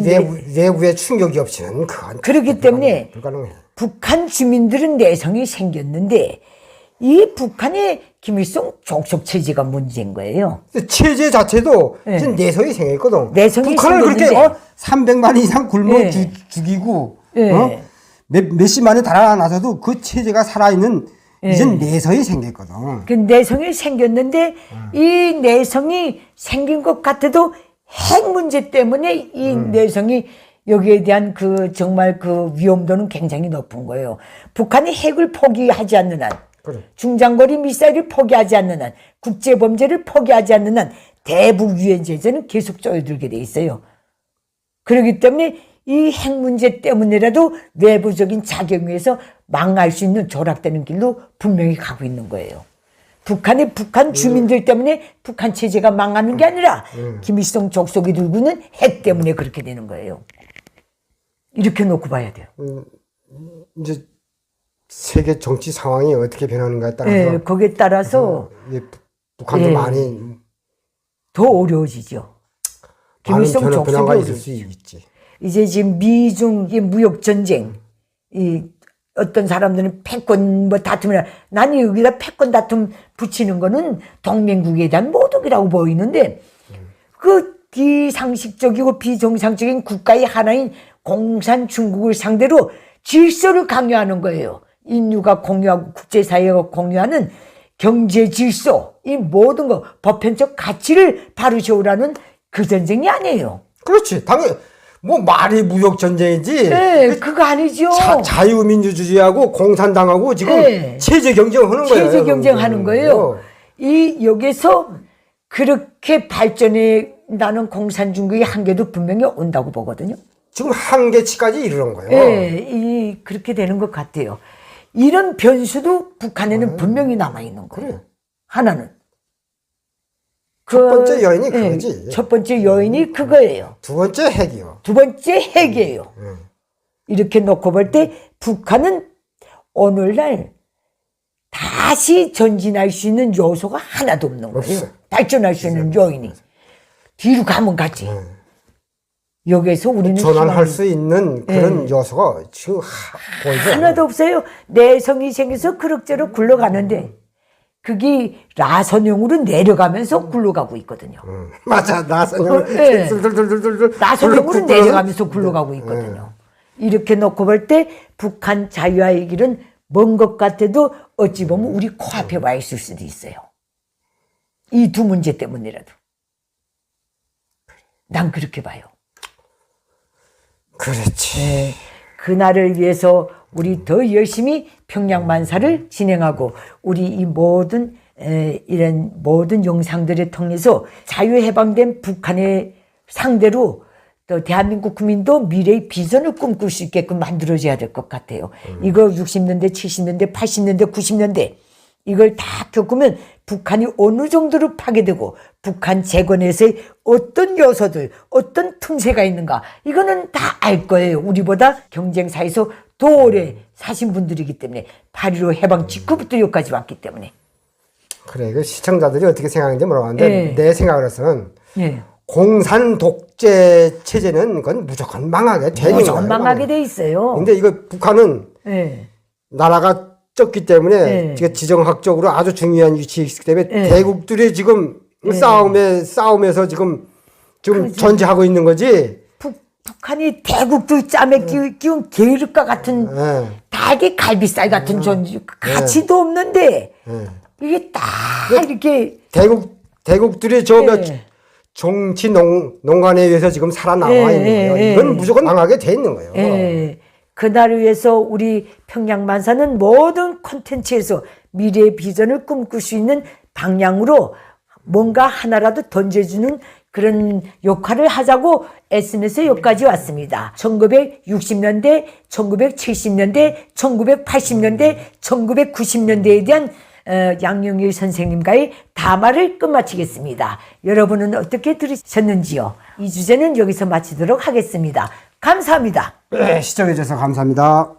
외부의 충격이 없이는 그건 그렇기 때문에 불가능해. 북한 주민들은 내성이 생겼는데 이 북한의 김일성 족속 체제가 문제인 거예요. 체제 자체도 지금 내성이 생겼거든. 내성이 북한을 생겼는데, 그렇게 300만 이상 굶어 죽이고 몇십만이 달아나서도 그 체제가 살아있는 이젠 내성이 생겼거든. 그 내성이 생겼는데 이 내성이 생긴 것 같아도 핵 문제 때문에 이 내성이 여기에 대한 그 정말 그 위험도는 굉장히 높은 거예요. 북한이 핵을 포기하지 않는 한, 그래. 중장거리 미사일을 포기하지 않는 한, 국제범죄를 포기하지 않는 한 대북 유엔 제재는 계속 쪼여들게 돼 있어요. 그렇기 때문에 이 핵 문제 때문에라도 외부적인 작용에서 망할 수 있는 조락되는 길로 분명히 가고 있는 거예요. 북한 주민들 때문에 북한 체제가 망하는 게 아니라 김일성 족속이 들고는 핵 때문에 그렇게 되는 거예요. 이렇게 놓고 봐야 돼요. 이제 세계 정치 상황이 어떻게 변하는가에 따라서 네, 거기에 따라서 북한도 많이 더 어려워지죠. 김일성 변화가 족속이 있을 수 있지. 이제 지금 미중 무역 전쟁, 이 어떤 사람들은 패권 뭐 다툼이나 나는 여기다 패권 다툼 붙이는 거는 동맹국에 대한 모독이라고 보이는데 그 비상식적이고 비정상적인 국가의 하나인 공산 중국을 상대로 질서를 강요하는 거예요. 인류가 공유하고 국제사회가 공유하는 경제 질서, 이 모든 거 보편적 가치를 바로세우라는 그 전쟁이 아니에요. 그렇지. 당연히 뭐 말이 무역 전쟁이지. 네, 그거 아니죠. 자유민주주의하고 공산당하고 지금 네. 체제 경쟁하는 거예요. 체제 경쟁하는 거예요. 이 여기서 그렇게 발전해 나는 공산 중국의 한계도 분명히 온다고 보거든요. 지금 한계치까지 이르는 거예요. 네, 그렇게 되는 것 같아요. 이런 변수도 북한에는 분명히 남아 있는 거예요. 그래. 하나는. 첫 번째 여인이 그거지. 첫 번째 여인이 그거예요. 두 번째 핵이요. 두 번째 핵이에요. 이렇게 놓고 볼 때 북한은 오늘날 다시 전진할 수 있는 요소가 하나도 없는 거예요. 없어요. 발전할 수 있는 요인이. 뒤로 가면 가지. 여기에서 우리는 전환할 수 있는 그런 요소가 지금 보이죠. 하나도 없어요. 내성이 생겨서 그럭저럭 굴러가는데 그게 라선형으로 내려가면서 굴러가고 있거든요. 맞아. 나선형. 네. 둘둘둘둘둘. 라선형으로 내려가면서 굴러가고 있거든요. 이렇게 놓고 볼 때 북한 자유화의 길은 먼 것 같아도 어찌 보면 우리 코앞에 와 있을 수도 있어요. 이 두 문제 때문이라도. 난 그렇게 봐요. 그렇지. 그날을 위해서 우리 더 열심히 평양만사를 진행하고 우리 이 모든 이런 모든 영상들을 통해서 자유해방된 북한의 상대로 또 대한민국 국민도 미래의 비전을 꿈꿀 수 있게끔 만들어줘야 될 것 같아요. 이거 60년대, 70년대, 80년대, 90년대 이걸 다 겪으면 북한이 어느 정도로 파괴되고 북한 재건에서의 어떤 요소들, 어떤 틈새가 있는가 이거는 다 알 거예요. 우리보다 경쟁사에서 더 오래 사신 분들이기 때문에 8.15 해방 직후부터 여기까지 왔기 때문에. 그래, 그 시청자들이 어떻게 생각하는지 물어봤는데 내 생각으로서는 공산 독재 체제는 그건 무조건 망하게 되는 거예요. 망하게 돼 있어요. 근데 이거 북한은 나라가 적기 때문에 지정학적으로 아주 중요한 위치에 있기 때문에 대국들이 지금 싸움에서 지금 전제하고 있는 거지. 북한이 대국들 짬에 끼운 게으름과 같은 닭의 갈비살 같은 존재 가치도 없는데 이게 딱 이렇게 대국들이 정치 농간에 의해서 지금 살아나와 있는 거예요. 이건 무조건 망하게 돼 있는 거예요. 그날을 위해서 우리 평양만사는 모든 콘텐츠에서 미래의 비전을 꿈꿀 수 있는 방향으로 뭔가 하나라도 던져주는 그런 역할을 하자고 애쓰면서 여기까지 왔습니다. 1960년대, 1970년대, 1980년대, 1990년대에 대한 양용일 선생님과의 담화를 끝마치겠습니다. 여러분은 어떻게 들으셨는지요? 이 주제는 여기서 마치도록 하겠습니다. 감사합니다. 네, 시청해주셔서 감사합니다.